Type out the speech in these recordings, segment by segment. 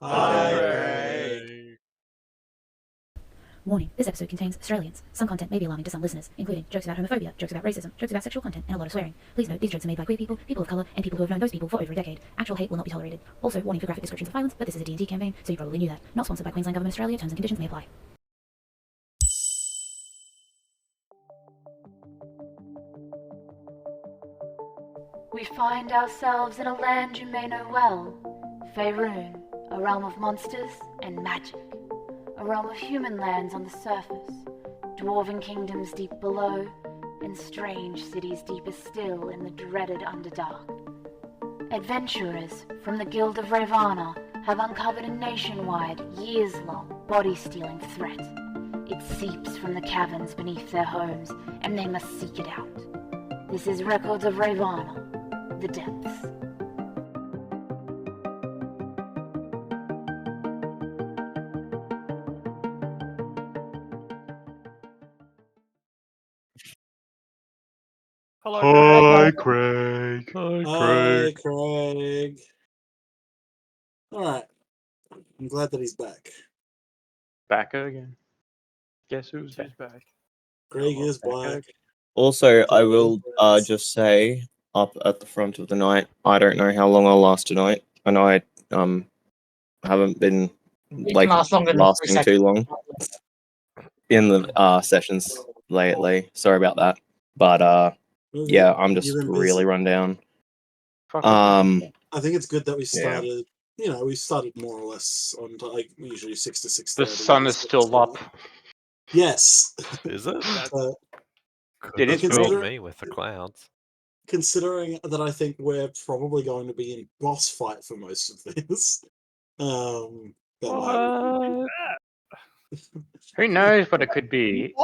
Hi, Greg. Warning, this episode contains Australians. Some content may be alarming to some listeners, including jokes about homophobia, jokes about racism, jokes about sexual content, and a lot of swearing. Please note, these jokes are made by queer people, people of colour, and people who have known those people for over a decade. Actual hate will not be tolerated. Also, warning for graphic descriptions of violence, but this is a D&D campaign, so you probably knew that. Not sponsored by Queensland Government Australia, terms and conditions may apply. We find ourselves in a land you may know well, Faerun, a realm of monsters and magic, a realm of human lands on the surface, dwarven kingdoms deep below, and strange cities deeper still in the dreaded Underdark. Adventurers from the Guild of Ravana have uncovered a nationwide, years-long, body-stealing threat. It seeps from the caverns beneath their homes, and they must seek it out. This is Records of Ravana, The Depths. Hello, Hi, Greg. Craig. Hi, Craig. Alright. I'm glad that he's back. Back again. Guess who's Who's back? back? Greg is back back. Also, I will just say up at the front of the night, I don't know how long I'll last tonight. I know I haven't been like lasting too long in the sessions lately. Sorry about that. But yeah, I'm just You've been really busy. run down. I think it's good that we Yeah. started. You know, we started more or less on like usually 6 to 6:30. The sun is still up. Yes. Is it? It is fooled consider- me with the clouds. Considering that I think we're probably going to be in boss fight for most of this. That might- Who knows what it could be?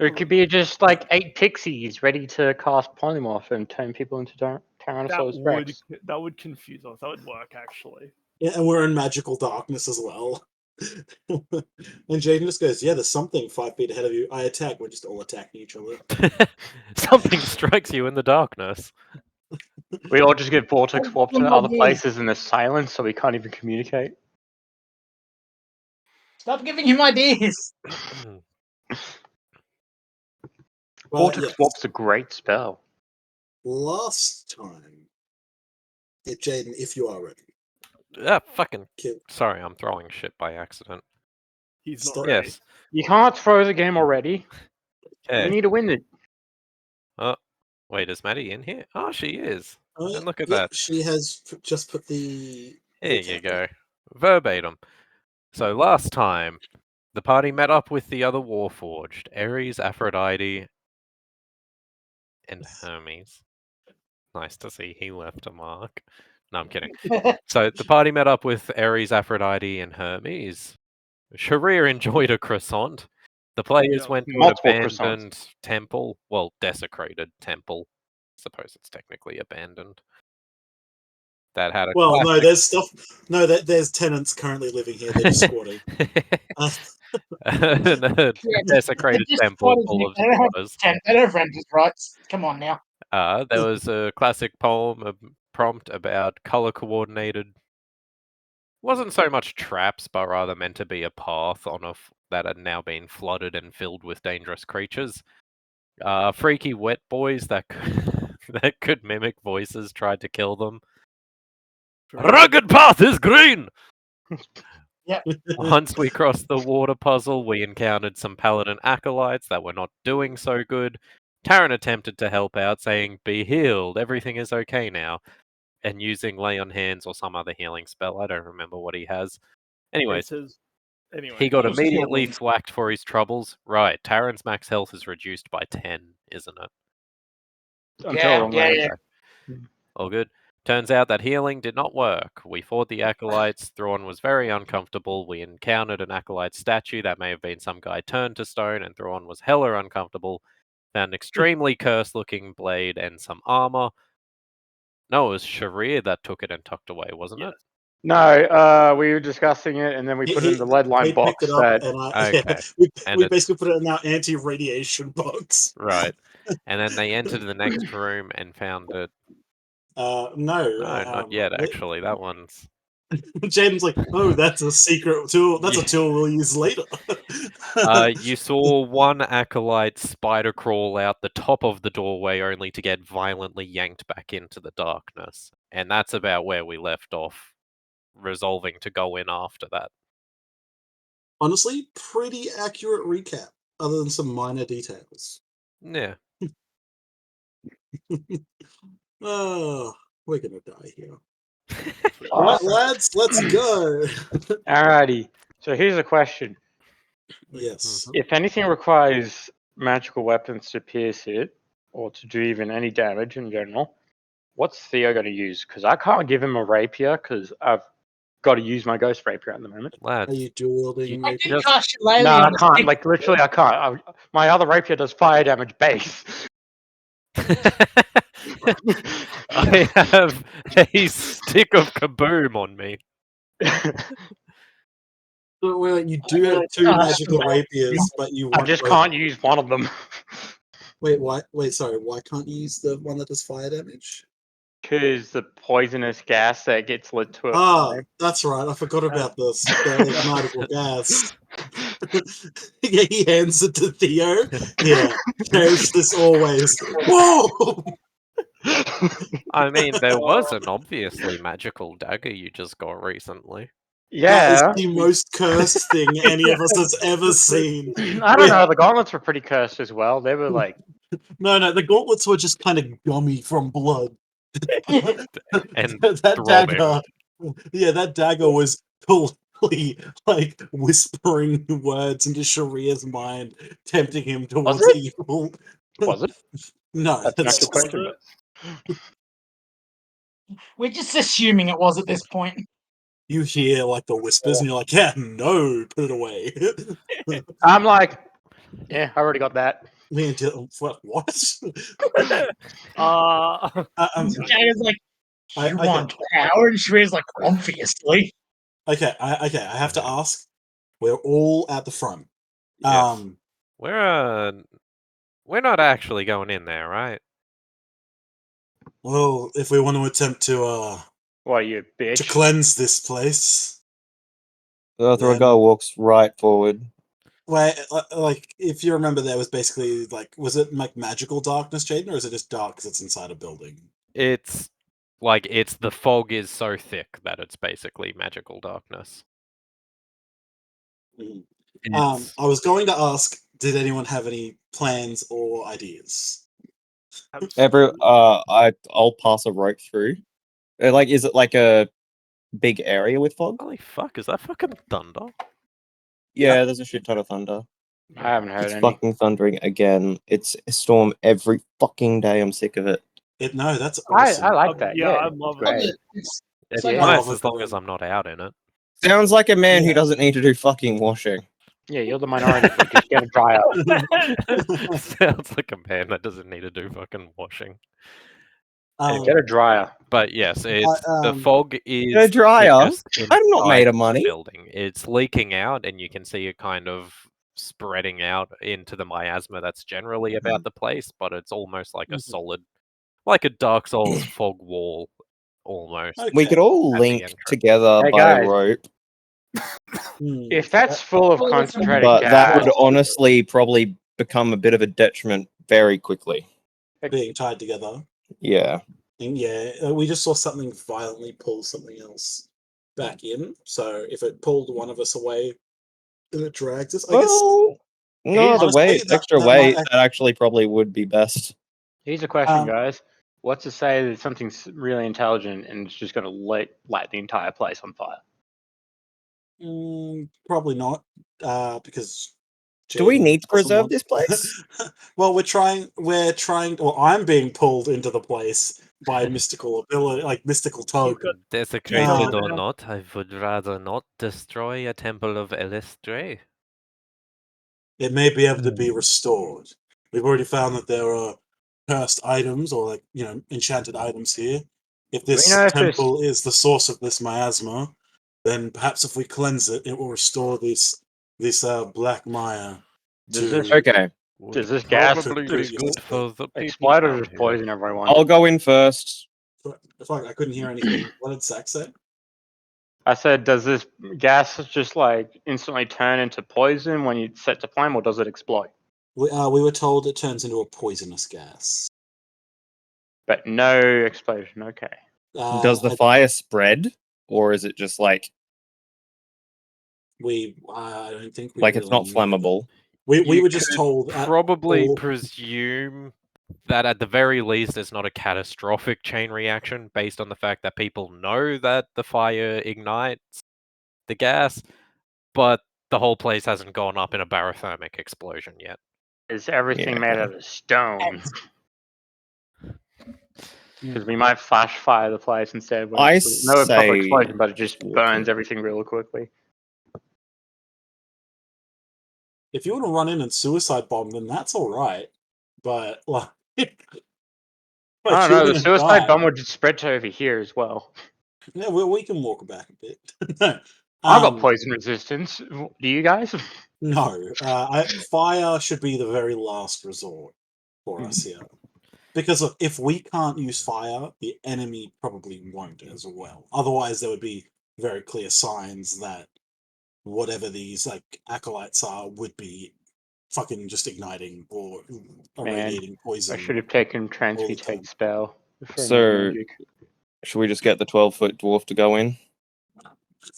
It could be just like 8 pixies ready to cast polymorph and turn people into Tyrannosaurus Rex. That would confuse us. That would work, actually. Yeah, and we're in magical darkness as well. And Jaden just goes, "Yeah, there's something 5 feet ahead of you. I attack." We're just all attacking each other. Something strikes you in the darkness. We all just get vortex warped to other places and there's silence, so we can't even communicate. Stop giving him ideas! Vortex warp's a great spell. Last time, Jaden, if you are ready. Fucking. Sorry, I'm throwing shit by accident. He's Stop. not ready. Yes. You can't throw the game already. Okay. You need to win it. Oh, wait, is Maddie in here? Oh, she is. And look at Yeah, that. she has just put the. Here you go. Verbatim. So last time, the party met up with the other Warforged, Ares, Aphrodite, and Hermes. Nice to see he left a mark. No, I'm kidding. So the party met up with Ares, Aphrodite, and Hermes. Sharir enjoyed a croissant. The players went to an Multiple abandoned temple. Well, desecrated temple. I suppose it's technically abandoned. That had a no, there's stuff. No, there's tenants currently living here. They're just squatting. A desecrated temple full of squatters. They don't have renters' rights. Come on now. There was a classic poem, a prompt about color coordinated. Wasn't so much traps, but rather meant to be a path on that had now been flooded and filled with dangerous creatures. Freaky wet boys that that could mimic voices tried to kill them. Rugged path is green! Yep. Once we crossed the water puzzle, we encountered some paladin acolytes that were not doing so good. Taryn attempted to help out, saying, "Be healed, everything is okay now," and using lay on hands or some other healing spell. I don't remember what he has. Anyways, he got immediately thwacked for his troubles. Right, Taryn's max health is reduced by 10, isn't it? Yeah. All good. Turns out that healing did not work. We fought the acolytes. Thrawn was very uncomfortable. We encountered an acolyte statue that may have been some guy turned to stone, and Thrawn was hella uncomfortable. Found an extremely cursed-looking blade and some armor. No, it was Sharir that took it and tucked away, wasn't it? No, we were discussing it, and then we put it in the lead line box. Okay. We basically put it in our anti-radiation box. Right. And then they entered the next room and found it. No. No, not yet, actually. That one's... Jaden's like, oh, that's a secret tool. That's a tool we'll use later. You saw one acolyte spider crawl out the top of the doorway only to get violently yanked back into the darkness. And that's about where we left off, resolving to go in after that. Honestly, pretty accurate recap, other than some minor details. Yeah. Oh, we're gonna die here. Right, lads, let's go. Alrighty. So here's a question. Yes. If anything requires magical weapons to pierce it, or to do even any damage in general, what's Theo going to use? Because I can't give him a rapier, because I've got to use my ghost rapier at the moment. Are Lads, you dual wielding? I rapier? did cast Shillelagh No, I on the can't. stick. Like, literally, I can't. My other rapier does fire damage base. I have a stick of kaboom on me. So, wait, you do have two magical rapiers, but you I want. just can't use one of them. Wait, why? Wait, sorry. Why can't you use the one that does fire damage? Because the poisonous gas that gets lit to it. Ah, that's right. I forgot about this. The ignitable gas. Yeah, he hands it to Theo. Yeah, carries this always. Whoa! I mean, there was an obviously magical dagger you just got recently. Yeah. That is the most cursed thing any of us has ever seen. I don't know. The gauntlets were pretty cursed as well. They were like. No, the gauntlets were just kind of gummy from blood. And that dagger, yeah, that dagger was totally like whispering words into Sharia's mind, tempting him towards it? evil. Was it? No, That's an it's actual just- question. We're just assuming it was at this point. you hear like the whispers, and you're like, "Yeah, no, put it away." I'm like, yeah, I already got that. Me and Dylan, what? Jaga's like, I- you okay. want power? And Shreya's like, obviously. Okay, I have to ask. We're all at the front. Yes. We're not actually going in there, right? Well, if we want to attempt to What, you bitch? cleanse this place, The guy walks right forward. wait, like if you remember, there was basically like, was it like magical darkness, Jaden, or is it just dark because it's inside a building? It's like the fog is so thick that it's basically magical darkness. Mhm. It's- I was going to ask, did anyone have any plans or ideas? I'll pass a rope through. Like, is it like a big area with fog? Holy fuck! Is that fucking thunder? Yeah, there's a shit ton of thunder. I haven't heard It's any. fucking thundering again. It's a storm every fucking day. I'm sick of it. No, that's awesome. I like that. Yeah, Yeah, I it's love great. it. It's It's like nice a- as long as I'm not out in it. Sounds like a man who Yeah. doesn't need to do fucking washing. Yeah, you're the minority. So just get a dryer. Sounds like a man that doesn't need to do fucking washing. Get a dryer. But yes, it's the um, fog is a dryer? thickest I'm not made inside of money. the building. It's leaking out, and you can see it kind of spreading out into the miasma that's generally about the place, but it's almost like a Mhm. solid, like a Dark Souls fog wall, almost. Okay. We could all At the link entrance. together Hey, by guys. a rope, Hmm. If that's full of concentrated but gas, that would honestly probably become a bit of a detriment very quickly. Being tied together. Yeah. And yeah, we just saw something violently pull something else back in. So if it pulled one of us away, then it drags us. I guess. Well, no, the Honestly, weight, that- extra that might weight, act- that actually probably would be best. here's a question, Um, guys. What's to say that something's really intelligent and it's just going to light the entire place on fire? Probably not, because. Do we Jaden need to doesn't preserve want- this place? Well, we're trying. Well, I'm being pulled into the place by mystical ability, like mystical tug. Desecrated Um, or not, I would rather not destroy a temple of Elistre. It may be able to be restored. We've already found that there are cursed items or enchanted items here. If this know if there's- temple is the source of this miasma, then perhaps if we cleanse it, it will restore this black mire. Does to- this- Okay, Does this gas Probably to- be good for the people explode or down just here. poison everyone? I'll go in first. Fuck, I couldn't hear anything. What did Zach say? I said, does this gas just like instantly turn into poison when you set to flame, or does it explode? We were told it turns into a poisonous gas. But no explosion. Okay. Does the fire spread, or is it just like I don't think we like it's not really know that. flammable? We You were just could told probably all- presume that at the very least it's not a catastrophic chain reaction based on the fact that people know that the fire ignites the gas, but the whole place hasn't gone up in a barothermic explosion yet. Is everything Yeah, made okay. out of stone? Because we might flash fire the place instead. When I it's no proper say explosion, but it just water. burns everything real quickly. if you want to run in and suicide bomb, then that's all right. But like, I don't know. you're The gonna suicide die. bomb would just spread to over here as well. Yeah, we can walk back a bit. No, I got poison resistance. Do you guys? No, fire should be the very last resort for us here. Because look, if we can't use fire, the enemy probably won't as well. Otherwise, there would be very clear signs that whatever these like acolytes are would be fucking just igniting or irradiating poison. I should have taken all the time. transmutate spell. for So- magic. Should we just get the 12-foot dwarf to go in?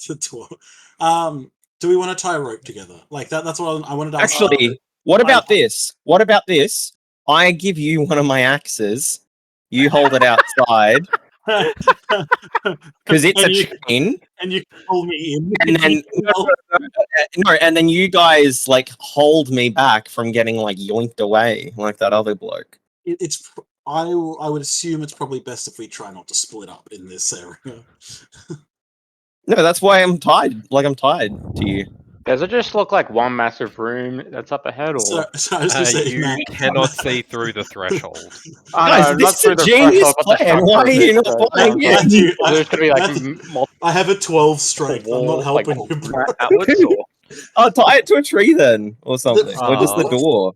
The 12. Do we want to tie a rope together? Like that? That's what I wanted to ask. Actually, what about this? What about this? I give you one of my axes. You hold it outside because it's And a you- chain. and you pull me in. And then no, and then you guys like hold me back from getting like yoinked away like that other bloke. It's. I would assume it's probably best if we try not to split up in this area. No, that's why I'm tied. Like I'm tied to you. Does it just look like one massive room that's up ahead, or? So I was gonna say, You Matt, cannot see through the threshold. Guys, not this through is a the genius threshold, but the plan. Why are structure you of not it, playing it? Matthew, There's gonna be like Matthew, multiple I have a 12 strength. I'm not walls, like, helping you. outwards, or? I'll tie it to a tree then, or something, or just the Oh. door.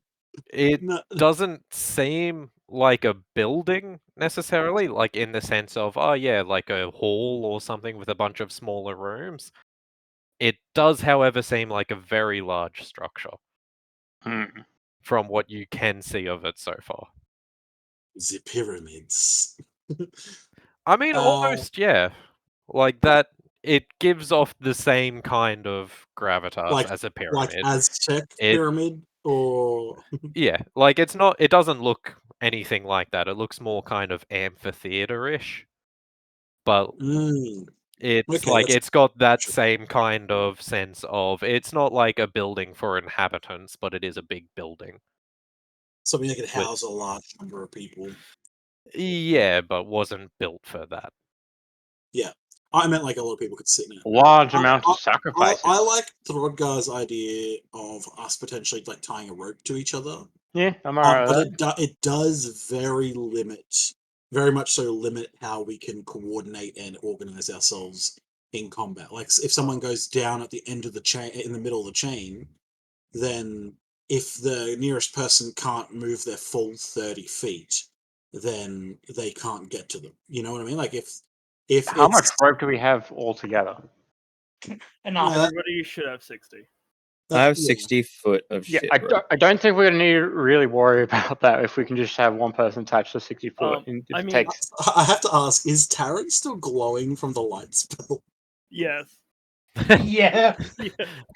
It No, doesn't seem like a building necessarily, like in the sense of, oh yeah, like a hall or something with a bunch of smaller rooms. It does, however, seem like a very large structure from what you can see of it so far. the pyramids. I mean, Uh, almost, yeah. Like that, it gives off the same kind of gravitas Like- as a Like pyramid. Aztec It- pyramid, or Yeah, like it doesn't look anything like that. It looks more kind of amphitheater-ish. But it's Okay, like that's- it's got that sure. same kind of sense of it's not like a building for inhabitants, but it is a big building. something that could house a large number of people. Yeah, but wasn't built for that. I meant like a lot of people could sit in it. Large I- amount of I sacrifices. like Throdgar's idea of us potentially like tying a rope to each other. Yeah, I'm alright with But that. it does very much so limit how we can coordinate and organize ourselves in combat. Like if someone goes down at the end of the chain, in the middle of the chain, then if the nearest person can't move their full 30 feet, then they can't get to them. You know what I mean? Like if How much it's- rope do we have altogether? Enough. Yeah, Everybody should have 60. I have yeah. 60 foot of Yeah, shit. I don't think we're gonna need to really worry about that if we can just have one person attached to 60 foot. and I it mean- takes I have to ask: is Taryn still glowing from the light spell? Yes. Yeah.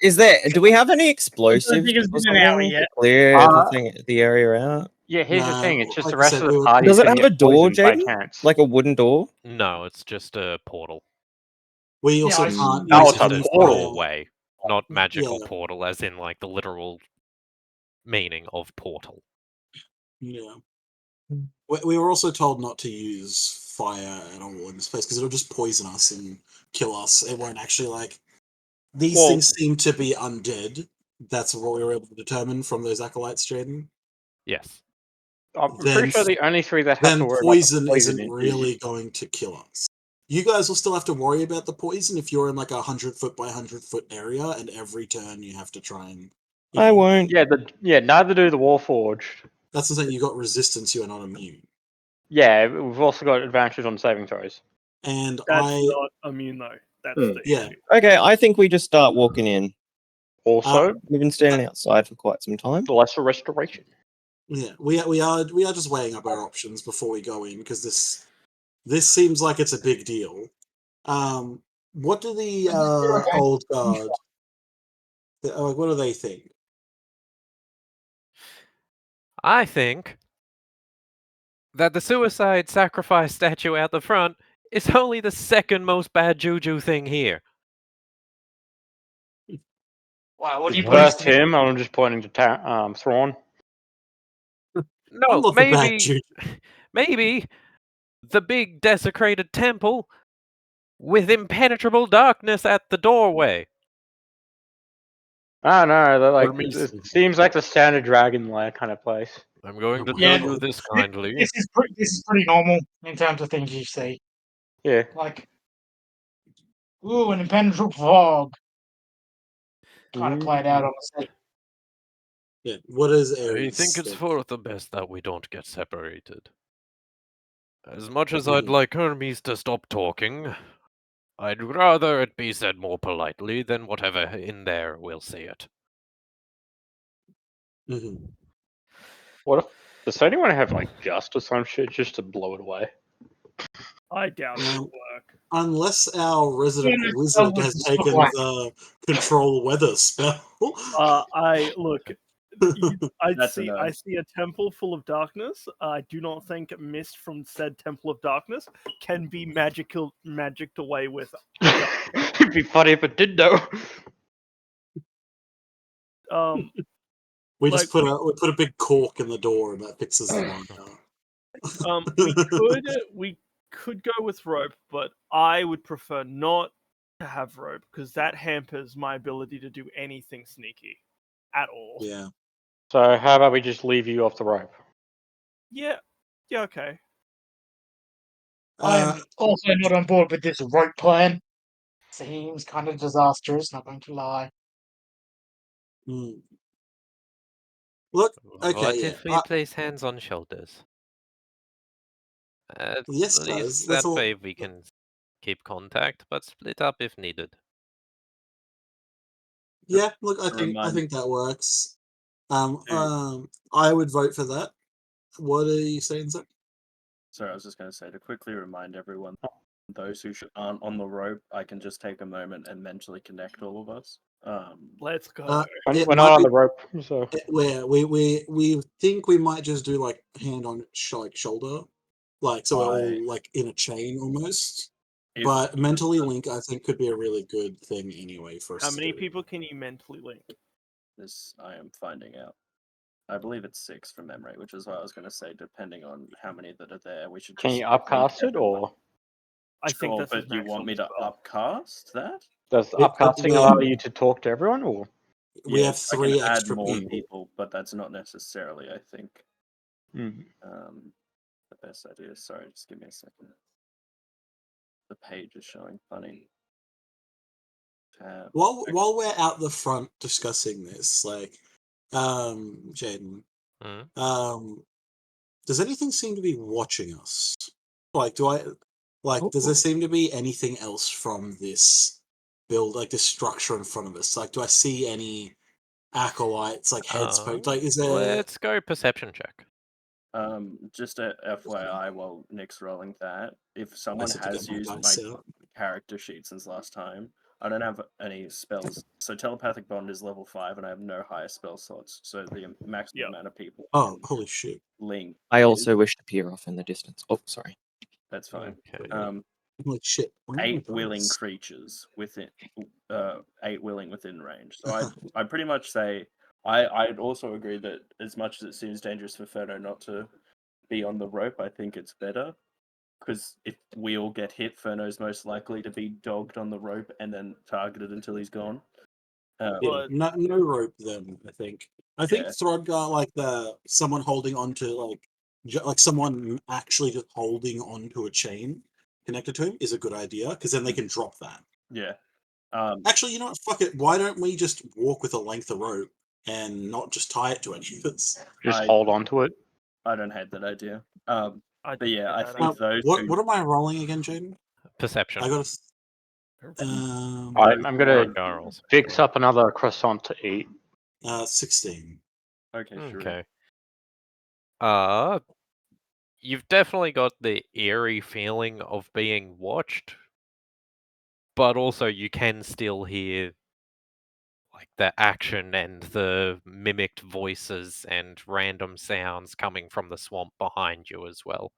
Is there? Do we have any explosives? think it's or been an hour something yet. to clear Uh, the area out? Yeah, here's the Nah, thing. It's just like the I rest said, of we the were- party. Does is it gonna have a get door, poisoned by Jaden? chance. Like a wooden door? No, it's just a portal. We also I- can't. Oh, use it's a any portal. fire. Way, not magical Yeah. portal, as in like the literal meaning of portal. Yeah. We were also told not to use fire at all in this place because it'll just poison us and kill us. It won't actually like. These Well- things seem to be undead. That's what we were able to determine from those acolytes, Jaden. Yes. I'm Then- pretty sure the only three that have Then to worry poison about the isn't poison really going to kill us. You guys will still have to worry about the poison if you're in like 100-foot by 100-foot area, and every turn you have to try and. you I know, won't. Yeah, neither do the Warforged. That's the thing. You got resistance. You are not immune. Yeah, we've also got advantage on saving throws. and That's I not immune though. That's the yeah. issue. Okay, I think we just start walking in. Also, We've been standing outside for quite some time. the lesser restoration. Yeah, we are just weighing up our options before we go in because this seems like it's a big deal. What do the old guard? What do they think? I think that the suicide sacrifice statue out the front is only the second most bad juju thing here. Wow, what do you First put? him, I'm just pointing to Thrawn. No, I'm not the bad maybe, juju. maybe the big desecrated temple with impenetrable darkness at the doorway. I don't know, they're like, Hermes. it seems like the standard Dragonlair kind of place. I'm going to Yeah, tell you this kindly. This is pretty normal in terms of things you see. Yeah. Like, ooh, an impenetrable fog. Kind of played out on the set. Yeah, what is I Ares? think it's for the best that we don't get separated. As much as Mhm. I'd like Hermes to stop talking, I'd rather it be said more politely than whatever in there will say it. Mhm. What if, does anyone have like just or some shit just to blow it away? I doubt it'll work. Unless our resident Yeah, wizard that has was taken fine. the control weather spell. I look. I That's see. enough. I see a temple full of darkness. I do not think mist from said temple of darkness can be magicked away with. It'd be funny if it did though. We Like, just put a big cork in the door and that fixes the marker. we could go with rope, but I would prefer not to have rope because that hampers my ability to do anything sneaky at all. Yeah. So how about we just leave you off the rope? Yeah, okay. I'm also not on board with this rope plan. Seems kind of disastrous, not going to lie. Look, What okay, yeah. if we place hands on shoulders? At Yes, least guys. that way we can keep contact, but split up if needed. Yeah, look, I Remind- think that works. I would vote for that. What are you saying, Zach? Sorry, I was just going to say, to quickly remind everyone, those who aren't on the rope, I can just take a moment and mentally connect all of us. Let's go. It We're might not on be- the rope, so Where we think we might just do like hand on shoulder, like so we're all like in a chain almost. But mentally link, I think, could be a really good thing anyway for us. How to many do. people can you mentally link? This I am finding out. I believe it's 6 from memory, which is what I was going to say. Depending on how many that are there, we should. can just you link upcast it everyone. or I think Sure, that's his but you want me to maximum spell. upcast that? does upcasting allow you to talk to everyone or? We have I 3 can add extra more people. people, but that's not necessarily, I think, Hmm. the best idea. Sorry, just give me a second. The page is showing funny. Tab. While we're out the front discussing this, like, Jaden, does anything seem to be watching us? Like, does there seem to be anything else from this build, like this structure in front of us? Like, do I see any acolytes, like heads poked? Like, is there? Let's go perception check. Just a FYI, while Nick's rolling that, if someone said to has get my used dice my out. character sheet since last time, I don't have any spells. So telepathic bond is level 5, and I have no higher spell slots. So the maximum amount of people. Oh, holy shit! Link. I also wish to peer off in the distance. Oh, sorry. That's fine. Okay. Holy shit! 8 willing creatures within 8 willing within range. So I'd pretty much say I'd also agree that as much as it seems dangerous for Ferno not to be on the rope, I think it's better because if we all get hit, Ferno's most likely to be dogged on the rope and then targeted until he's gone. Yeah, no rope then. I think Throdgar, like someone holding onto like someone actually just holding onto a chain connected to him is a good idea because then they can drop that. Yeah. Actually, you know what? Fuck it. Why don't we just walk with a length of rope and not just tie it to any of us? Just hold on to it. I don't hate that idea. But yeah, I think those. What am I rolling again, Jaden? Perception. I got a. I'm gonna Rodgar also. fix up another croissant to eat. 16. Okay, sure. Okay. You've definitely got the eerie feeling of being watched, but also you can still hear like the action and the mimicked voices and random sounds coming from the swamp behind you as well.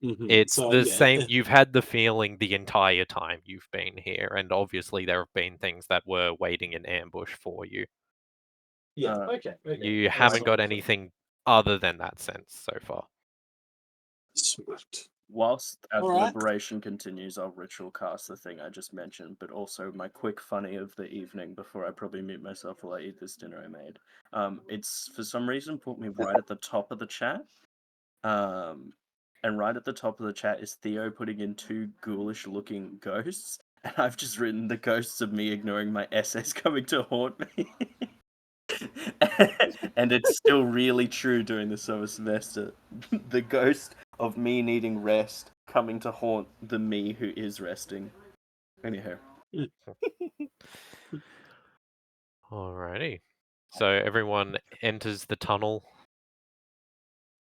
It's So, the yeah, same. You've had the feeling the entire time you've been here, and obviously there have been things that were waiting in ambush for you. Yeah. Okay. You That's haven't got fine. anything other than that sense so far. Sweet. Whilst our All right. deliberation continues, I'll ritual cast the thing I just mentioned, but also my quick funny of the evening before I probably mute myself while I eat this dinner I made. It's for some reason put me right at the top of the chat. And right at the top of the chat is Theo putting in 2 ghoulish looking ghosts, and I've just written the ghosts of me ignoring my SS coming to haunt me. And it's still really true during the summer semester. The ghost of me needing rest coming to haunt the me who is resting. Anyhow. Alrighty. So everyone enters the tunnel.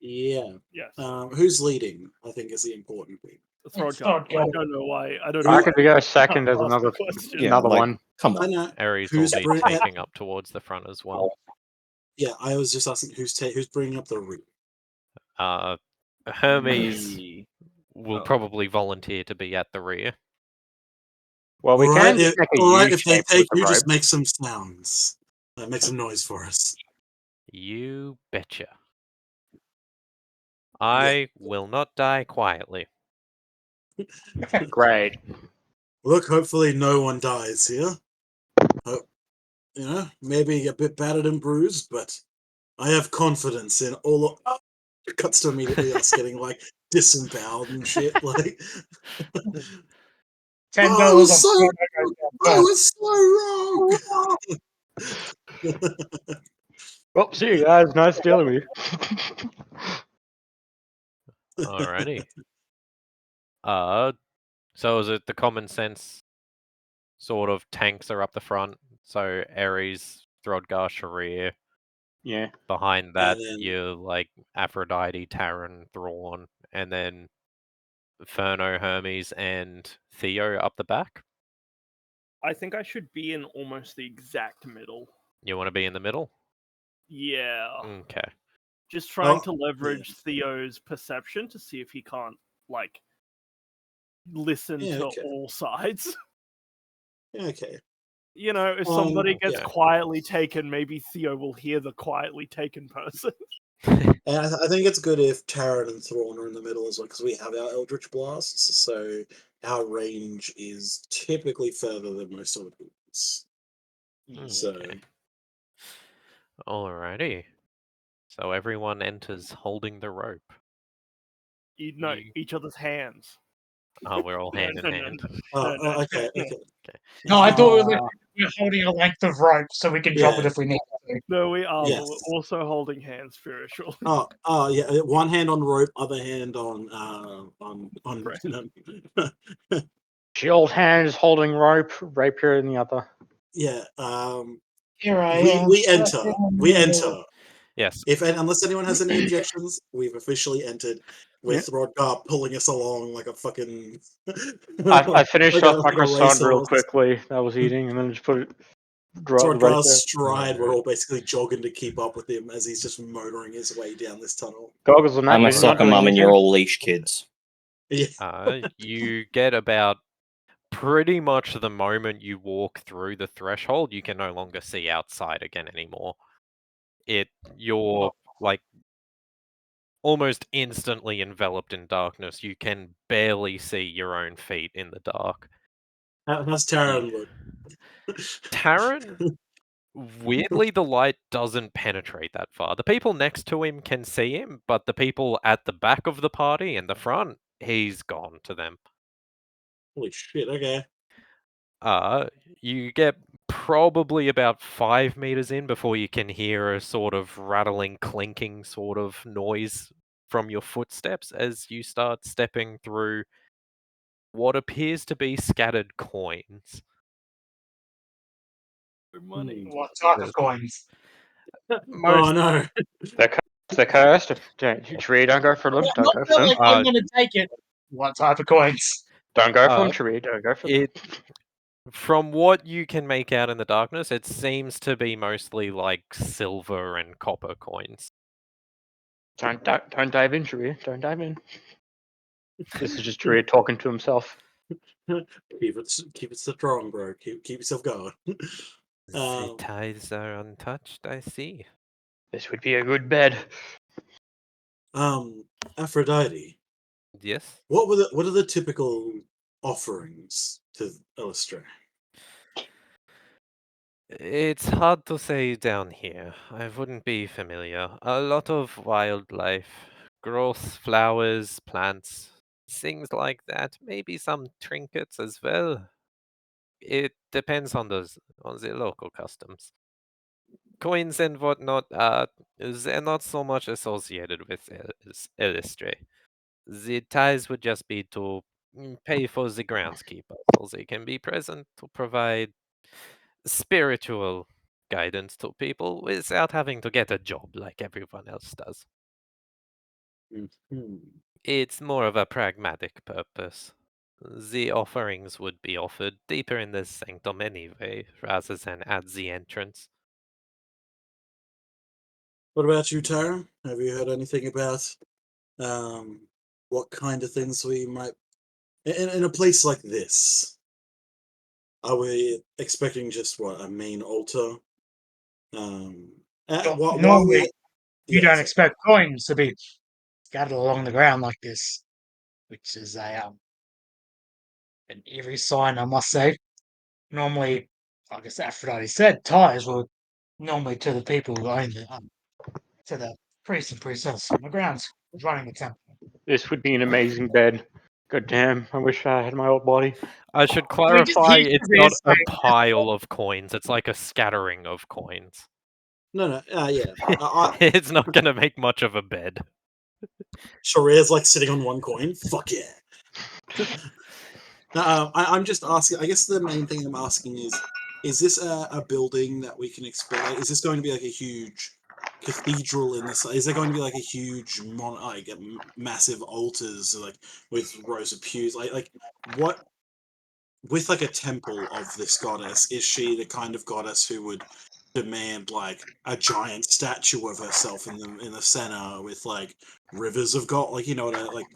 Yeah. Yes. Who's leading? I think is the important thing. Throatguard. I don't know why. I don't know. I could go second as Ask the another question. Yeah, like, one. come I on. know. Ares will Who's be bring- taking up towards the front as well. Yeah, I was just asking who's bringing up the rear. Hermes Me. will Oh. probably volunteer to be at the rear. Well, we Alright, can just make a alright, U if they shape take with the you, just rope. make some sounds. Make some noise for us. You betcha. I will not die quietly. Great. Look, hopefully no one dies here. You know, maybe a bit battered and bruised, but I have confidence in all of... It cuts to immediately us getting, like, disemboweled and shit, like... $10 I was on so, Fortnite goes I down was so wrong! Well, see you guys. Nice dealing with you. Alrighty. So is it the common sense sort of tanks are up the front? So Ares, Throdgar, Sharir. Yeah. Behind that, then- you're like Aphrodite, Terran, Thrawn, and then Ferno, Hermes, and Theo up the back. I think I should be in almost the exact middle. You want to be in the middle? Yeah. Okay. Just trying to Oh, leverage Theo's perception to see if he can't, like, listen Yeah, to okay. all sides. Yeah, okay. You know, if somebody gets yeah. quietly taken, maybe Theo will hear the quietly taken person. And I think it's good if Taran and Thrawn are in the middle as well, because we have our Eldritch Blasts, so our range is typically further than most other people's. So, Okay. Alrighty. So everyone enters holding the rope. You know, You- each other's hands. Oh, we're all hand in No, hand. okay. No, I thought we were holding a length of rope so we can drop it Yeah. if we need to. No, we are, but Yes. we're also holding hands spiritually. Yeah, one hand on rope, other hand on Shield hands holding rope, rapier in the other. yeah. Here I We am. we enter. Yes. Unless anyone has any objections, we've officially entered with Throdgar pulling us along like a fucking. I finished like off my a croissant real racehorse. quickly. I was eating, and then just put it. Drop the Throdgar's rapier. stride, we're all basically jogging to keep up with him as he's just motoring his way down this tunnel. Goggles on that. I'm a you're not soccer doing mum and anything? you're all leash kids. Yeah. You get about pretty much the moment you walk through the threshold, you can no longer see outside again anymore. You're like almost instantly enveloped in darkness. You can barely see your own feet in the dark. How's Taran look? Taran, weirdly, the light doesn't penetrate that far. The people next to him can see him, but the people at the back of the party and the front, he's gone to them. Holy shit, okay. You get probably about 5 meters in before you can hear a sort of rattling, clinking sort of noise from your footsteps as you start stepping through what appears to be scattered coins. Money. What type of coins? Oh no! They're cursed. Tree, don't go for them. Don't Not go for them. like I'm gonna take it. What type of coins? Don't go for Uh, them, Tree. Don't go for them. From what you can make out in the darkness, it seems to be mostly like silver and copper coins. Don't dive in, Tree. Don't dive in. This is just Tree talking to himself. keep it strong, bro. Keep yourself going. The ties are untouched, I see. This would be a good bed. Aphrodite. Yes? What are the typical offerings to Illustre? It's hard to say down here. I wouldn't be familiar. A lot of wildlife, growth, flowers, plants, things like that. Maybe some trinkets as well. It depends on the local customs. Coins and whatnot, they're not so much associated with Illustre. The ties would just be to pay for the groundskeeper, so they can be present to provide spiritual guidance to people without having to get a job like everyone else does. Mm-hmm. It's more of a pragmatic purpose. The offerings would be offered deeper in the sanctum anyway, rather than at the entrance. What about you, Tara? Have you heard anything about what kind of things we might in a place like this? Are we expecting just a main altar? Normally, you don't expect coins to be scattered along the ground like this, which is an eerie sign, I must say. Normally, like I said, Aphrodite said, ties were normally to the people who own to the priests and priestess on the grounds running the temple. This would be an amazing bed. God damn, I wish I had my old body. I should clarify, it's not a pile of coins, it's like a scattering of coins. No, yeah. It's not going to make much of a bed. Sharir's like sitting on one coin. Fuck yeah. I'm just asking. I guess the main thing I'm asking is this a building that we can expect? Is this going to be like a huge cathedral in this? Is there going to be like a huge massive altars like with rows of pews? Like what? With like a temple of this goddess, is she the kind of goddess who would demand like a giant statue of herself in the center with like rivers of gold, like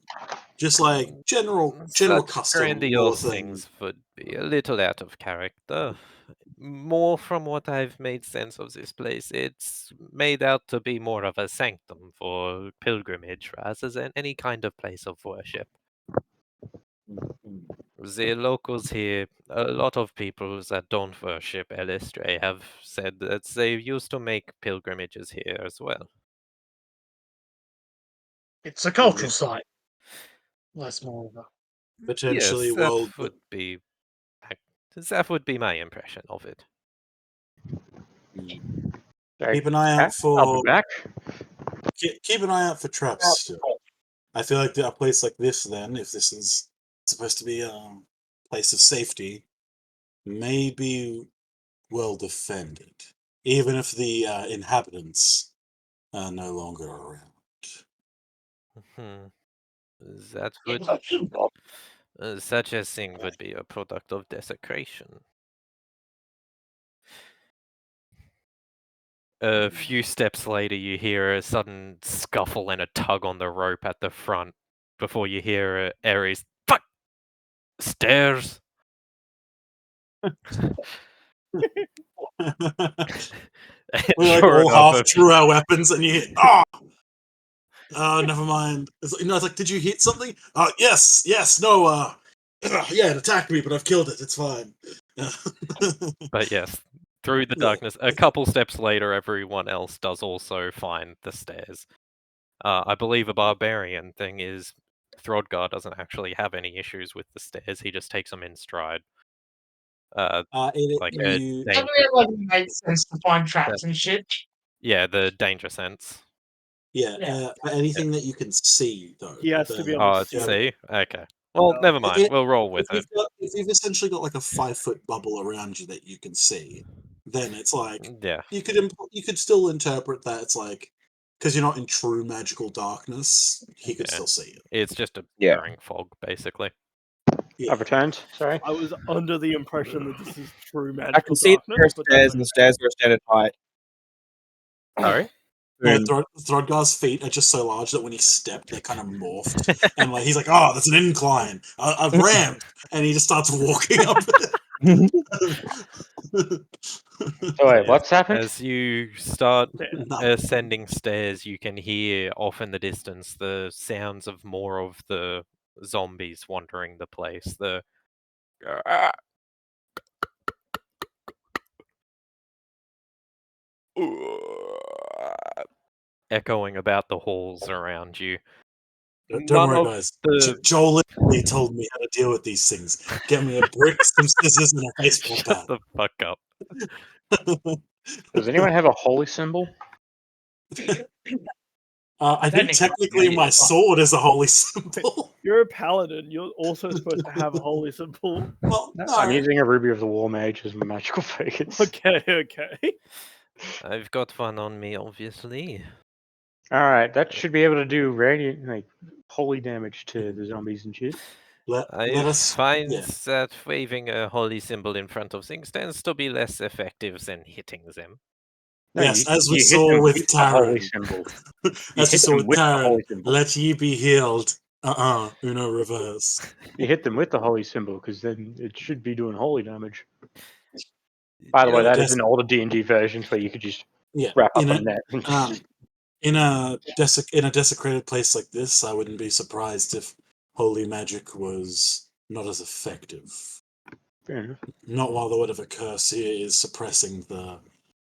just like general Such custom grandiose thing. things would be a little out of character. More from what I've made sense of this place, it's made out to be more of a sanctum for pilgrimage rather than any kind of place of worship. The locals here, a lot of people that don't worship Illustre have said that they used to make pilgrimages here as well. It's a cultural site. Less more of a potentially yes, that would be my impression of it. Keep an eye out for. I'll be back. Keep an eye out for traps. Still. I feel like a place like this, then, if this is supposed to be a place of safety, may be well defended, even if the inhabitants are no longer around. That would such a thing would be a product of desecration. A few steps later, you hear a sudden scuffle and a tug on the rope at the front before you hear Ares, "Fuck! Stairs!" We like all half drew our weapons, and you hit. Oh, never mind. It's like, did you hit something? Yes, no. Yeah, it attacked me, but I've killed it. It's fine. But yes, through the darkness, a couple steps later, everyone else does also find the stairs. I believe a barbarian thing is Throdgar doesn't actually have any issues with the stairs. He just takes them in stride. Doesn't it make sense to find traps and shit? Yeah, the danger sense. Yeah, anything that you can see, though. He has to be able to see. Okay. Well, never mind. It- We'll roll with it. If you've essentially got like a 5-foot bubble around you that you can see, then it's like Yeah. you could still interpret that it's like because you're not in true magical darkness, he could Yeah. still see it. It's just a Yeah. blurring fog, basically. I've returned. Sorry. I was under the impression that this is true magical I can see darkness, there are but stairs, and the stairs are a standard height. Sorry? Throdgar's feet are just so large that when he stepped, they kind of morphed, and like he's like, "Oh, that's an incline, a ramp," and he just starts walking up. So wait, what's happened? As you start Nothing. ascending stairs, you can hear off in the distance the sounds of more of the zombies wandering the place. The echoing about the halls around you. Don't None worry, of guys. the- Joel literally told me how to deal with these things. Get me a brick, some scissors, and a baseball Shut bat. the fuck up. Does anyone have a holy symbol? I think technically my sword is a holy symbol. You're a paladin. You're also supposed to have a holy symbol. Well, I'm no. using a Ruby of the War Mage as my magical focus. Okay. I've got one on me, obviously. Alright, that should be able to do radiant, like, holy damage to the zombies and shit. Let I us. find yeah. that waving a holy symbol in front of things tends to be less effective than hitting them. No, Yes, as we you hit saw them with the holy Taran. symbol. As we hit saw them with with the Taran. holy symbol. Let ye be healed. Uno reverse. You hit them with the holy symbol, because then it should be doing holy damage. By the way, that is an older D&D version where you could just wrap up a net. In a desecrated place like this, I wouldn't be surprised if holy magic was not as effective. Fair enough. Not while the whatever curse here is suppressing the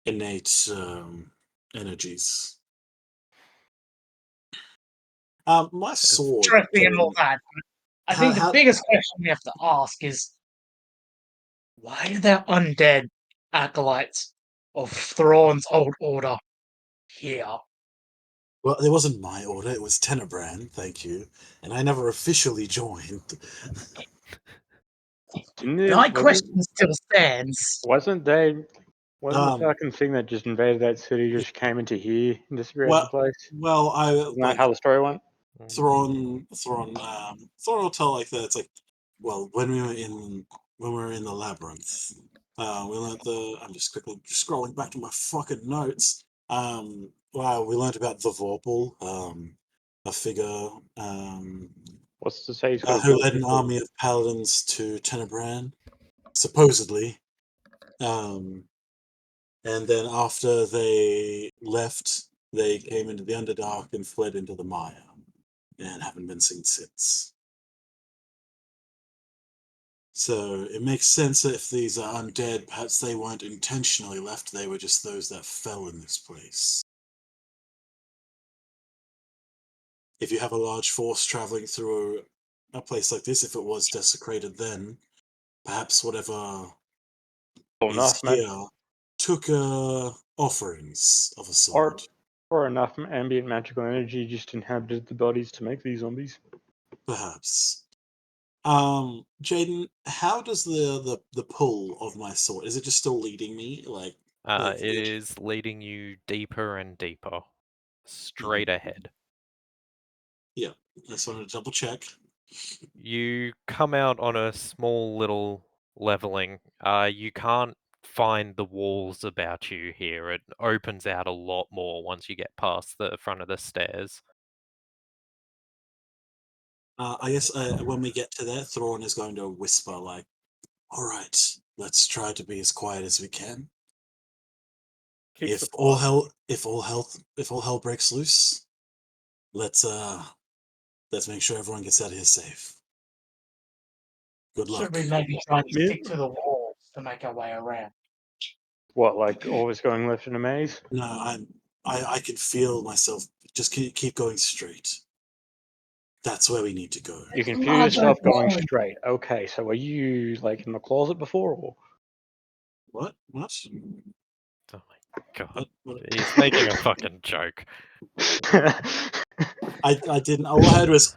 innate energies. My sword. Interesting and all that. I think the biggest question we have to ask is why are there undead acolytes of Thrawn's old order here? Well, it wasn't my order, it was Tenebrand, thank you. And I never officially joined. My question still stands. Wasn't the fucking thing that just invaded that city just came into here and disappeared the place? Well, Isn't that how the story went? Thrawn will tell like that. It's like, well, when we were in the labyrinth, we learned I'm just quickly scrolling back to my fucking notes. Wow, we learned about the Vorpal, a figure What's to say who led an army of paladins to Tenebrand, supposedly. And then after they left, they came into the Underdark and fled into the Maya, and haven't been seen since. So it makes sense that if these are undead, perhaps they weren't intentionally left, they were just those that fell in this place. If you have a large force traveling through a place like this, if it was desecrated then, perhaps whatever is here took offerings of a sort. Or enough ambient magical energy just inhabited the bodies to make these zombies. Perhaps. Jaden, how does the pull of my sword, is it just still leading me? It is leading you deeper and deeper. Straight ahead. Yeah, I just wanted to double check. You come out on a small little leveling. You can't find the walls about you here. It opens out a lot more once you get past the front of the stairs. I guess when we get to there, Thrawn is going to whisper like, "All right, let's try to be as quiet as we can. If all hell breaks loose, let's make sure everyone gets out of here safe. Good luck." Should we maybe try to stick to the walls to make our way around? What, like always going left in a maze? No, I can feel myself. Just keep going straight. That's where we need to go. You can feel yourself going straight. Okay, so were you like in the closet before, or what? Oh my god, he's making a fucking joke. I didn't. All I heard was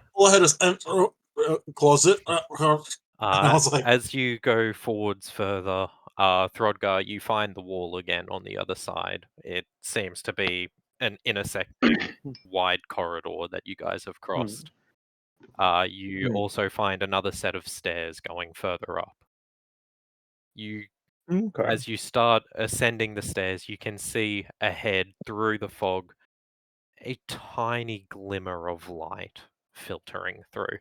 closet. I was like, As you go forwards further, Throdgar, you find the wall again on the other side. It seems to be an intersecting wide corridor that you guys have crossed. You also find another set of stairs going further up. Okay. As you start ascending the stairs, you can see ahead through the fog a tiny glimmer of light filtering through,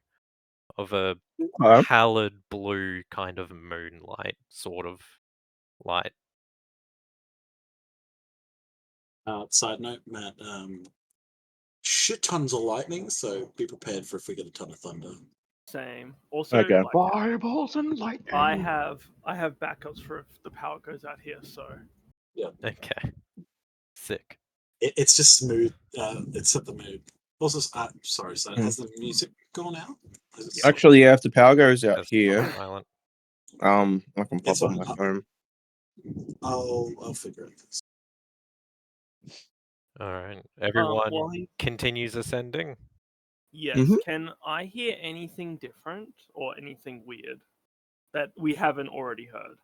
of a Okay. pallid blue kind of moonlight sort of light. Side note, Matt, shit tons of lightning, so be prepared for if we get a ton of thunder. Same. Also, Okay. like, Fireballs and lightning. I have backups for if the power goes out here. So Okay. Sick. It's just smooth. It set the mood. Also, sorry, so has the music gone out? Actually, yeah, if the power goes out That's here, silent. I can pop It's on fine. my home. I'll figure it out. Alright. Everyone while he- continues ascending. yes, Mhm. can I hear anything different or anything weird that we haven't already heard?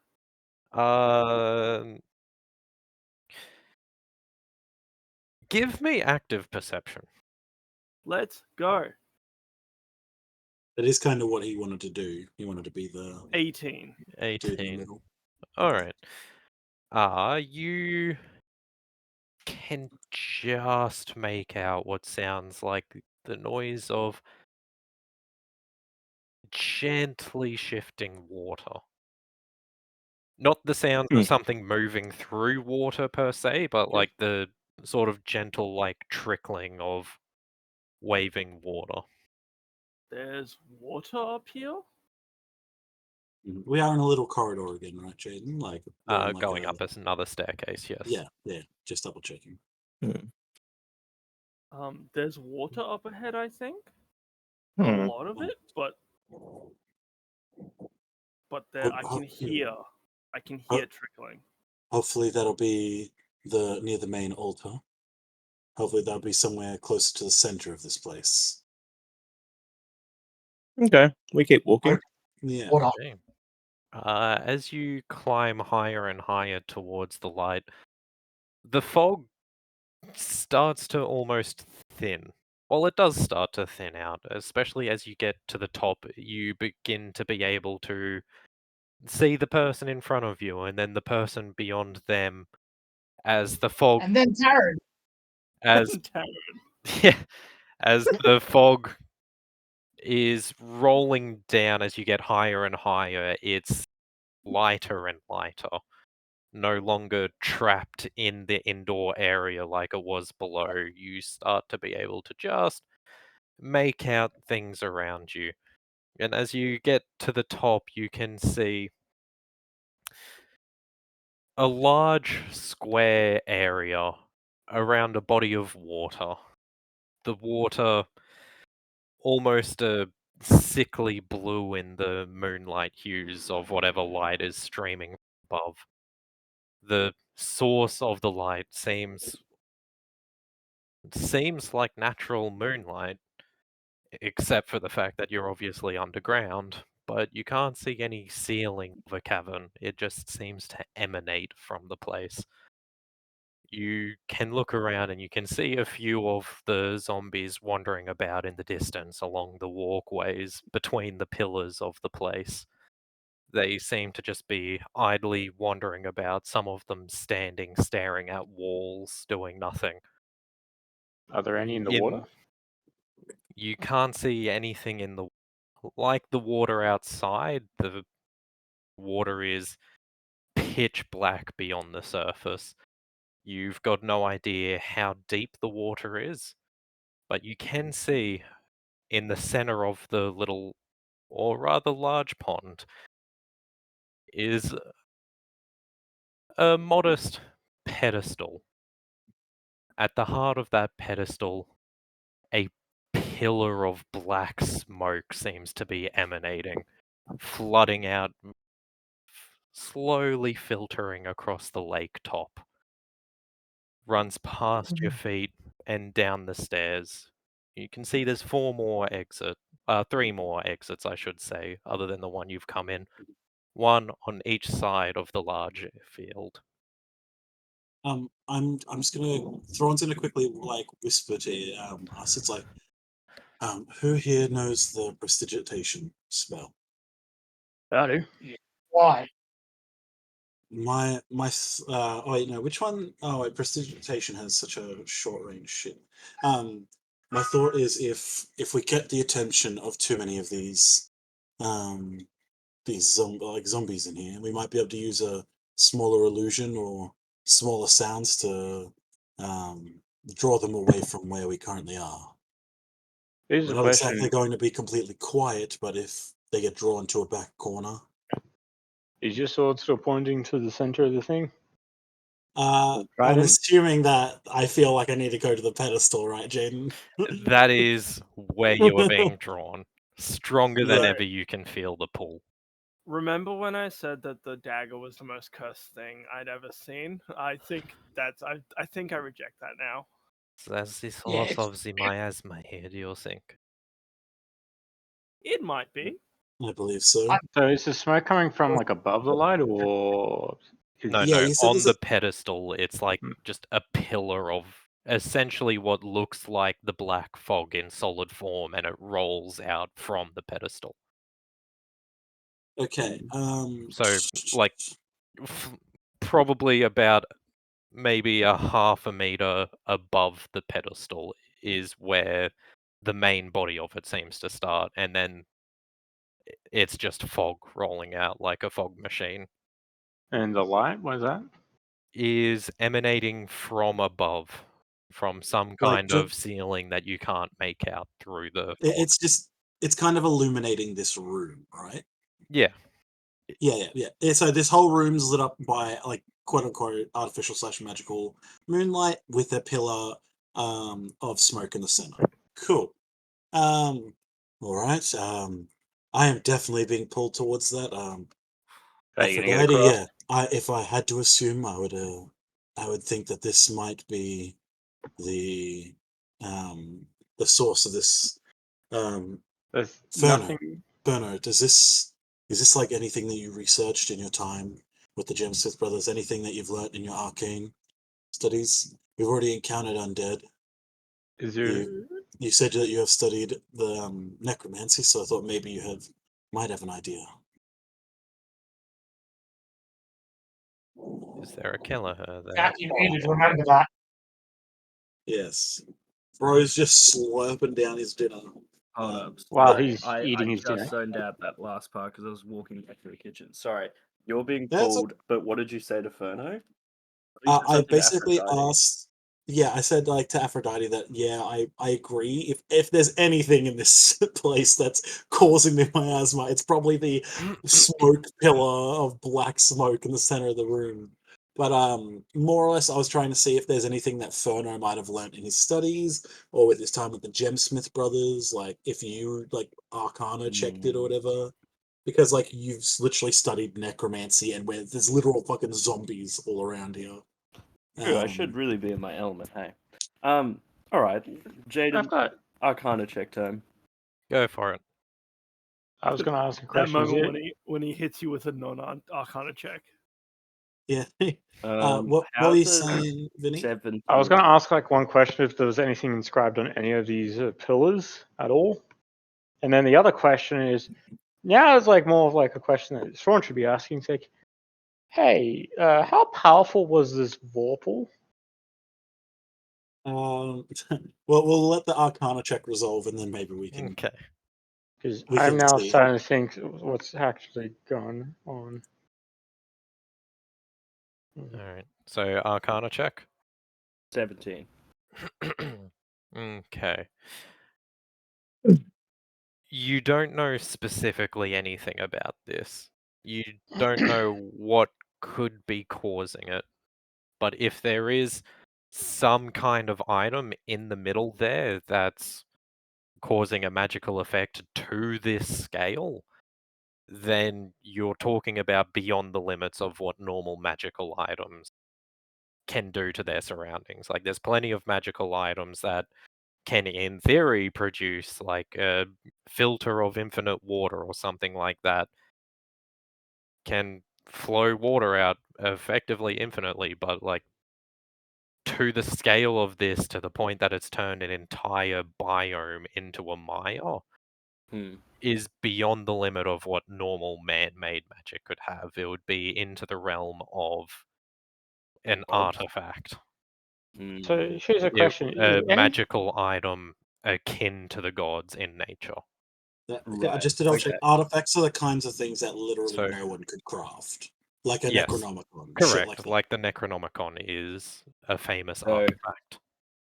Give me active perception. Let's go. That is kind of what he wanted to do. He wanted to be the 18. dude in the 18. middle. Alright. You can just make out what sounds like the noise of gently shifting water. Not the sound of something moving through water per se, but like the sort of gentle, like trickling of waving water. There's water up here? We are in a little corridor again, right, Jaden? Like we're on, like, Going up as another staircase, yes. Yeah, just double checking. There's water up ahead, I think. Hmm. A lot of it, but there I can hear trickling. Hopefully that'll be near the main altar. Hopefully that'll be somewhere closer to the center of this place. Okay, we keep walking. Yeah. Okay. As you climb higher and higher towards the light, the fog starts to almost thin. Well, it does start to thin out, especially as you get to the top. You begin to be able to see the person in front of you, and then the person beyond them, as the fog, And then Taryn. as as the fog is rolling down as you get higher and higher. It's lighter and lighter, no longer trapped in the indoor area like it was below. You start to be able to just make out things around you. And as you get to the top, you can see a large square area around a body of water. The water almost a sickly blue in the moonlight hues of whatever light is streaming above. The source of the light seems like natural moonlight, except for the fact that you're obviously underground, but you can't see any ceiling of a cavern. It just seems to emanate from the place. You can look around and you can see a few of the zombies wandering about in the distance along the walkways between the pillars of the place. They seem to just be idly wandering about, some of them standing, staring at walls, doing nothing. Are there any in the water? You can't see anything in the... Like the water outside, the water is pitch black beyond the surface. You've got no idea how deep the water is, but you can see in the center of the little, or rather large pond, is a modest pedestal. At the heart of that pedestal, a pillar of black smoke seems to be emanating, flooding out, slowly filtering across the lake top. Runs past your feet and down the stairs. You can see there's 4 more exit 3 more exits, I should say, other than the one you've come in. One on each side of the large field. I'm just gonna Thrawn's gonna quickly like whisper to us. It's like, who here knows the prestidigitation spell? I do. Why? Oh wait, no, which one? Oh wait, prestidigitation has such a short range shit. My thought is if we get the attention of too many of these zombies in here, we might be able to use a smaller illusion or smaller sounds to draw them away from where we currently are. Here's We're a not question. exactly going to be completely quiet, but if they get drawn to a back corner. Is your sword still pointing to the center of the thing? I'm Trident? assuming that I feel like I need to go to the pedestal, right, Jaden? That is where you are being drawn. Stronger than Yeah. ever you can feel the pull. Remember when I said that the dagger was the most cursed thing I'd ever seen? I think I think I reject that now. That's the Yeah, source of the miasma here, do you think? It might be. I believe so. So is the smoke coming from like above the light or? No, Yeah, no, you said on there's the pedestal, it's like Hmm. just a pillar of essentially what looks like the black fog in solid form, and it rolls out from the pedestal. Okay. So, like, probably about maybe a half a meter above the pedestal is where the main body of it seems to start, and then it's just fog rolling out like a fog machine. And the light, what is that? Is emanating from above, from some Like, kind of ceiling that you can't make out through the fog. it's kind of illuminating this room, right? Yeah. Yeah. So this whole room's lit up by like quote unquote artificial / magical moonlight with a pillar of smoke in the center. Cool. All right. I am definitely being pulled towards that. Are you gonna get Aphrodite, across? yeah. If I had to assume, I would think that this might be the source of this There's Ferno. nothing. Berno, is this like anything that you researched in your time with the Gemsmith brothers? Anything that you've learnt in your arcane studies? We've already encountered undead. Is there? You said that you have studied the necromancy, so I thought maybe you might have an idea. Is there a Kelleher there? Exactly needed to remember that. Yes. Bro's just slurping down his dinner. Hold up. While Sorry, he's I eating his just dinner. zoned out that last part because I was walking back to the kitchen. Sorry, you're being That's pulled, but what did you say to Ferno? I basically asked. Yeah, I said like to Aphrodite that I agree. If there's anything in this place that's causing the miasma, it's probably the smoke pillar of black smoke in the center of the room. But more or less, I was trying to see if there's anything that Ferno might have learnt in his studies or with his time with the Gemsmith brothers. Like if you like Arcana checked it or whatever, because like you've literally studied necromancy and where there's literal fucking zombies all around here. True, I should really be in my element. Hey, all right, Jaden. I've got. Arcana check time. Go for it. I was going to ask a That question. moment when he hits you with a non-arcana check. Yeah. What were you saying, Vinny? I was going to ask like one question if there was anything inscribed on any of these pillars at all, and then the other question is now it's like more of like a question that Thrawn should be asking. It's like, hey, how powerful was this Vorpal? Well, we'll let the Arcana check resolve, and then maybe we can. Okay. Because We I'm can now see. starting to think what's actually going on. Alright. So Arcana check. 17. Okay. You don't know specifically anything about this. You don't know what could be causing it. But if there is some kind of item in the middle there that's causing a magical effect to this scale, then you're talking about beyond the limits of what normal magical items can do to their surroundings. Like there's plenty of magical items that can, in theory, produce like a filter of infinite water or something like that. Can flow water out effectively infinitely, but like to the scale of this, to the point that it's turned an entire biome into a mire, is beyond the limit of what normal man-made magic could have. It would be into the realm of an artifact. So here's a question: A magical item akin to the gods in nature. Just to double check, artifacts are the kinds of things that literally So- no one could craft, like a Yes, Necronomicon. shit Correct, like that. like the Necronomicon is a famous So- artifact.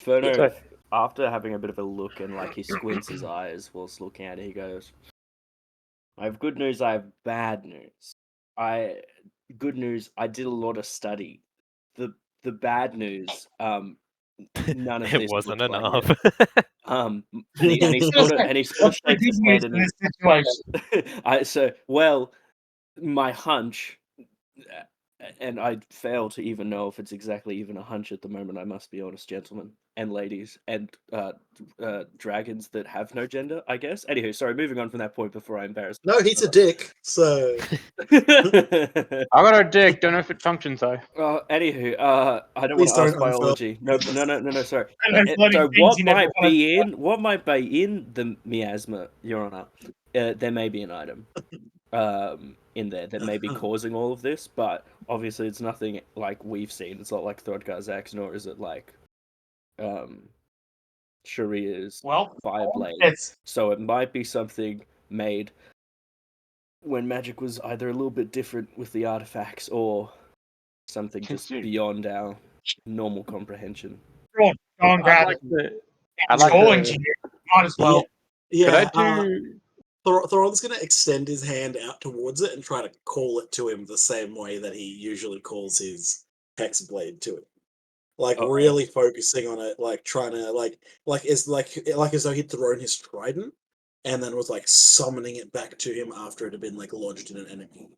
Furno, So- after having a bit of a look and like he squints his eyes whilst looking at it, he goes, "I have good news. I have bad news. Good news. I did a lot of study. The bad news. None of It this wasn't looked like enough. it. And he sort of shakes his head and in this situation. my hunch, and I fail to even know if it's exactly even a hunch at the moment, I must be honest, gentlemen and ladies and dragons that have no gender, I guess. Anywho, sorry, moving on from that point before I embarrass No, he's a dick. So I got a dick. Don't know if it functions though. Anywho, I don't want Please to ask don't unfurl biology. No, sorry. And there's bloody So things you never wanna- what might be in the miasma, Your Honor? There may be an item in there that may be causing all of this, but obviously it's nothing like we've seen. It's not like Throdgar's axe, nor is it like Sharia's Fireblade. It's So it might be something made when magic was either a little bit different with the artifacts or something just beyond our normal comprehension. go on, grab it. I'd like Control to- engineer. Might as well. yeah, Could I do? Thoron's going to extend his hand out towards it and try to call it to him the same way that he usually calls his hex blade to it. Like really focusing on it, like trying to like as though he'd thrown his trident and then was like summoning it back to him after it had been like lodged in an enemy.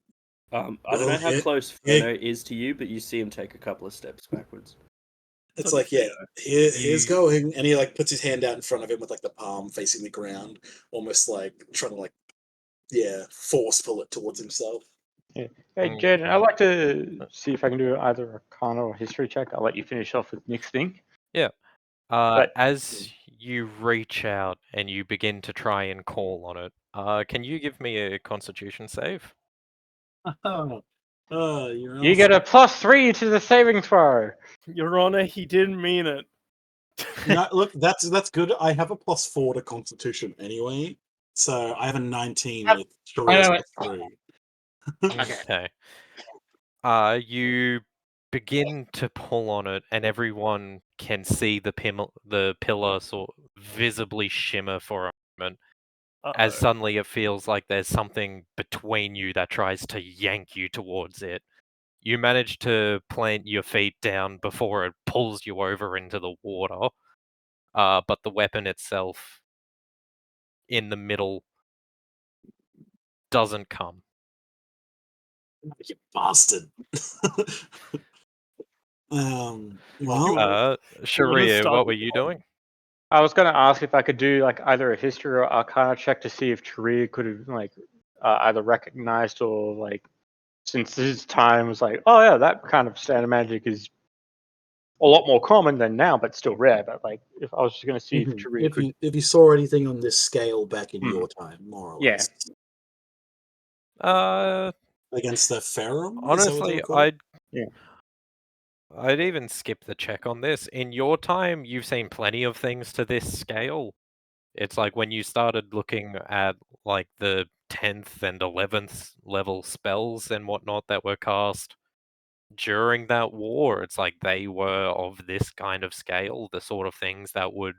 I don't know how close Furno is to you, but you see him take a couple of steps backwards. It's like, yeah, here's going, and he like puts his hand out in front of him with like the palm facing the ground, almost like trying to like, force pull it towards himself. Yeah. Hey, Jaden, I'd like to see if I can do either Arcana or History check. I'll let you finish off with Nick's thing. Yeah. But- As you reach out and you begin to try and call on it, can you give me a Constitution save? You get a +3 to the saving throw. Your Honor, he didn't mean it. No, look, that's good. I have a +4 to Constitution anyway, so I have a 19 with Sharia's +3. Okay. You begin to pull on it, and everyone can see the pillar sort of visibly shimmer for a moment. As suddenly it feels like there's something between you that tries to yank you towards it. You manage to plant your feet down before it pulls you over into the water, but the weapon itself in the middle doesn't come. You bastard. Sharia, what were you doing? I was going to ask if I could do like either a History or Arcana check to see if Sharia could have like either recognized or like, since his time was like, oh yeah, that kind of standard magic is a lot more common than now, but still rare. But like, if I was just going to see if Sharia could. If you saw anything on this scale back in your time, more or Yeah. less. Against the Ferrum? Honestly, I'd even skip the check on this. In your time, you've seen plenty of things to this scale. It's like when you started looking at like the 10th and 11th level spells and whatnot that were cast during that war, it's like they were of this kind of scale, the sort of things that would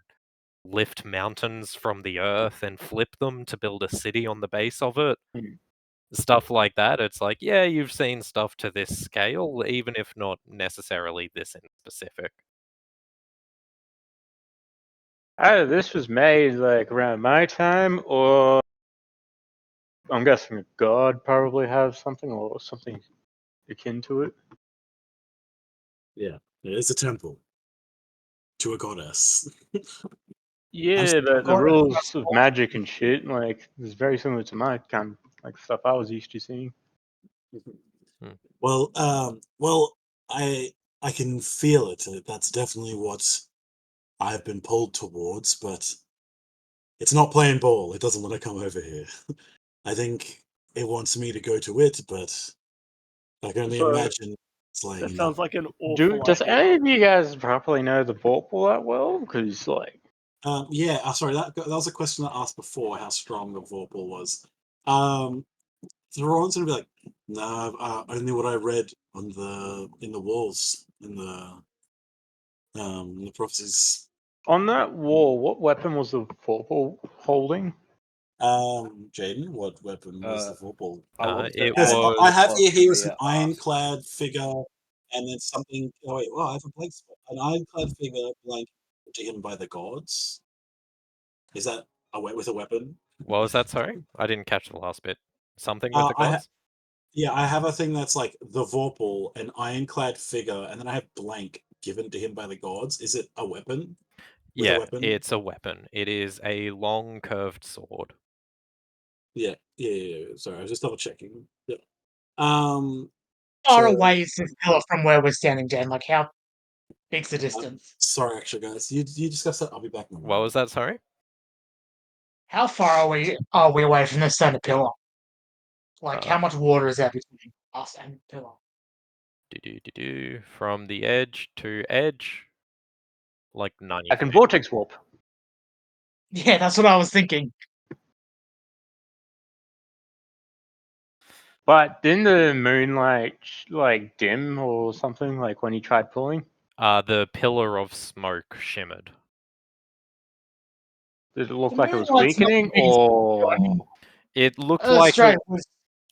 lift mountains from the earth and flip them to build a city on the base of it. Stuff like that. It's like, yeah, you've seen stuff to this scale, even if not necessarily this in specific. Either this was made like around my time, or I'm guessing God probably has something or something akin to it. Yeah, it's a temple to a goddess. Yeah, the rules of magic and shit, like, is very similar to my kind of, like, stuff I was used to seeing. Well, I can feel it. That's definitely what I've been pulled towards, but it's not playing ball. It doesn't want to come over here. I think it wants me to go to it, but I can only So- imagine it's like, That you sounds know, like an awful Does idea. any of you guys properly know the Vorpal that well? Because, like, yeah. Sorry, that was a question I asked before. How strong the Vorpal was. Thrawn's gonna be like, no, only what I read on in the walls in the prophecies. on that wall, what weapon was the Vorpal holding? Jaden, what weapon was the Vorpal? It Because was. I have here is an possibly a ironclad figure, and then something. Oh wait, well I have a blank spot. An ironclad figure blank to him by the gods. Is that with a weapon? What was that? Sorry, I didn't catch the last bit. Something with the I gods. Yeah, I have a thing that's like the Vorpal, an ironclad figure, and then I have blank given to him by the gods. Is it a weapon? With a Yeah, weapon? it's a weapon. It is a long curved sword. Yeah. Sorry, I was just double checking. Yeah. Far So- away is this pillar from where we're standing, Dan? Like, how big's the distance? Sorry, actually, guys. You discuss that. I'll be back in a What moment. was that? Sorry. How far are we away from the center pillar? Like, how much water is there between us and the pillar? From the edge to edge, like 90. I can vortex warp. Yeah, that's what I was thinking. But didn't the moonlight like dim or something like when he tried pulling? The pillar of smoke shimmered. Did it look The like it was moonlight's not weakening, big. or It looked That's like right.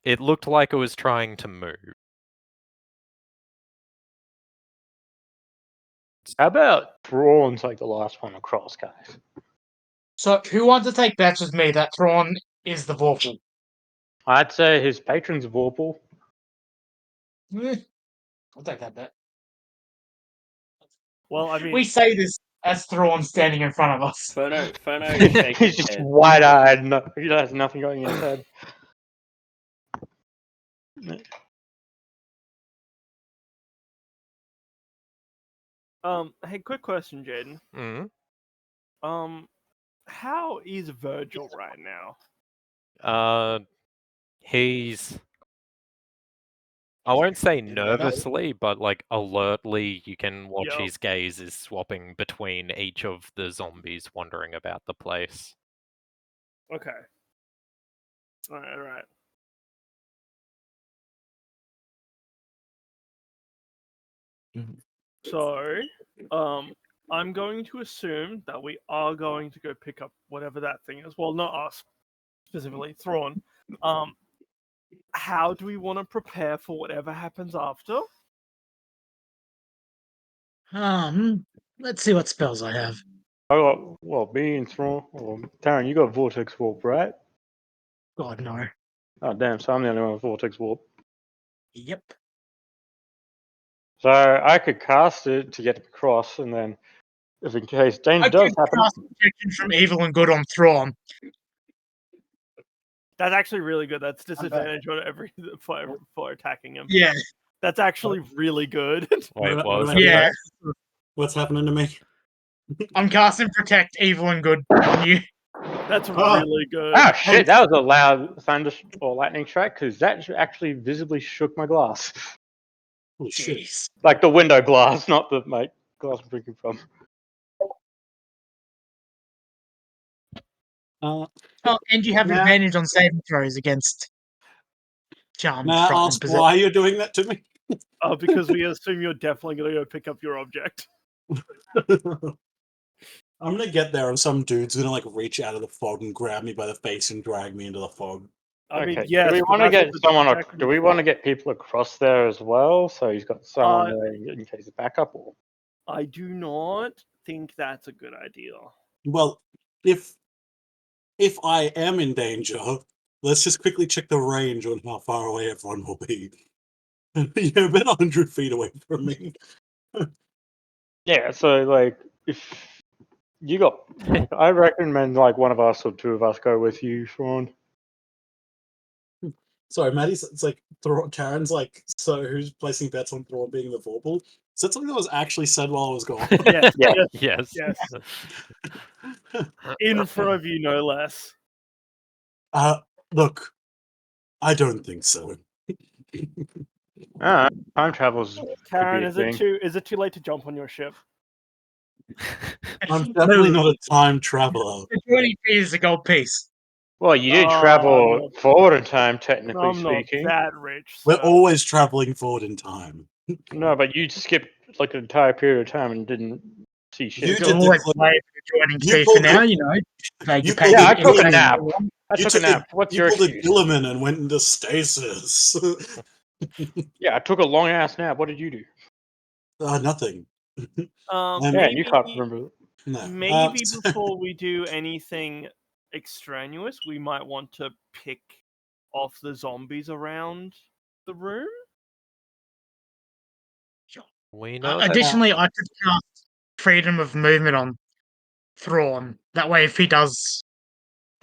it looked like it was trying to move. how about Thrawn's like the last one across, guys? So, who wants to take bets with me that Thrawn is the Vorpal? I'd say his patron's Vorpal. I'll take that bet. Well, I mean, We say this as Thrawn standing in front of us. Phono is shaking He's his just head. wide-eyed. He has nothing going in his head. hey, quick question, Jaden. Mm. How is Virgil right now? He's. I won't say In the meadow? nervously, but like alertly, you can watch Yep. his gaze is swapping between each of the zombies wandering about the place. Okay. Alright. So, I'm going to assume that we are going to go pick up whatever that thing is. Well, not us specifically, Thrawn. How do we want to prepare for whatever happens after? Let's see what spells I have. I got, well, me and Thrawn, or Taryn, you got vortex warp, right? God, no. Oh damn! So I'm the only one with vortex warp. Yep. So I could cast it to get across, and then, if in case danger I does could happen, cast protection from evil and good on Thrawn. That's actually really good. That's disadvantage on every for attacking him. Yeah. That's actually really good. Wait, What- what was what it? Yeah. What's happening to me? I'm casting protect evil and good on you. That's Oh. really good. ah shit, that was a loud thunder or lightning strike because that actually visibly shook my glass, Holy shit! Jeez. like the window glass, not the glass I'm drinking from. Oh, and you have Now- advantage on saving throws against charmed, May I frightened, ask possessed. why you're doing that to me? Because we assume you're definitely going to go pick up your object. I'm gonna get there, and some dude's gonna like reach out of the fog and grab me by the face and drag me into the fog. I mean, Okay. yes. Do we but want to that's get what the someone? attack Do we want to get people across there as well? So he's got someone Uh, there in case of backup. Or I do not think that's a good idea. Well, if I am in danger, let's just quickly check the range on how far away everyone will be. You're about 100 feet away from me. yeah, so like if You got. I recommend like one of us or two of us go with you, Sean. Sorry, Maddie's. It's like Karen's like. So who's placing bets on Thrawn being the Vorpal? Is that something that was actually said while I was gone? Yes, Yeah. yes, Yes. yes. In front of you, no less. Look, I don't think so. Time travels. Karen, a is it too late to jump on your ship? I'm definitely not a time traveler. The 20p is a gold piece. Well, you did Oh, travel forward in time, technically I'm not speaking. that rich. We're so- always traveling forward in time. No, but you skipped like an entire period of time and didn't see shit. You It's did the always cl- late for joining you FIFA pulled now, the- you know. Like you you pulled pay the Yeah, I took a Gilliman. nap. I You took a took nap. What's You your pulled a excuse? Gilliman and went into stasis. Yeah, I took a long ass nap. What did you do? Nothing. Um, Yeah, Yeah, maybe, you can't remember. No. maybe before we do anything extraneous, we might want to pick off the zombies around the room. We know that. Additionally, I could cast freedom of movement on Thrawn. That way, if he does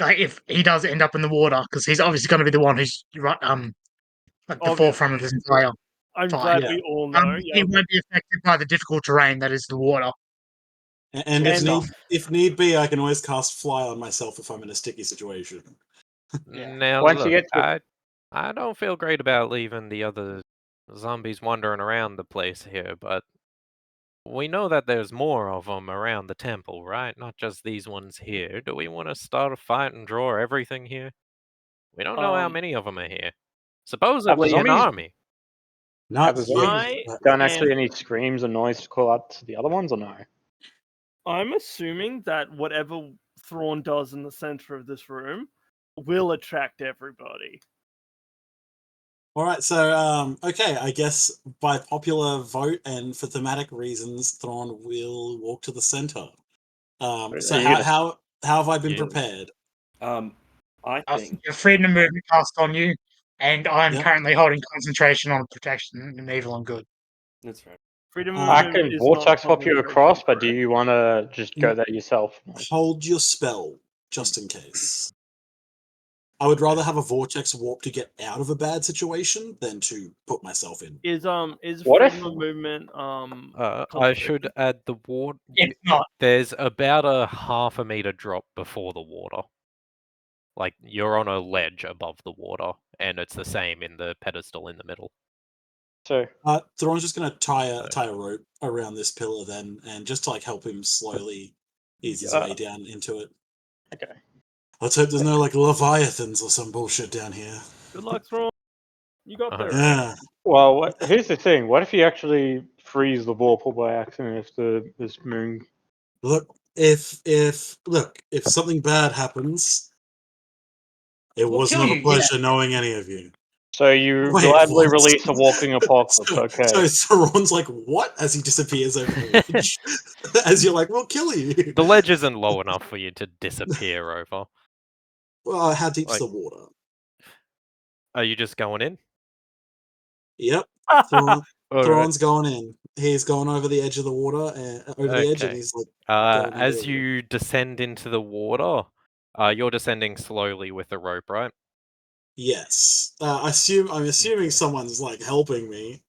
end up in the water, because he's obviously going to be the one who's right, at the forefront of this entire I'm fight. glad we all know. He won't be affected by the difficult terrain that is the water. And if need be, I can always cast fly on myself if I'm in a sticky situation. Now, Once you look, get I don't feel great about leaving the other zombies wandering around the place here, but we know that there's more of them around the temple, right? Not just these ones here. Do we want to start a fight and draw everything here? We don't know how many of them are here. Supposedly an zombies- army. Not Have the zombies yet. done actually any screams or noise to call out to the other ones, or no? I'm assuming that whatever Thrawn does in the center of this room will attract everybody. All right, so okay, I guess by popular vote and for thematic reasons, Thrawn will walk to the center. So how have I been Yeah. prepared? I think Your freedom of movement cast on you, and I'm Yep. currently holding concentration on protection and evil and good. that's right. Freedom of I I movement can is vortex not pop you concentration, across, but do correct? you want to just go there yourself? Hold your spell just in case. I would rather have a vortex warp to get out of a bad situation than to put myself in. Is What freedom if- of movement I should add the water. It's not. There's about a half a meter drop before the water. Like you're on a ledge above the water, and it's the same in the pedestal in the middle. So Thrawn's just gonna tie a rope around this pillar then, and just to like help him slowly ease his way down into it. okay. Let's hope there's no like leviathans or some bullshit down here. Good luck, Thrawn. You got there. Yeah. Well, here's the thing. What if you actually freeze the whirlpool by accident if this moon? Look, if something bad happens, it We'll was kill not you, a pleasure knowing any of you. So you Wait, gladly what? release a walking apocalypse. So Okay. Thrawn's like, what? As he disappears over the ledge. As you're like, we'll kill you. The ledge isn't low enough for you to disappear over. Well, how deep's Like- the water? Are you just going in? Yep. Alright. Thrawn's going in. He's going over the edge of the water, and over the edge, and Okay. he's like, going As under it. you descend into the water, you're descending slowly with the rope, right? yes. I'm assuming someone's like helping me.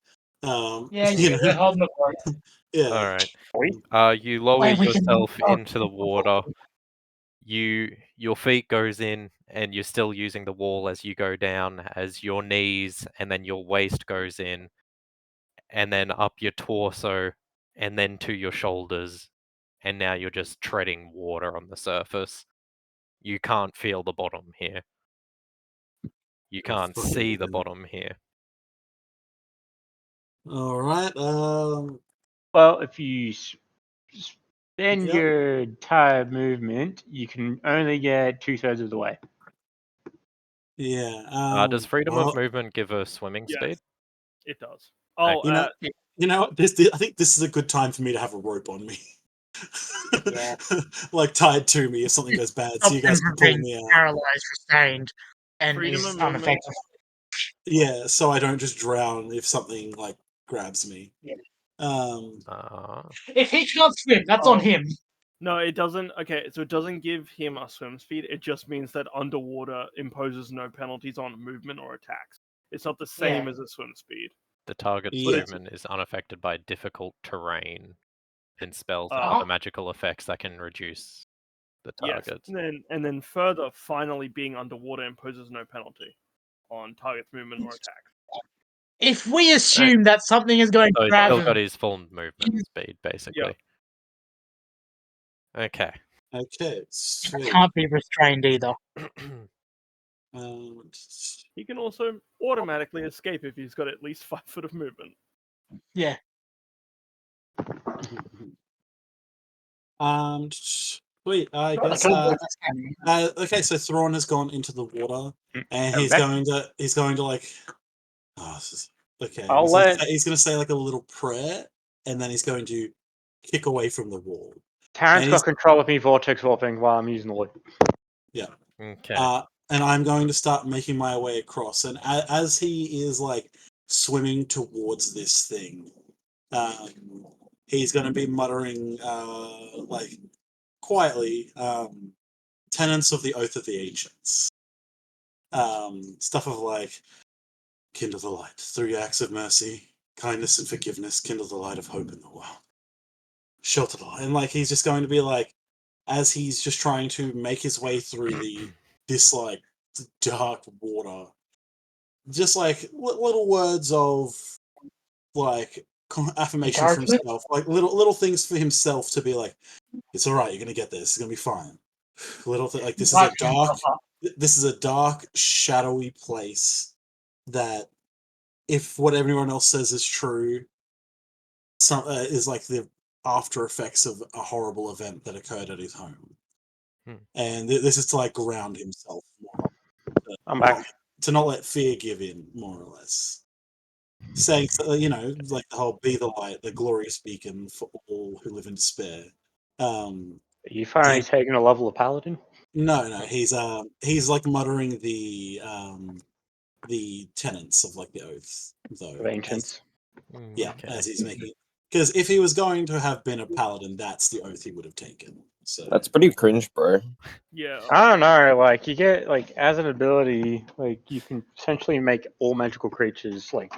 Yeah, you you're know, holding the rope. yeah. Alright. You lower Wait, we can- yourself into the water. Your feet goes in, and you're still using the wall as you go down, as your knees and then your waist goes in, and then up your torso, and then to your shoulders, and now you're just treading water on the surface. You can't feel the bottom here. You can't fucking see the hell. bottom here. All right. Well, if you spend Yep. your entire movement, you can only get 2/3 of the way. Yeah. Does freedom well, of movement give a swimming Yes. speed? It does. Oh, you know, I think this is a good time for me to have a rope on me. Yeah. Like tied to me if something goes bad, so you Stop guys him can from pull being me out. paralyzed, restrained, and Freedom is of movement. unaffected. Yeah, so I don't just drown if something like grabs me. Yeah. Um, Uh, If he can't swim, that's on him. No, it doesn't. Okay, so it doesn't give him a swim speed. It just means that underwater imposes no penalties on movement or attacks. It's not the same as a swim speed. The target's Yeah. movement is unaffected by difficult terrain and spells and Oh. other magical effects that can reduce the Yes, target. and then further, finally being underwater imposes no penalty on target's movement or attack. If we assume that something is going So to he's grab still him, got his full movement speed, basically. Okay. Okay, he sweet. can't be restrained either. He can also automatically escape if he's got at least 5 foot of movement. Yeah. Sweet. I guess. Okay, so Thrawn has gone into the water, and he's going to like. Oh, this is okay. He's going to say like a little prayer, and then he's going to kick away from the wall. Taryn's got control of me vortex warping while I'm using the loop. Yeah. Okay. And I'm going to start making my way across, and as he is like swimming towards this thing, he's going to be muttering like quietly, tenets of the Oath of the Ancients. Stuff of like, kindle the light through your acts of mercy, kindness and forgiveness, kindle the light of hope in the world. Shelter the light. And like he's just going to be like, as he's just trying to make his way through this like dark water, just like little words of like affirmation for himself, like little things for himself to be like, it's all right, you're gonna get this, it's gonna be fine. Little like this is a dark, shadowy place that, if what everyone else says is true, is like the after effects of a horrible event that occurred at his home. And this is to like ground himself more. I'm back. To not let fear give in, more or less. Saying, like the whole "be the light, the glorious beacon for all who live in despair." Are you finally taking a level of paladin? No, he's like muttering the tenets of like the oath, though. Of ancients. As he's making. Because if he was going to have been a paladin, that's the oath he would have taken. So That's pretty cringe, bro. Yeah. I don't know. Like you get like as an ability, like you can essentially make all magical creatures like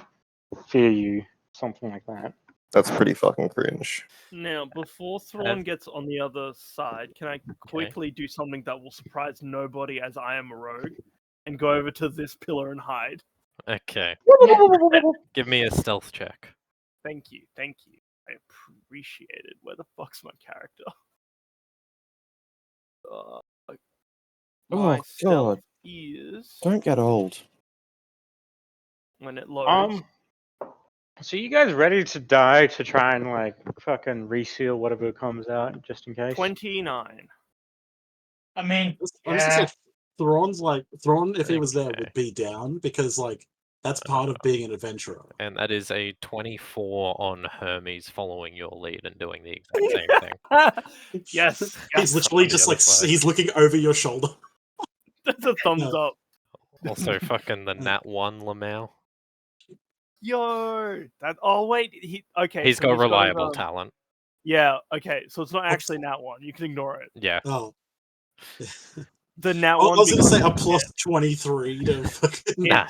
fear you, something like that. That's pretty fucking cringe. Now, before Thrawn gets on the other side, can I quickly do something that will surprise nobody, as I am a rogue, and go over to this pillar and hide? Okay. Give me a stealth check. Thank you. I appreciate it. Where the fuck's my character? My stealth is Don't get old. when it loads. So you guys ready to die to try and like fucking reseal whatever comes out, just in case? 29. I mean, I'm just gonna say, Thrawn, if he was there, would be down, because like that's part of being an adventurer. And that is a 24 on Hermes following your lead and doing the exact same thing. Yes. He's literally On the just other like side. he's looking over your shoulder. That's a thumbs up. Also, fucking the Nat 1 Lamau. Yo, He's got reliable talent. Yeah, okay, so it's not actually Nat 1. You can ignore it. Yeah. Oh. The Nat I 1. was going to say a plus 23 to fucking. No.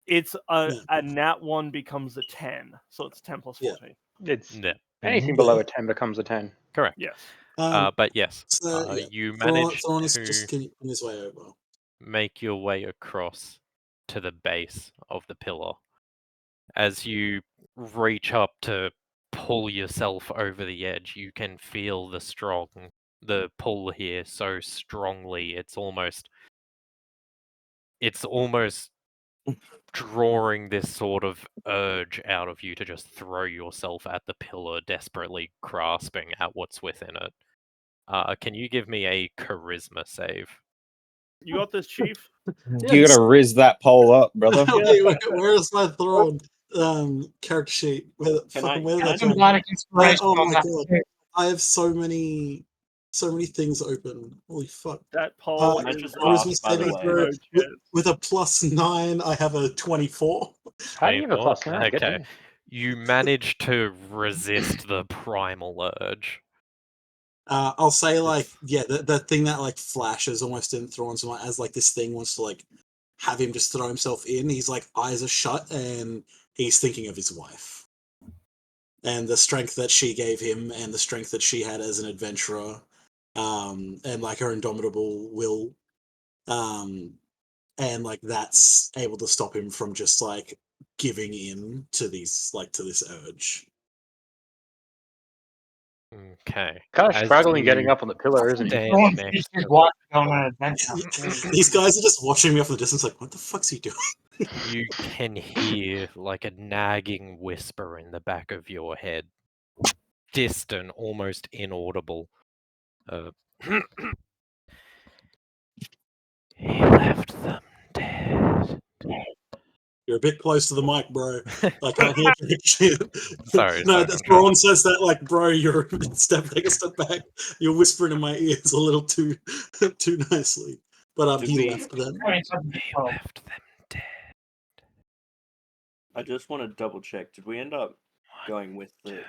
It's a Nat 1 becomes a 10, so it's 10 plus 14. It's Yeah. anything below a 10 becomes a 10. Correct. Yes. But yes, So, you managed Thrawn is to just getting his way over. make your way across to the base of the pillar. As you reach up to pull yourself over the edge, you can feel the pull here so strongly. It's almost drawing this sort of urge out of you to just throw yourself at the pillar, desperately grasping at what's within it. Can you give me a charisma save? You got this, Chief? You gotta riz that pole up, brother. Where's my Thrawn character sheet? Where the fucking where That's that some bardic inspiration Oh on my that god! too. I have so many things open. Holy fuck! That poll I is just charisma asked, by the saving way. throw with a plus 9. I have a 24. How do you have a plus 9? Get Okay. in. You manage to resist the primal urge. I'll say like It's- the thing that like flashes almost in Thrawn's mind as like this thing wants to like have him just throw himself in. He's like eyes are shut and he's thinking of his wife and the strength that she gave him and the strength that she had as an adventurer, and like her indomitable will, and like that's able to stop him from just like giving in to these like to this urge. Okay. Kind of As struggling getting you up on the pillar, isn't he? stand Thrawn next sees his to wife going on an adventure. These guys are just watching me off in the distance, like, what the fuck's he doing? you can hear like a nagging whisper in the back of your head, distant, almost inaudible. He left them dead. You're a bit close to the mic, bro. I can't hear shit. Sorry, No, sorry, that's I'm trying- Thrawn says that like, bro, you're take a step back. You're whispering in my ears a little too too nicely. But Did he we- left them. He left them dead. I just want to double check. Did we end up going with the?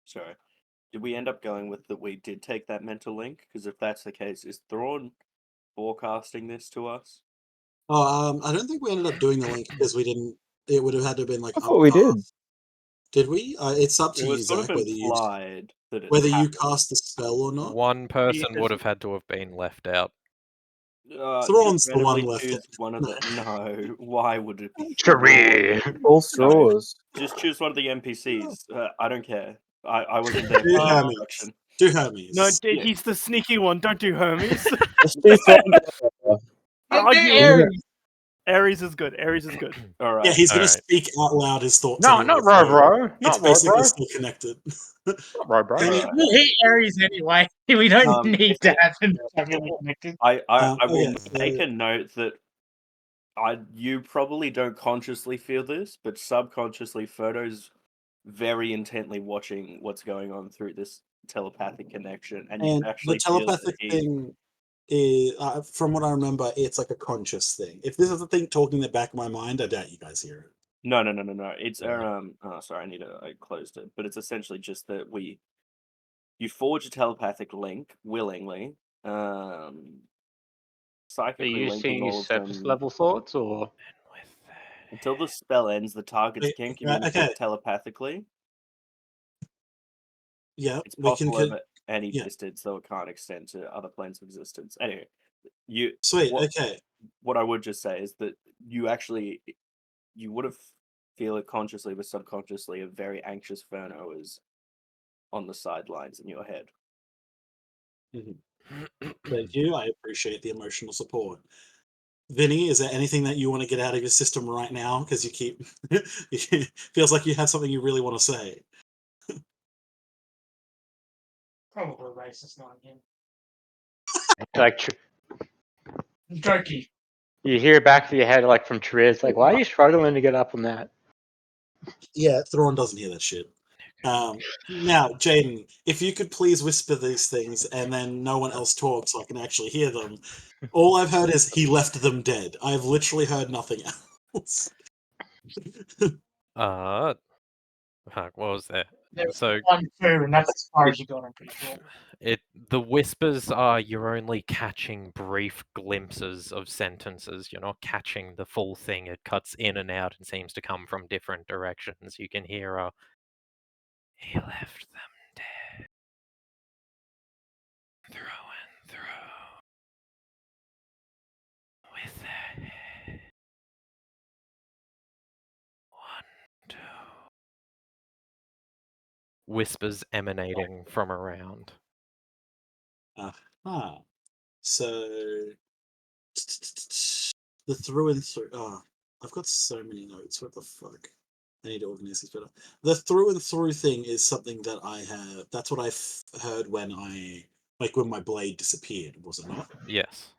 Sorry. Did we end up going with that we did take that mental link? Because if that's the case, is Thrawn forecasting this to us? Oh, I don't think we ended up doing the link because we didn't. It would have had to have been like. I thought we did. upcast. Did we? It's up to It you, was sort Zach, of implied that it whether you happened. cast the spell or not. One person Yes. would have had to have been left out. Thrawn's just the one randomly left. choose one of the. No, why would it be? Career. All straws. Just choose one of the NPCs. I don't care. I wasn't there. Do for the Hermes. introduction. Do Hermes. No, Yeah. he's the sneaky one. Don't do Hermes. Just do Thrawn. I like do you. Ares. Ares is good. Ares is good. All right. Yeah, he's gonna Alright. speak out loud his thoughts. No, anyway, not so Robro. It's Not basically Robro. still connected. Not Robro. Any- We'll hit Ares anyway. We don't need to have him fucking connected. I will okay, so- make a note that you probably don't consciously feel this, but subconsciously, Photo's very intently watching what's going on through this telepathic connection, and you And actually the feel that telepathic he. thing is, from what I remember, it's like a conscious thing. If this is the thing talking in the back of my mind, I doubt you guys hear it. No. It's Yeah. Oh, sorry, I closed it. But it's essentially just that you forge a telepathic link willingly, Are psychically you linking seeing all of surface them. level thoughts or? Until the spell ends, the targets Wait, can communicate okay. telepathically. Yeah, It's we can. possible over any yeah. distance, though it can't extend to other planes of existence. Anyway, you Sweet. what, Okay. what I would just say is that you would have feel it consciously but subconsciously a very anxious Ferno is on the sidelines in your head. Thank you. I appreciate the emotional support. Vinny, is there anything that you want to get out of your system right now? Because you keep feels like you have something you really want to say. Probably racist, not him. Like Jokey. you hear back of your head like from Therese, like, why are you struggling to get up on that? Yeah, Thrawn doesn't hear that shit. Now, Jaden, if you could please whisper these things and then no one else talks so I can actually hear them. All I've heard is he left them dead. I've literally heard nothing else. Fuck, what was that? There's So 1, 2, and that's as far as you got, I'm pretty sure. the whispers are you're only catching brief glimpses of sentences. You're not catching the full thing. It cuts in and out and seems to come from different directions. You can hear he left them dead. Through and through. With their head. 1, 2. Whispers emanating from around. So the through and through. Oh, I've got so many notes. What the fuck? I need to organize these better. The through and through thing is something that I have. That's what I heard when when my blade disappeared. Was it not? Yes.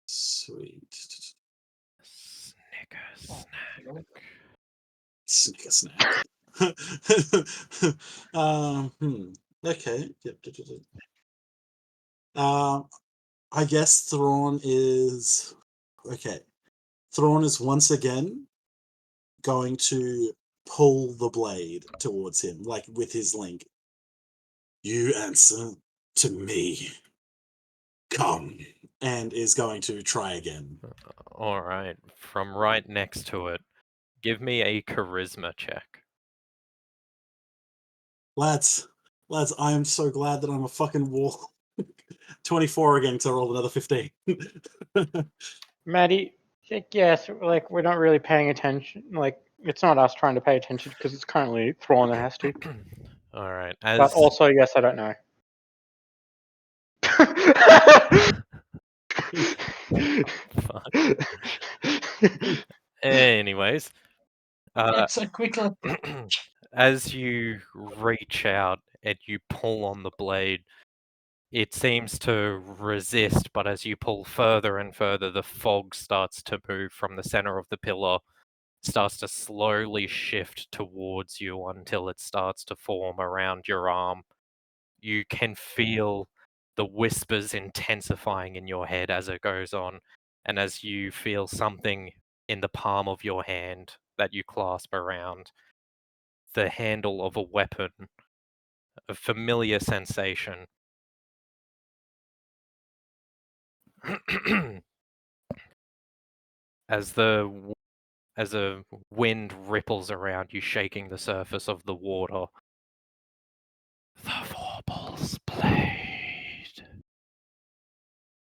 Sweet. Snicker Snicker snack. Okay. I guess Thrawn is okay. Thrawn is once again going to pull the blade towards him, like with his link. You answer to me. Come. And is going to try again. All right, from right next to it, give me a charisma check. Lads, I am so glad that I'm a fucking wall. 24 again, because I rolled another 15. Maddie, yes, like we're not really paying attention. Like it's not us trying to pay attention because it's currently Thrawn that has to. All right, But also, yes, I don't know. Anyways, It's a quick look. as you reach out and you pull on the blade, it seems to resist, but as you pull further and further, the fog starts to move from the center of the pillar, starts to slowly shift towards you until it starts to form around your arm. You can feel the whispers intensifying in your head as it goes on, and as you feel something in the palm of your hand that you clasp around, the handle of a weapon, a familiar sensation. As a wind ripples around you, shaking the surface of the water. The Vorpal's blade.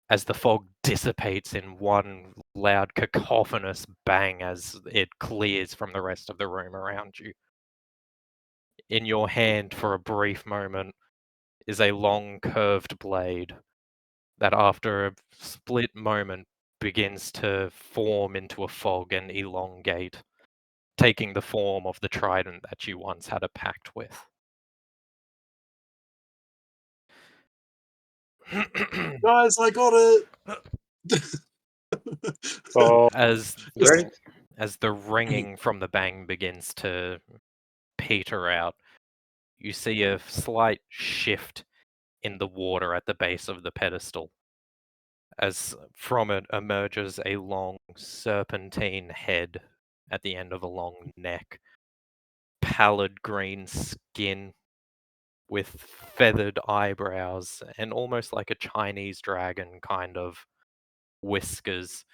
As the fog dissipates in one loud cacophonous bang as it clears from the rest of the room around you. In your hand for a brief moment is a long curved blade that after a split moment begins to form into a fog and elongate, taking the form of the trident that you once had a pact with. Guys, I got it! So, As ready? as the ringing from the bang begins to peter out, you see a slight shift in the water at the base of the pedestal, as from it emerges a long serpentine head at the end of a long neck, pallid green skin with feathered eyebrows and almost like a Chinese dragon kind of whiskers,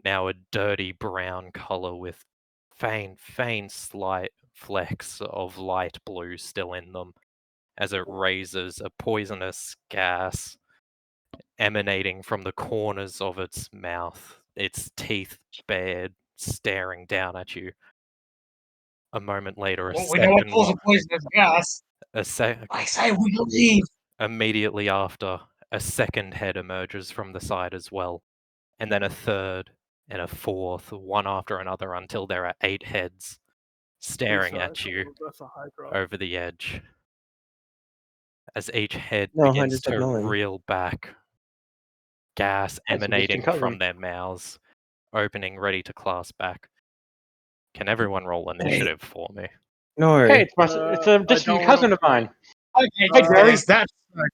now a dirty brown color with faint slight flecks of light blue still in them, as it raises a poisonous gas emanating from the corners of its mouth, its teeth bared, staring down at you. A moment later, Well, we know what causes poisonous gas. I say we leave. Immediately after, a second head emerges from the side as well, and then a third and a fourth, one after another, until there are 8 heads staring at you over the edge. As each head No, begins to 109. reel back, gas That's a emanating distant from cousin. their mouths, opening ready to clasp back. Can everyone roll initiative for me? No. Hey, it's a distant cousin of mine. Okay, hey, Jerry's that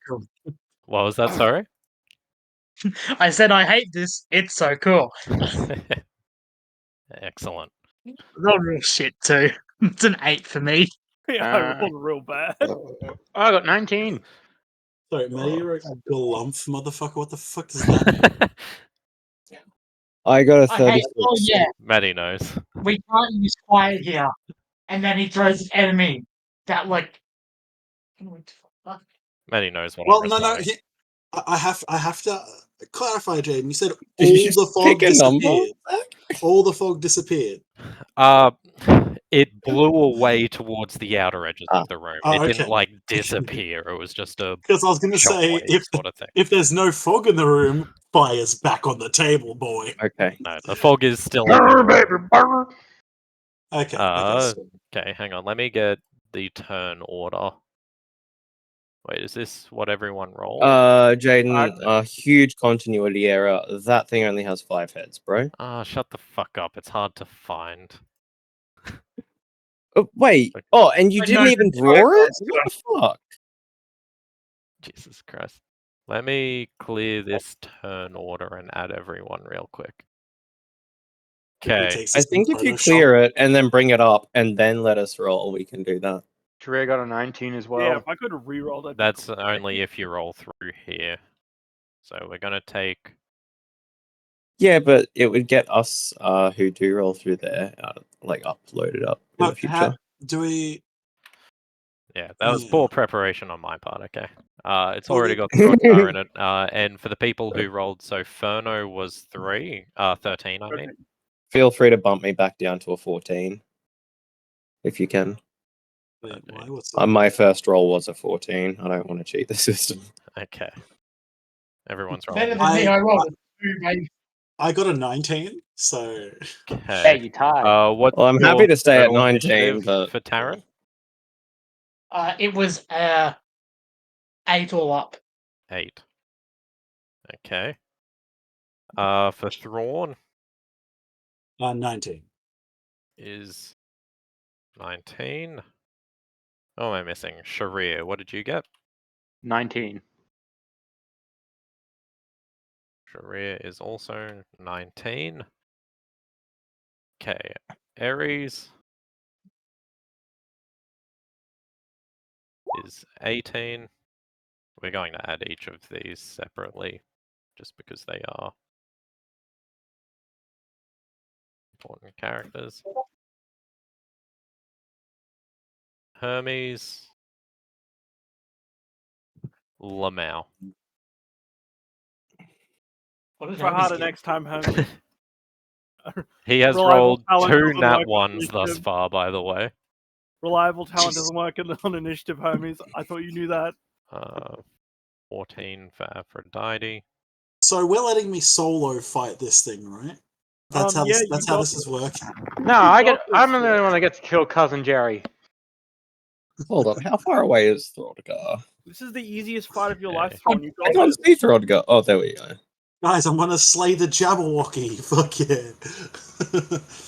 cool. What was that, sorry? I said I hate this. It's so cool. Excellent. Not real shit too. It's an 8 for me. Yeah, I rolled real bad. I got 19. Sorry, Matty, you're a galumph motherfucker. What the fuck does that mean? I got a I hate. 36. Oh yeah, Maddie knows. we can't use fire here. And then he throws an enemy that like. Maddie knows what Well, I'm no. replying. I have to clarify, Jaden. You said all Did you the fog pick a number? disappeared. All the fog disappeared. It blew away towards the outer edges of the room. Oh, It didn't okay. like disappear. It was just a Because I was going to say, shockwave sort of thing. if there's no fog in the room, fire's back on the table, boy. Okay. No, the fog is still in the room. Okay. Okay, hang on. Let me get the turn order. Wait, is this what everyone rolled? Jaden, huge continuity error. That thing only has 5 heads, bro. Shut the fuck up. It's hard to find. Oh, wait. Oh, and you didn't even draw it? What the fuck? Jesus Christ. Let me clear this turn order and add everyone real quick. Okay. takes I this think in if you Photoshop. clear it and then bring it up and then let us roll, we can do that. Dre got a 19 as well. Yeah, if I could have re-rolled it. That's only if you roll through here. So we're gonna take. Yeah, but it would get us who do roll through there, uploaded up in the Look, future. do we? Yeah, that was Yeah. poor preparation on my part. Okay. It's Well, already got Throgar in it. And for the people who rolled, so Ferno was 13. I mean. Feel free to bump me back down to a 14 if you can. Wait, why? What's My first roll was a 14. I don't want to cheat the system. Okay. Everyone's Better rolling. than me, I rolled a 2, mate. I got a 19, so Hey, Okay. you tied. What's Well, I'm your happy to stay at total 19, initiative but for Taryn? It was 8 all up. 8. Okay. For Thrawn 19. is 19. Oh, am I missing? Sharir, what did you get? 19. Sharir is also 19. Okay. Ares is 18. We're going to add each of these separately, just because they are important characters. Hermes, Lamau. Try harder next time, Hermes. He has Reliable rolled talent 2 doesn't nat work on 1s thus initiative. far, by the way. Reliable talent doesn't work on initiative, Hermes. I thought you knew that. 14 for Aphrodite. So we're letting me solo fight this thing, right? That's how Yeah, this. you That's how got this is working. No, I'm the only one that gets to kill Cousin Jerry. hold on. How far away is Throdgar? This is the easiest fight of your Okay. life, Thrawn. You I got can't this. see Throdgar. Oh, there we go. Guys, I'm gonna slay the Jabberwocky. Fuck yeah.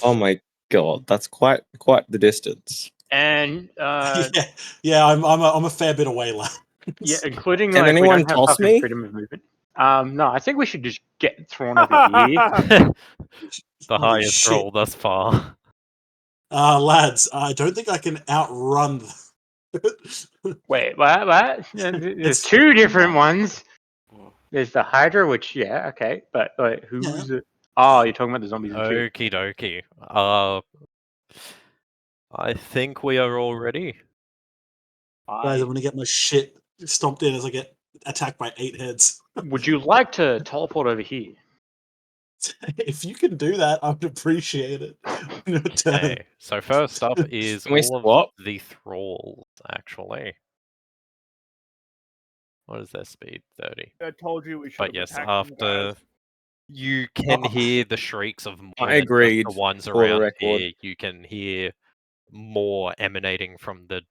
Oh my god, that's quite the distance. And yeah. I'm a fair bit away, lad. yeah, including Can we anyone don't have toss fucking me? freedom of movement. No, I think we should just get thrown over here. The Holy highest shit. roll thus far. Lads, I don't think I can outrun. Wait, what? There's 2 different ones. There's the Hydra, which okay, but who's it? Oh, you're talking about the zombies and shit. Okie dokie. I think we are all ready. Guys, I'm gonna get my shit stomped in as I get attacked by 8 heads. Would you like to teleport over here? If you can do that, I would appreciate it. Okay, so first up is Can we all swap? of the thralls, actually. What is their speed? 30. I told you we should. But yes, attacked them, after guys. you can hear the shrieks of more I than just agreed, the ones for the around record. here. You can hear more emanating from the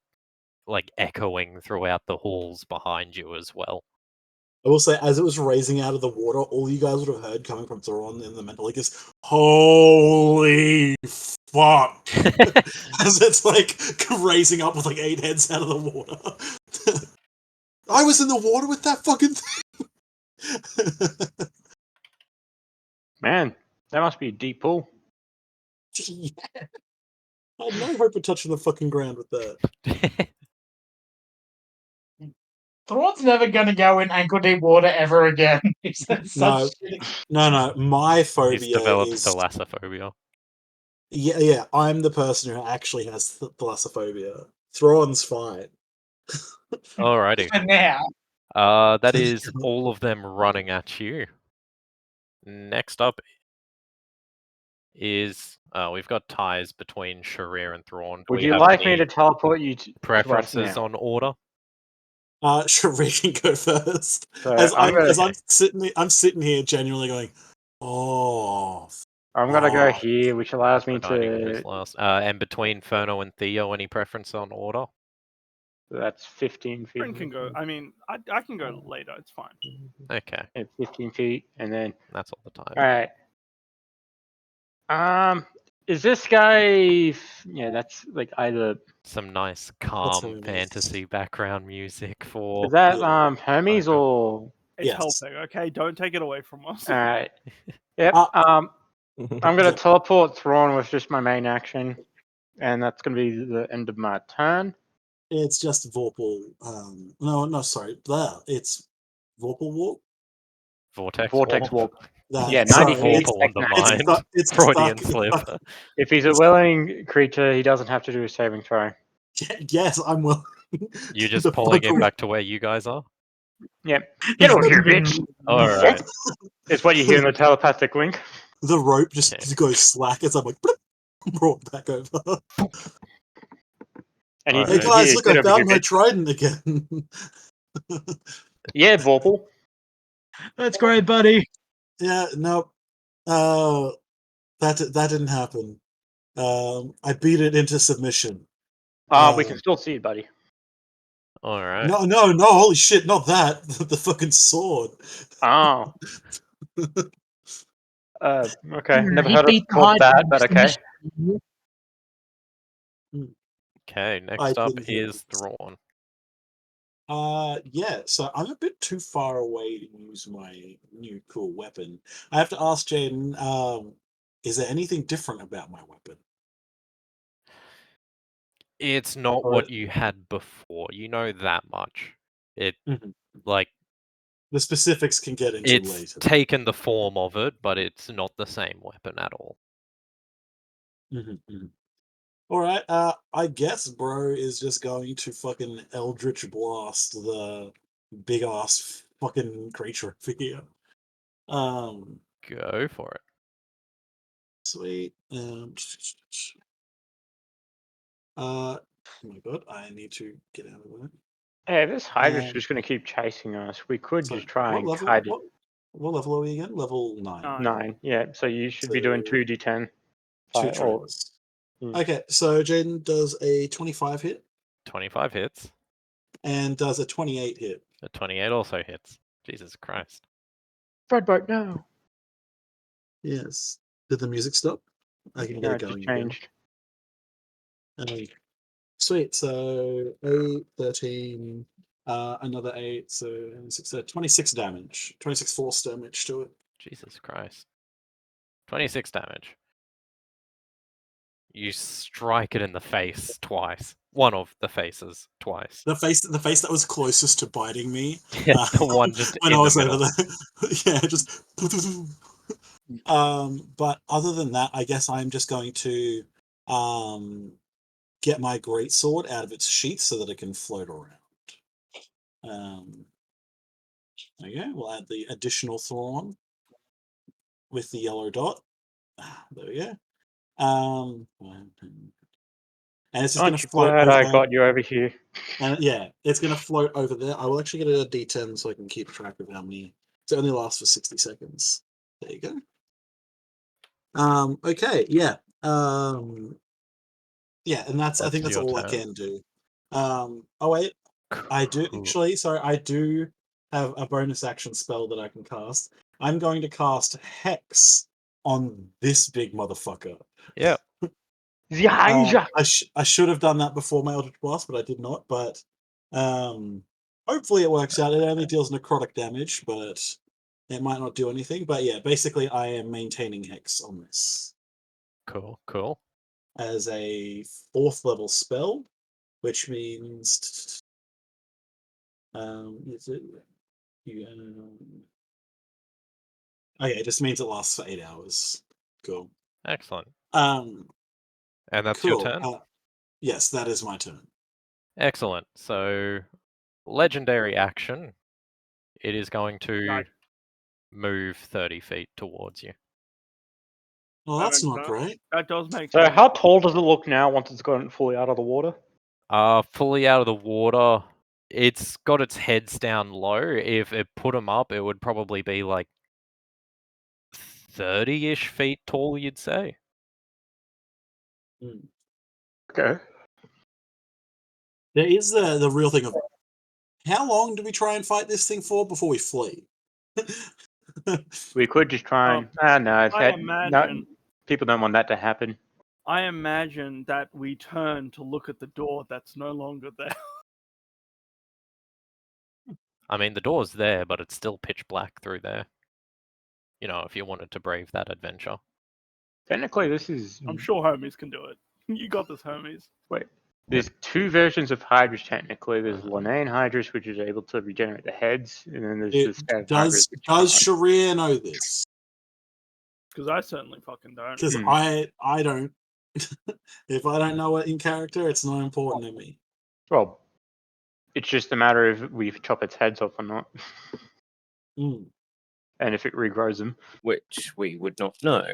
echoing throughout the halls behind you as well. I will say, as it was raising out of the water, all you guys would have heard coming from Thrawn in the mental league is "Holy fuck!" as it's raising up with 8 heads out of the water. I was in the water with that fucking thing. Man, that must be a deep pool. Yeah. I had no hope of touching the fucking ground with that. Thrawn's never going to go in ankle deep water ever again. No. My He's phobia developed is thalassophobia. Yeah. I'm the person who actually has thalassophobia. Thrawn's fine. Alrighty. For now. That is all of them running at you. Next up is we've got ties between Sharir and Thrawn. Do Would we you have like any me to teleport you to preferences us now? on order? Sharir can go first. So I'm sitting here genuinely going, oh. I'm gonna go here, which allows me Aphrodite to. goes last. And between Ferno and Theo, any preference on order? That's 15 feet. Friend can go. I mean, I can go later. It's fine. Okay. At 15 feet, and then. That's all the time. All right. Is this guy? Yeah, that's either. Some nice, calm fantasy background music for. Is that Hermes or? It's helping. Okay, don't take it away from us. All right. Yep. I'm going to teleport Thrawn with just my main action, and that's going to be the end of my turn. It's just Vorpal. No, sorry. It's Vorpal Walk. Vortex Walk. That, Yeah, sorry, 90 feet. Vorpal on the It's mind. stuck- it's Freudian stuck- it's slip. stuck. If he's a willing creature, he doesn't have to do a saving throw. Yes, I'm willing. You're just The pulling him fuck back to where you guys are? Yep. Get on here, He's bitch! Alright. It's what you hear in the telepathic link. The rope just Okay. goes slack as I'm like, brought back over. And you Alright. Hey guys, hear, look, "Get I over found here, my bitch." trident again. Yeah, Vorpal. That's great, buddy. Yeah, no, that didn't happen. I beat it into submission. We can still see it, buddy. Alright. No, holy shit, not that. The fucking sword. Oh. Okay. Never He heard beat it the called high that, but okay. submission. Okay, I next up didn't hear is this. Thrawn. Yeah, so I'm a bit too far away to use my new cool weapon. I have to ask Jaden, is there anything different about my weapon? It's not Or- what you had before. You know that much. It Mhm. like The specifics can get into it's later. taken the form of it, but it's not the same weapon at all. All right, I guess bro is just going to fucking Eldritch Blast the big ass fucking creature over here. Go for it. Sweet. Oh my god, I need to get out of there. Hey, this Hydra's Um, just going to keep chasing us. We could So, just try what and level? kite it. What level are we again? Level 9. 9. Yeah, so you should be doing So, 2d10. 2 Or, tries. Hmm. Okay, so Jaden does a 25 hit 25 hits. and does a 28 hit. A 28 also hits. Jesus Christ. Fredboat, no. Yes. Did the music stop? I can get No, it it just going again. changed. Sweet. So 8, 13, another 8, so 26 damage. 26 force damage to it. Jesus Christ. 26 damage. You strike it in the face twice. One of the faces twice. The face that was closest to biting me. Yeah, the one just when in I was the over middle. there. Yeah, just. But other than that, I guess I'm just going to get my greatsword out of its sheath so that it can float around. Okay, we'll add the additional Thrawn with the yellow dot. There we go. And it's just going Aren't to you float glad over. I got you over here? And yeah, it's going to float over there. I will actually get a D10 so I can keep track of how many. It only lasts for 60 seconds. There you go. Okay, yeah. Yeah, and I think that's your all I turn. can do. Oh wait, I do Cool. actually. Sorry, I do have a bonus action spell that I can cast. I'm going to cast Hex on this big motherfucker. Yep. The Hanja! I should have done that before my Eldritch Blast, but I did not. But hopefully it works out. It only deals necrotic damage, but it might not do anything. But yeah, basically I am maintaining Hex on this Cool. as a 4th level spell, which means is it okay, it just means it lasts for 8 hours. Cool. Excellent. And that's cool. your turn? Yes, that is my turn. Excellent. So, legendary action. It is going to move 30 feet towards you. Well, that's not great. That does make So sense. how tall does it look now once it's gotten fully out of the water? Fully out of the water. It's got its heads down low. If it put them up, it would probably be like 30-ish feet tall, you'd say. Okay. There is the real thing of how long do we try and fight this thing for before we flee? We could just try and... no, people don't want that to happen. I imagine that we turn to look at the door that's no longer there. I mean, the door's there, but it's still pitch black through there. You know, if you wanted to brave that adventure. Technically, this is. I'm sure Hermes can do it. You got this, Hermes. Wait. There's two versions of Hydrus technically. There's Lanane Hydrus, which is able to regenerate the heads, and then there's the standard Hydrus. Does Sharir know this? Because I certainly fucking don't. Because I don't. If I don't know it in character, it's not important to me. Well, it's just a matter of we chop its heads off or not. Mm. And if it regrows them. Which we would not know.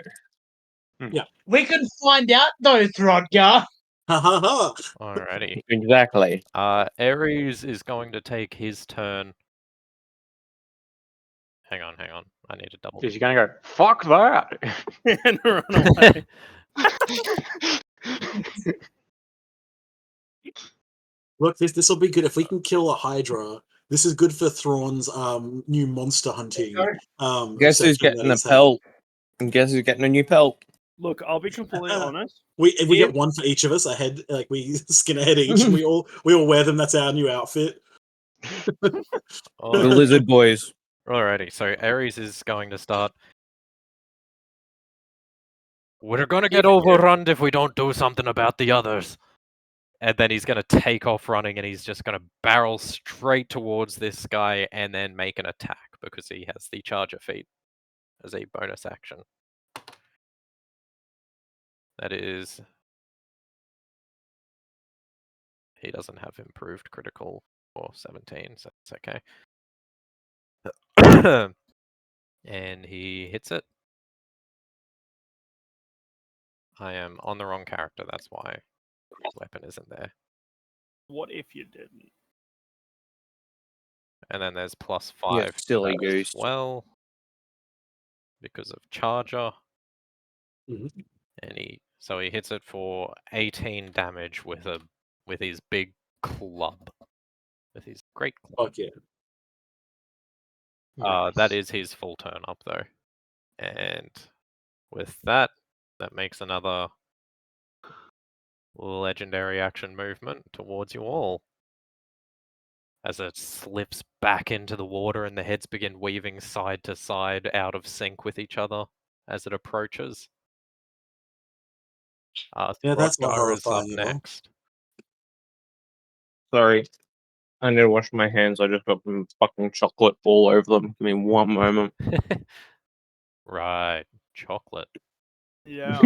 Yeah. We can find out though, Throdgar. Alrighty. Exactly. Ares is going to take his turn. Hang on. I need to double. Is he going to go, fuck that? And run away. Look, this will be good if we can kill a Hydra. This is good for Thrawn's new monster hunting. Guess who's getting a pelt? And guess who's getting a new pelt? Look, I'll be completely honest. We get one for each of us. A head, like we skin a head each, and we all wear them. That's our new outfit. The lizard boys. Alrighty, so Ares is going to start. We're gonna get overrun if we don't do something about the others. And then he's gonna take off running, and he's just gonna barrel straight towards this guy and then make an attack because he has the charger feat as a bonus action. That is. He doesn't have improved critical or 17, so that's okay. And he hits it. I am on the wrong character, that's why his weapon isn't there. What if you didn't? And then there's +5 Yeah, silly to that goose. as well. Because of charger. Mm-hmm. And so he hits it for 18 damage with his big club. With his great club. Fuck yeah. That is his full turn up though. And with that makes another legendary action movement towards you all. As it slips back into the water and the heads begin weaving side to side out of sync with each other as it approaches. Yeah, that's not Throdgar is up horrifying at all. next. Sorry. I need to wash my hands. I just got some fucking chocolate all over them. Give me one moment. Right, chocolate. Yeah.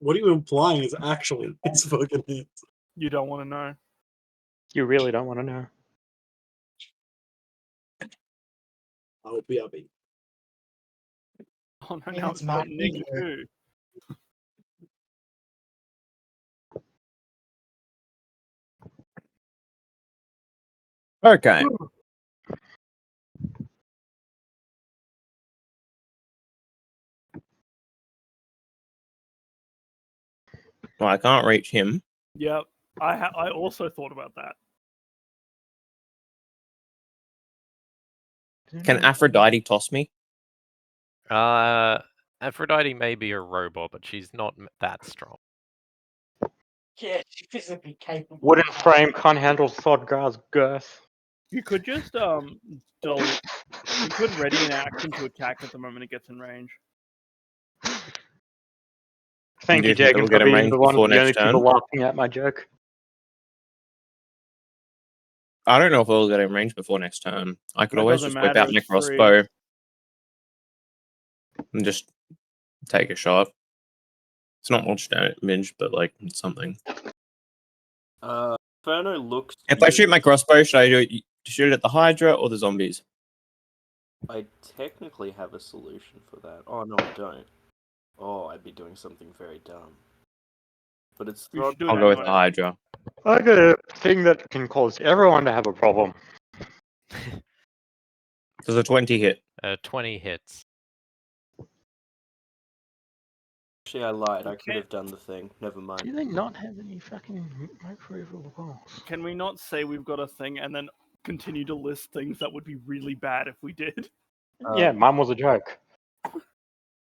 What are you implying is actually it's fucking hands? You don't want to know. You really don't want to know. Oh, BRB. Oh no, Yeah, now it's it's got not Nick either. too. Okay. Well, I can't reach him. Yep. I also thought about that. Can Aphrodite toss me? Aphrodite may be a robot, but she's not that strong. Yeah, she's physically capable. Wooden frame can't handle Throdgar's girth. You could just you could ready an action to attack at the moment it gets in range. Thank Do you, you think Jacob, it'll for get a being range the one before of the only next people turn? laughing at my joke. I don't know if it'll get in range before next turn. I could It always doesn't just whip out matter, my it's free. crossbow and just take a shot. It's not much damage, but like it's something. Inferno looks. If I shoot my crossbow, should I shoot it at the Hydra or the zombies? I technically have a solution for that. Oh no, I don't. Oh, I'd be doing something very dumb. But it's You should do it I'll go with the anyway. Hydra. I got a thing that can cause everyone to have a problem. Does a 20 hit? 20 hits. Actually, I lied. I could have done the thing. Never mind. Do they not have any fucking microwavable balls? Can we not say we've got a thing and then continue to list things that would be really bad if we did? Yeah, mine was a joke.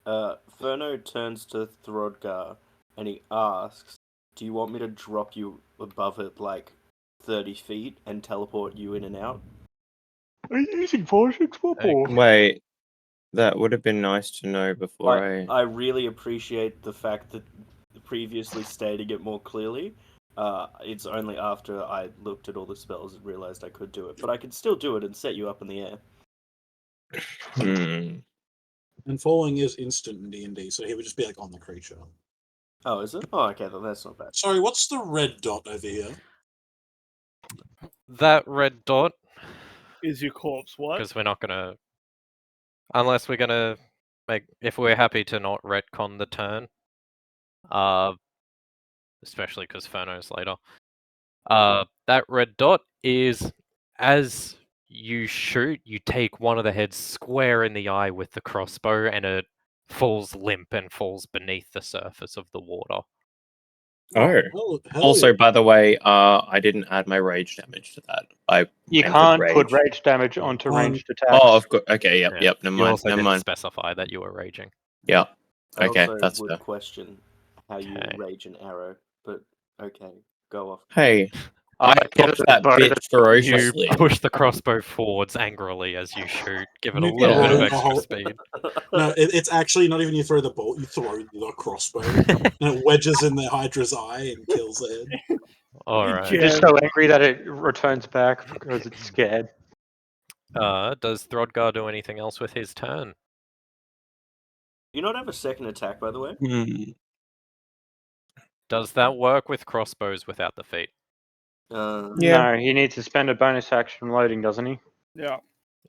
Ferno turns to Throdgar and he asks, "Do you want me to drop you above it like 30 feet and teleport you in and out?" Are you using 4-6 football? Wait. That would have been nice to know before I really appreciate the fact that previously stating it more clearly. It's only after I looked at all the spells and realized I could do it, but I could still do it and set you up in the air. And falling is instant in D&D, so he would just be like on the creature. Oh, is it? Oh, okay, then that's not bad. Sorry, what's the red dot over here? That red dot, Is your corpse what? because we're not gonna, unless we're gonna make, if we're happy to not retcon the turn, especially because Ferno's later. That red dot is, as you shoot, you take one of the heads square in the eye with the crossbow, and it falls limp and falls beneath the surface of the water. Oh. Also, by the way, I didn't add my rage damage to that. You entered can't put rage damage onto ranged attacks. Oh, of course. Okay, yep. Never You mind. also Never didn't mind. specify that you were raging. Yeah. I Okay, also that's would fair. question how you rage an arrow, but okay, go off. Hey, I popped that bitch ferociously. You push the crossbow forwards angrily as you shoot, give it a little bit of extra speed. No, it's actually not even you throw the bolt, you throw the crossbow, and it wedges in the Hydra's eye and kills the head. Alright. Just so angry that it returns back because it's scared. Does Throdgar do anything else with his turn? You not have a second attack, by the way? Does that work with crossbows without the feat? No, he needs to spend a bonus action loading, doesn't he? Yeah.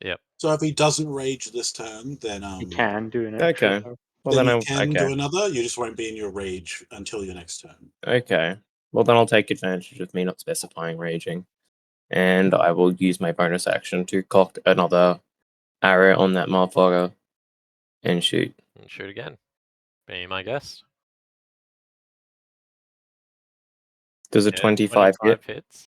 Yep. So if he doesn't rage this turn, then He can do an Okay. Well, then then you can okay. do another. You just won't be in your rage until your next turn. Okay. Well, then I'll take advantage of me not specifying raging. And I will use my bonus action to cock another arrow on that motherfucker and shoot. And shoot again. Be my guest. Does a 25 hit? Hits.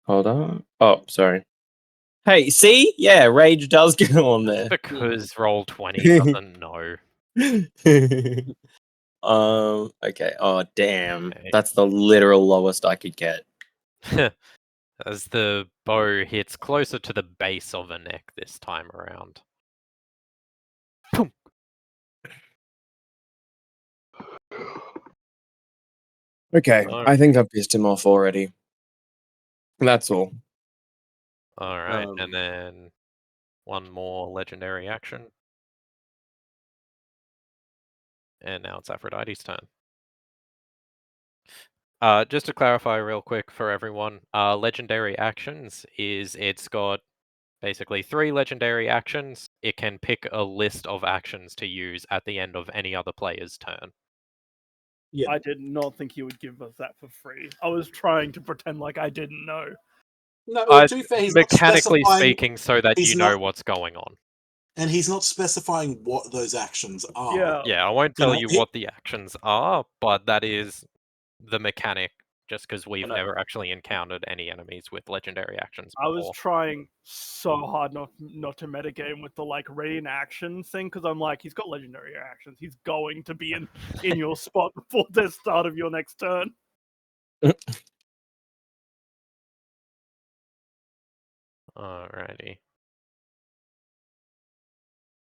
Hold on. Oh, sorry. Hey, see? Yeah, rage does go on there. Because roll 20 doesn't know. Okay. Oh, damn. That's the literal lowest I could get. As the bow hits closer to the base of the neck this time around. Okay, I think I've pissed him off already. That's all. Alright, and then one more legendary action. And now it's Aphrodite's turn. Just to clarify real quick for everyone, legendary actions is it's got basically 3 legendary actions. It can pick a list of actions to use at the end of any other player's turn. Yeah. I did not think he would give us that for free. I was trying to pretend like I didn't know. No, to be fair, he's mechanically not speaking, so that you know what's going on. And he's not specifying what those actions are. Yeah, I won't tell you what the actions are, but that is the mechanic, just because we've never actually encountered any enemies with legendary actions before. I was trying so hard not to metagame with the like ready in action thing, because I'm like, he's got legendary actions. He's going to be in your spot before the start of your next turn. Alrighty.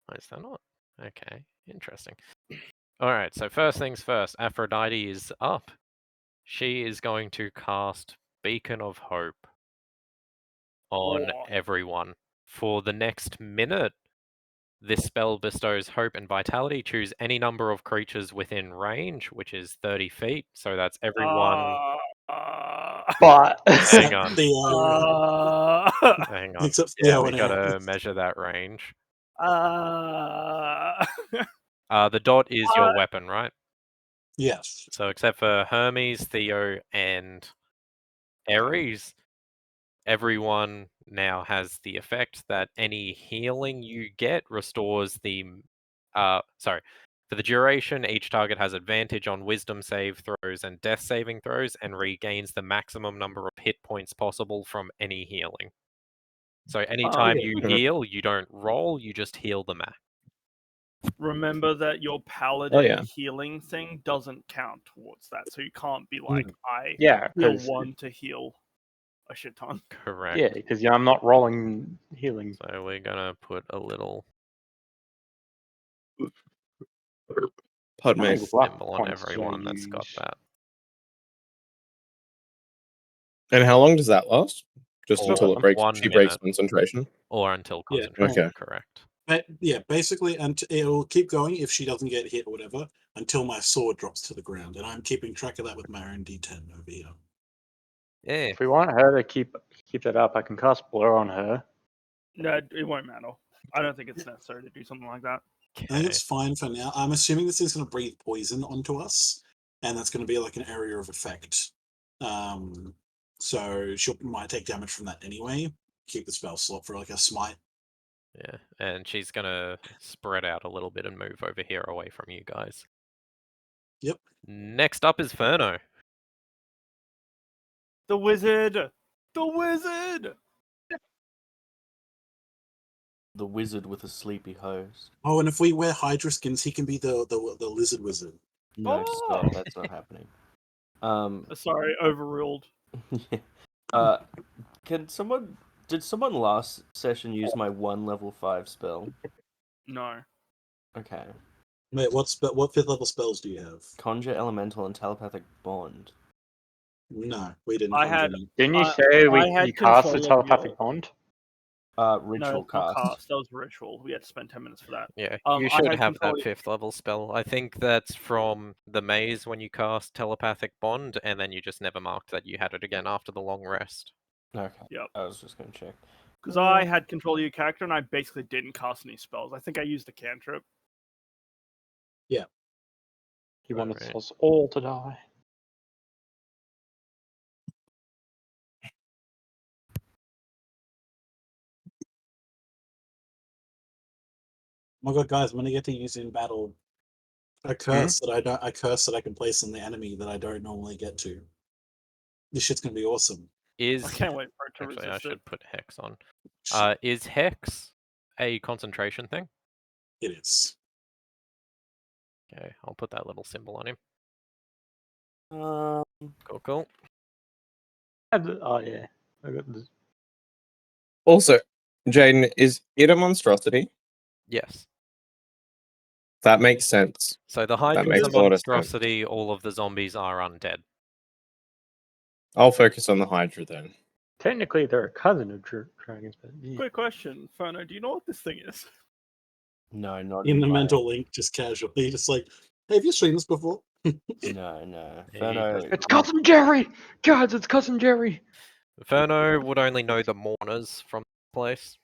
Why is that not? Okay, interesting. Alright, so first things first, Aphrodite is up. She is going to cast Beacon of Hope on everyone. For the next minute, this spell bestows hope and vitality. Choose any number of creatures within range, which is 30 feet. So that's everyone. But hang on. Hang on. Except Yeah, we gotta measure that range. The dot is your weapon, right? Yes. So except for Hermes, Theo, and Ares, everyone now has the effect that any healing you get restores the for the duration, each target has advantage on wisdom save throws and death saving throws and regains the maximum number of hit points possible from any healing. So anytime you heal, you don't roll, you just heal the max. Remember that your paladin healing thing doesn't count towards that, so you can't be like, I heal 1 to heal a shit ton. Correct. Yeah, because I'm not rolling healing. So we're gonna put a little Pardon How me. many luck symbol on points did I everyone that's got use? that. And how long does that last? Just For until it breaks. 1 She breaks minute. concentration. Or until Yeah. concentration. Okay. Correct. But yeah, basically, and it'll keep going if she doesn't get hit or whatever until my sword drops to the ground, and I'm keeping track of that with my own D10 over here. Yeah. If we want her to keep that up, I can cast Blur on her. No, it won't matter. I don't think it's necessary to do something like that. I think Okay. it's fine for now. I'm assuming this is going to breathe poison onto us, and that's going to be like an area of effect. So she might take damage from that anyway. Keep the spell slot for like a smite. Yeah. And she's gonna spread out a little bit and move over here away from you guys. Yep. Next up is Ferno. The wizard! The wizard! The wizard with a sleepy hose. Oh, and if we wear Hydra skins, he can be the lizard wizard. No, Oh! stop. That's not happening. Sorry, overruled. Did someone last session use my 1 level 5 spell? No. Okay. Wait, what 5th level spells do you have? Conjure Elemental and Telepathic Bond. No, we didn't. I conjure had- any. Didn't you I- say I had you cast the control of telepathic your- bond? Ritual No, it's not cast. cast. That was ritual. We had to spend 10 minutes for that. Yeah, I you should had have control- that 5th level spell. I think that's from the maze when you cast Telepathic Bond, and then you just never marked that you had it again after the long rest. Okay. Yep. I was just going to check. Because I had control of your character and I basically didn't cast any spells. I think I used a cantrip. He wanted Alright. us all to die. Oh my god, guys, I'm gonna get to use in battle a curse that I can place on the enemy that I don't normally get to. This shit's gonna be awesome. Is I can't wait for it to actually I resist it. should put Hex on. Is Hex a concentration thing? It is. Okay, I'll put that little symbol on him. Um, Cool. Oh yeah. I got this. Also, Jaden, is it a monstrosity? Yes. That makes sense. So the Hydra makes is a a lot of sense. monstrosity, all of the zombies are undead. I'll focus on the Hydra then. Technically, they're a cousin of dragons, but yeah. Quick question, Ferno, do you know what this thing is? no, not In the my- mental link, just casually, just like, hey, have you seen this before? No. He Ferno, doesn't It's cousin Jerry. Guys, it's cousin Jerry. Ferno would only know the mourners from the place.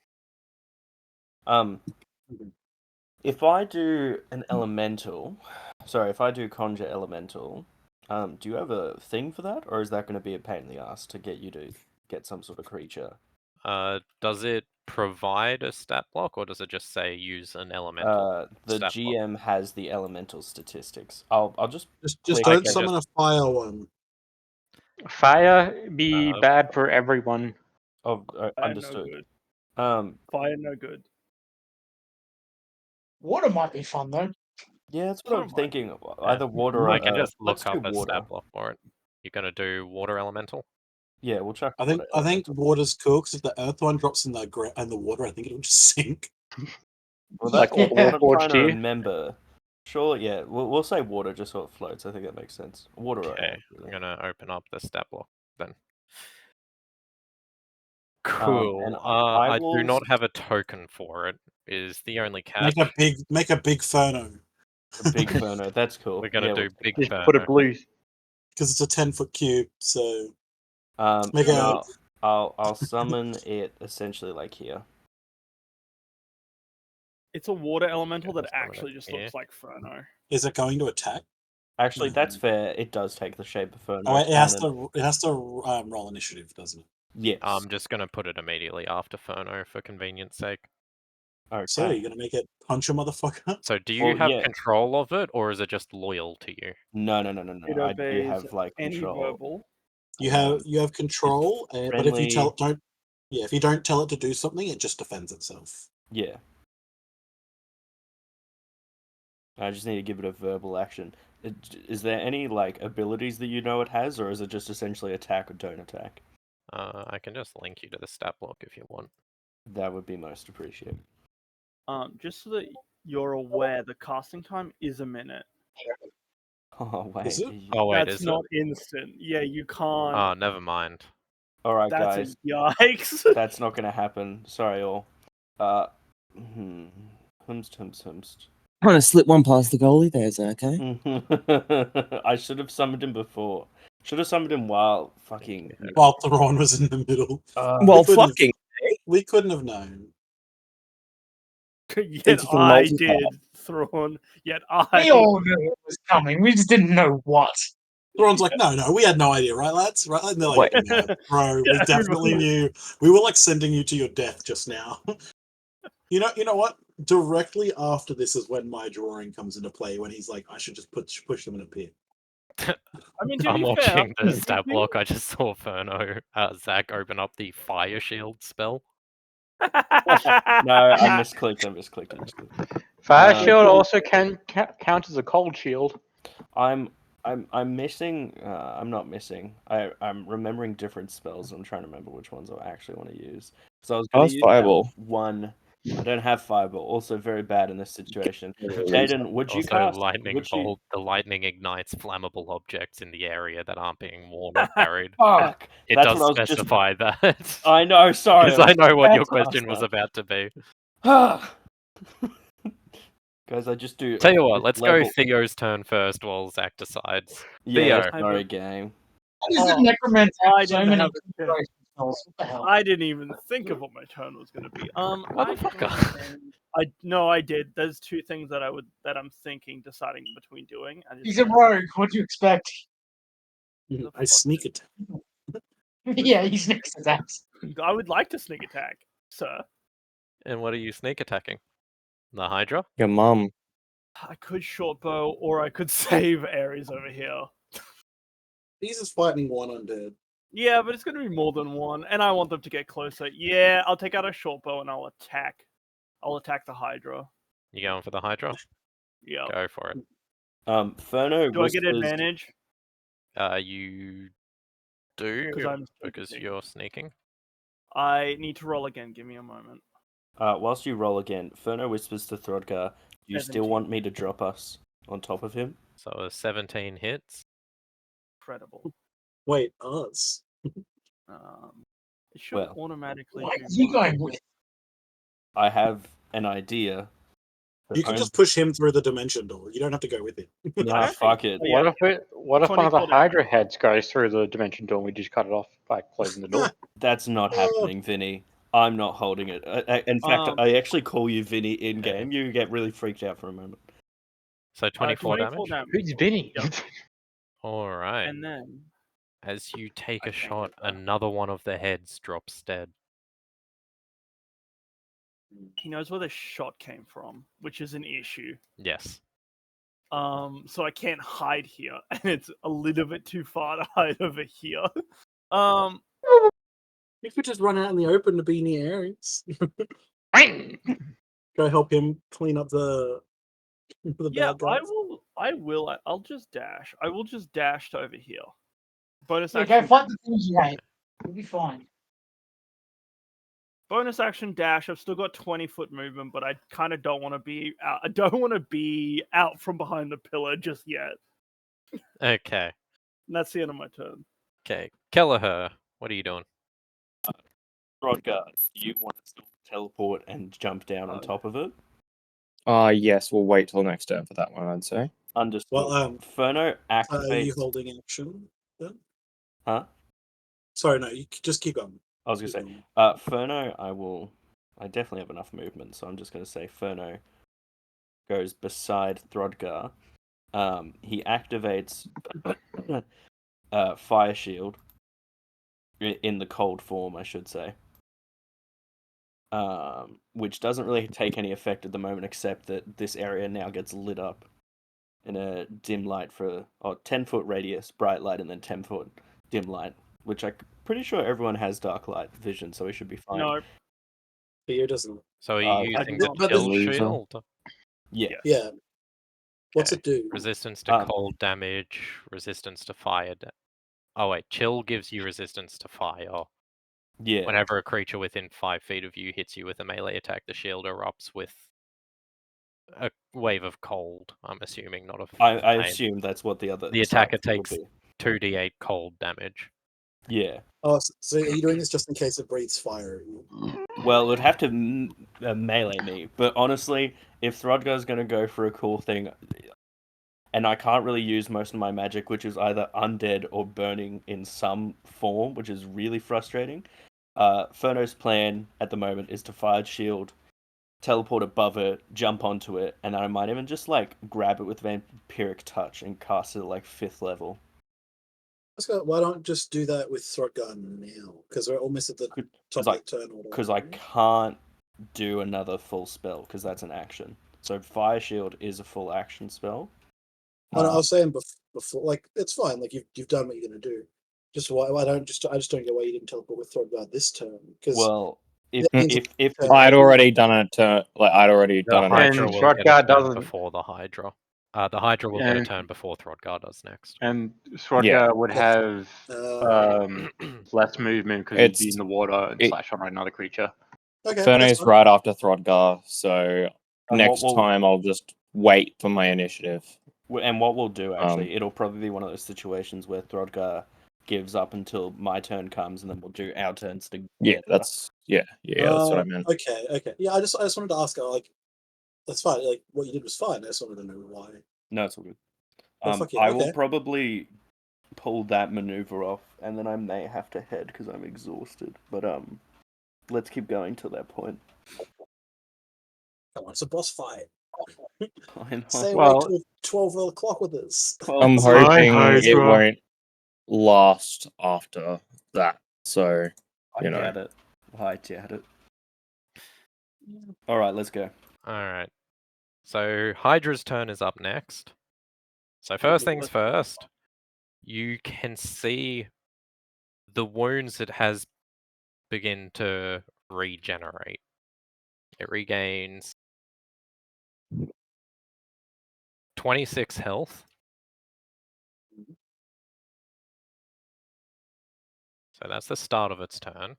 If I do an elemental, if I do conjure elemental, do you have a thing for that, or is that going to be a pain in the ass to get you to get some sort of creature? Does it provide a stat block, or does it just say use an elemental? The stat block? GM has the elemental statistics. I'll just Just click don't and summon a fire one. Fire be Uh, bad for everyone. Oh, Fire understood. No good. Fire no good. Water might be fun though. Yeah, that's what I'm Fire. thinking. Either water or I can just let's look do up a water. stat block for it. You're gonna do water elemental? Yeah, we'll chuck. I think water I think elemental. water's cool because if the earth one drops in the water, I think it'll just sink. Well, Like that's what I'm Forge trying to tier. remember. Sure, yeah, we'll say water just so it floats. I think that makes sense. Water. Okay, I'm really. gonna open up the stat block then. and Cool. I I will do not have a token for it. Is the only catch. Make a big Ferno A big Ferno. That's cool. We're gonna Yeah, do big Just Ferno. put a blue. because it's a 10-foot cube. So and make a I'll summon it essentially like here. It's a water elemental Okay, that let's summon it actually just here. looks like Ferno. is it going to attack? Actually, that's fair. It does take the shape of Ferno. Oh, wait, it has and to roll initiative, doesn't it? Yes. I'm just gonna put it immediately after Ferno for convenience sake. okay. So you're gonna make it punch a motherfucker? So do you Well, have yeah. control of it, or is it just loyal to you? No. It I do obeys have like any control. verbal. You have control, but if you friendly. if you don't tell it to do something, it just defends itself. Yeah. I just need to give it a verbal action. Is there any like abilities that you know it has, or is it just essentially attack or don't attack? I can just link you to the stat block if you want. That would be most appreciated. Just so that you're aware, the casting time is a minute. Oh wait. Is it? Oh wait, That's is not it? instant. Yeah, you can't. Oh, never mind. All right, That's guys. a yikes. That's not gonna happen. Sorry, all. Humst. I'm gonna slip one past the goalie there, Zach, okay? I should have summoned him before. Should have summoned him while fucking. While Thrawn was in the middle. Well, couldn't have- fucking. We couldn't have known. Yet Thank you for I multitask. did, Thrawn. Yet I. We all knew it was coming. We just didn't know what. Thrawn's like, no, we had no idea, right, lads? Right? And they're like, Wait. no, bro, we Yeah, definitely everybody- knew. We were like sending you to your death just now. You know what? Directly after this is when my drawing comes into play. When he's like, I should just push them in a pit. I mean, to I'm be fair, watching the stat block. I just saw Zach open up the fire shield spell. No, I misclicked. Fire Um, shield also can count as a cold shield. I'm missing. I'm not missing. I'm remembering different spells. I'm trying to remember which ones I actually want to use. So I was going How's to use Fireball? that one. I don't have fireball. Also very bad in this situation. Jaden, would you Also, cast? lightning would you- bolt. The lightning ignites flammable objects in the area that aren't being worn or carried. Fuck. It That's does what I was just- specify that. I know. Sorry. Because I know what your That's question was awesome. about to be. Guys, I just do. Tell you what, let's level- go Theo's turn first while Zach decides. Yeah, Theo. sorry, game. What is Oh, the necromancer? I So didn't many have a turn. concentration spells. What the hell? I didn't even think of what my turn was going to be. Motherfucker. I did. There's two things that I'm deciding between doing. He's a rogue. What do you expect? I sneak attack. Yeah, he sneaks attacks. I would like to sneak attack, sir. And what are you sneak attacking? The Hydra? Your mum. I could short bow, or I could save Ares over here. He's just fighting one undead. Yeah, but it's going to be more than one, and I want them to get closer. Yeah, I'll take out a short bow and I'll attack. I'll attack the Hydra. You going for the Hydra? Yeah. Go for it. Ferno. Do I get whispers- advantage? You do, 'Cause I'm because sneaking. you're sneaking. I need to roll again. Give me a moment. Whilst you roll again, Ferno whispers to Throdgar, "Do you still 17. want me to drop us on top of him?" So a 17 hits. Incredible. Wait, us? It should Well. automatically. What do are you one. going with? I have an idea. You can just push him through the dimension door. You don't have to go with him. Nah, fuck it. Yeah. What if one of the 24 Hydra heads goes through the dimension door and we just cut it off by closing the door? That's not happening, Vinny. I'm not holding it. In fact, Um, I actually call you Vinny in game. You get really freaked out for a moment. So 24 24 damage. Who's Vinny? Yep. All right. And then As you take I a can't shot, get that. another one of the heads drops dead. he knows where the shot came from, which is an issue. Yes. So I can't hide here, and it's a little bit too far to hide over here. You could just run out in the open to be near Ares. Go help him clean up the Yeah, bad guys. I will. I'll just dash. I will just dash to over here. Bonus Yeah, action. go fight the things you hate. You'll be fine. Bonus action dash. I've still got 20-foot movement, but I kind of don't want to be out. I don't want to be out from behind the pillar just yet. Okay. And that's the end of my turn. Okay. Kelleher, what are you doing? Throdgar, do you want to still teleport and jump down on top of it? Yes, we'll wait till next turn for that one, I'd say. Understood. Well, Ferno are activates. you holding action then? Huh? Sorry, no, you just keep going. I was gonna say, Ferno. I definitely have enough movement, so I'm just gonna say Ferno goes beside Throdgar. He activates Fire Shield in the cold form, I should say. Which doesn't really take any effect at the moment, except that this area now gets lit up in a dim light for 10-foot radius, bright light, and then 10-foot dim light, which I'm pretty sure everyone has dark light vision, so we should be fine. No, Theo doesn't. So are you I using do the not. chill Loser. shield? Yeah. Yeah. What's Okay. it do? Resistance to Um, cold damage, resistance to fire. Oh wait, chill gives you resistance to fire. Yeah. Whenever a creature within 5 feet of you hits you with a melee attack, the shield erupts with a wave of cold. I'm assuming, not of I flame. assume that's what the other. The attacker side will takes be. 2d8 cold damage. Yeah. Oh, so are you doing this just in case it breathes fire at you? Well, it would have to melee me, but honestly, if Throdgar's going to go for a cool thing, and I can't really use most of my magic, which is either undead or burning in some form, which is really frustrating. Furno's plan at the moment is to fire shield, teleport above it, jump onto it, and I might even just like grab it with vampiric touch and cast it at like 5th level. Let's go. Why don't just do that with Throdgar now? Because we're almost at the top of the turn order. Because I can't do another full spell because that's an action. So fire shield is a full action spell. Oh, no, I was saying before, like it's fine. Like you've done what you're gonna do. Just why I just don't get why you didn't teleport with Throdgar this turn. Because well, if I'd already done a turn, I'd already The done an Hydra action. will get a turn before the Hydra. The Hydra will get a And- turn before Throdgar does next. And Throdgar Yeah. would have less movement because he'd be in the water and slash on another creature. Okay, Furnace right after Throdgar, so And next what will- time I'll just wait for my initiative. And what we'll do actually, it'll probably be one of those situations where Throdgar gives up until my turn comes, and then we'll do our turns together. Yeah, that's that's what I meant. Okay. Yeah, I just wanted to ask. Like, that's fine. Like, what you did was fine. I just wanted to know why. No, it's all good. Oh, fuck yeah, I will okay. probably pull that maneuver off, and then I may have to head because I'm exhausted. But let's keep going to that point. Come on, it's a boss fight. I know. Stay away till 12 o'clock with us. I'm hoping it won't last after that. So I you know. doubt it. I doubt it. All right, let's go. All right. So Hydra's turn is up next. So first things first, you can see the wounds it has begin to regenerate. It regains 26 health. So that's the start of its turn.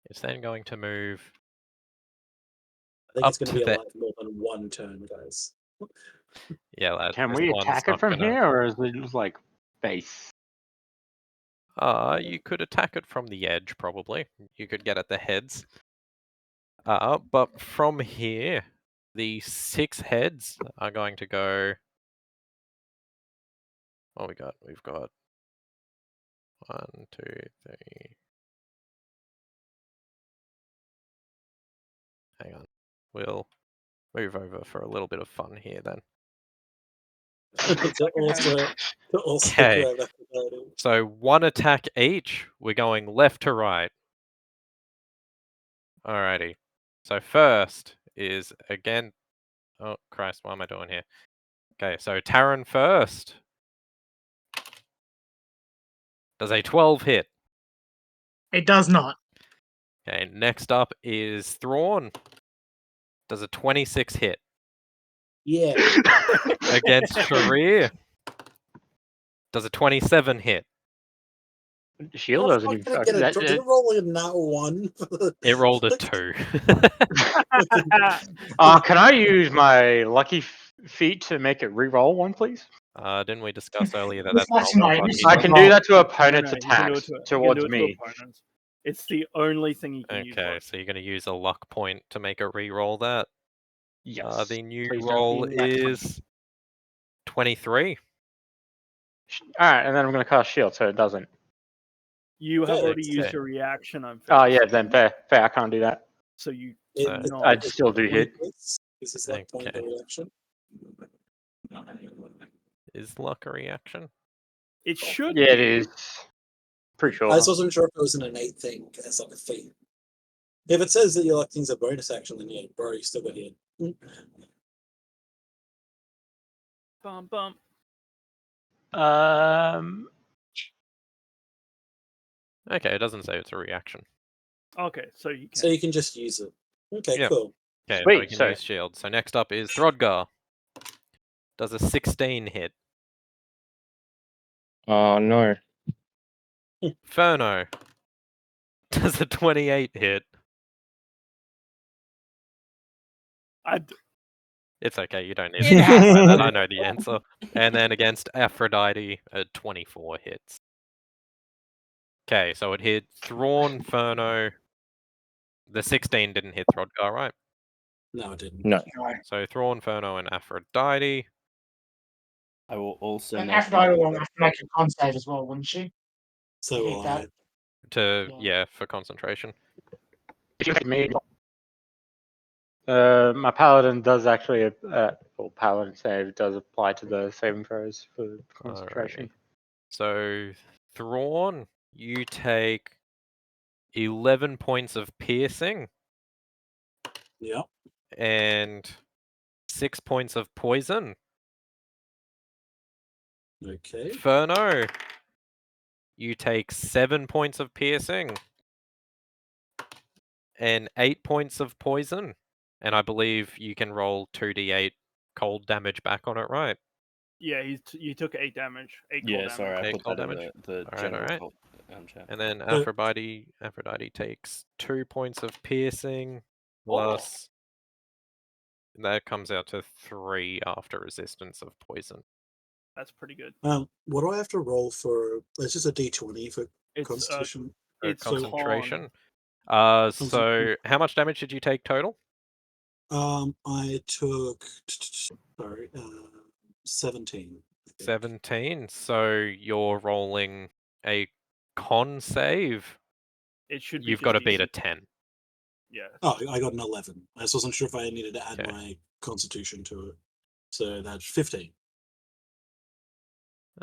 It's then going to move I think up it's going to to be the... alive more than one turn, guys. Yeah, that, Can this we one's attack not it from gonna... here, or is it just like base? You could attack it from the edge, probably. You could get at the heads. But from here, the 6 heads are going to go... What we got? We've got 1, 2, 3... Hang on. We'll move over for a little bit of fun here then. Okay. So 1 attack each. We're going left to right. Alrighty. So first is again... Oh, Christ, what am I doing here? Okay, so Taran first. Does a 12 hit? It does not. Okay, next up is Thrawn. Does a 26 hit? Yeah. Against Sharir. Does a 27 hit? Shield doesn't even. Did it roll in that one? It rolled a 2. Can I use my lucky feat to make it re-roll one, please? Didn't we discuss earlier that That's that's not actually what my I fucking... can do that to opponent's No, you can do attacks it to towards it to me. opponents. It's the only thing you can use. Okay, so you're going to use a luck point to make it re-roll that. Yes. The new Please don't roll be lucky. is 23. Alright, and then I'm going to cast shield so it doesn't. You have already Okay. used your reaction. I'm Oh, yeah, then fair. I can't do that. So you I'd still do hit. This is like point of Okay. reaction. Is luck a reaction? It should. Yeah, it be. is. Pretty sure. I just wasn't sure if it was an innate thing as like a feat. If it says that your like thing's a bonus action, then yeah, bro, you still got hit. Bum bum. Okay, it doesn't say it's a reaction. Okay, so you can. So you can just use it. Okay, Yeah. cool. Okay, Sweet, so we can so- use shield. So next up is Throdgar. Does a 16 hit? Oh no. Furno. Does a 28 hit? It's okay, you don't need It to has clarify that. to. I know the answer. And then against Aphrodite, a 24 hits. Okay, so it hit Thrawn, Furno. The 16 didn't hit Throdgar, right? No, it didn't. No. So Thrawn, Furno, and Aphrodite. I will also And make Aphrodite note will have to make a con save as well, wouldn't she? So To hit will that. I. Yeah, for concentration. If you hit me, my paladin does actually, well, paladin save does apply to the saving throws for concentration. Alrighty. So Thrawn, you take 11 points of piercing Yep. and 6 points of poison. Okay. Furno, you take 7 points of piercing and 8 points of poison. And I believe you can roll 2d8 cold damage back on it, right? Yeah, you took 8 damage. 8 Yeah, cold sorry, damage. I 8 put cold that in damage. the Alright, general alright. chat. And then Aphrodite takes 2 points of piercing plus that comes out to 3 after resistance of poison. That's pretty good. What do I have to roll for? It's just a D20 for It's Constitution. it's concentration. con. So how much damage did you take total? I took 17. 17. So you're rolling a con save. It should be You've got to just beat a easy. 10. Yeah. Oh, I got an 11. I just wasn't sure if I needed to add Okay. my Constitution to it. So that's 15.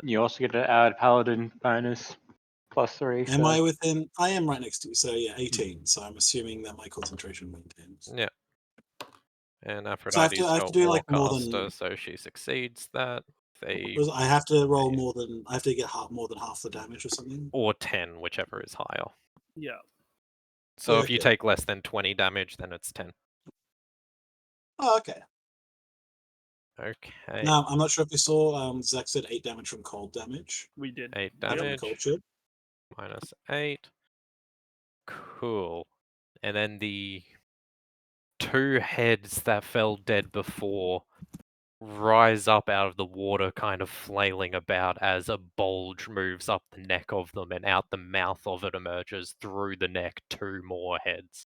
You also get to add paladin bonus +3. Am so- I within? I am right next to you. So yeah, 18. So I'm assuming that my concentration maintains. Yeah. And So I Aphrodite's have to got do like more Warcaster, than. so she succeeds that. I have to roll more than. I have to get more than half the damage or something. Or 10, whichever is higher. Yeah. So if you Okay. take less than 20 damage, then it's 10. Oh, okay. Okay. Now I'm not sure if you saw. Zach said 8 damage from cold damage. We did. 8 From the damage. cold chip. Minus 8. Cool. And then the 2 heads that fell dead before rise up out of the water, kind of flailing about as a bulge moves up the neck of them, and out the mouth of it emerges through the neck 2 more heads.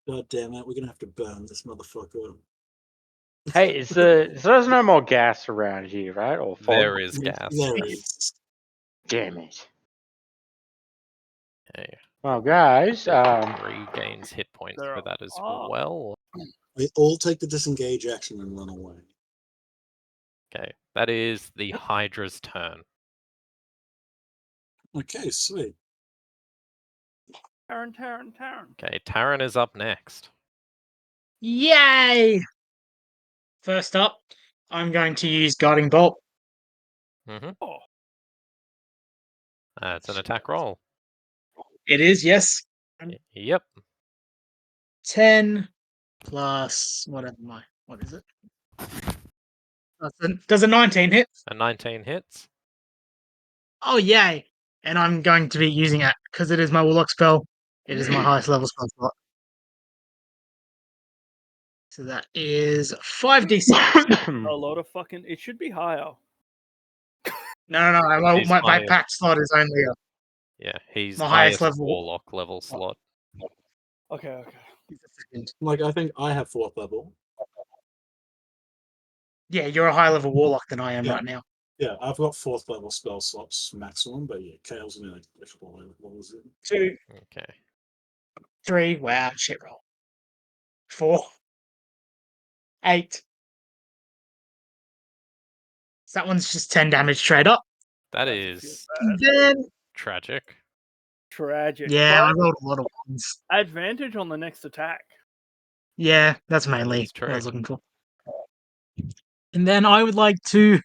God damn it! We're gonna have to burn this motherfucker. Hey, there's no more gas around here, right? Or fog? There is gas. There is. Damn it. Okay. Well, guys, Regains hit points There for that as are- well. We all take the disengage action and run away. Okay, that is the Hydra's turn. Okay, sweet. Taran. Okay, Taran is up next. Yay! First up, I'm going to use Guiding Bolt. Mm-hmm. Oh, It's an attack roll. It is, yes. Yep. 10 plus whatever what is it? Does a 19 hit? A 19 hits. Oh, yay! And I'm going to be using it because it is my Warlock spell. It is my highest level spell slot. So that is 5d6. a lot of fucking. It should be higher. No. He's My higher. pack slot is only a. Yeah, he's My highest highest level- Warlock level slot. Okay. Like I think I have 4th level. Yeah, you're a higher level Warlock than I am Yeah. right now. Yeah, I've got 4th level spell slots maximum, but yeah, Kale's only like a couple of levels in. 2, Okay. 3. Wow, shit roll. 4. 8. So that one's just 10 damage straight up. That Doesn't is feel bad. Then, tragic. Tragic. yeah, I But rolled a lot of ones. advantage on the next attack. Yeah, that's mainly is what I was true. looking for. And then I would like to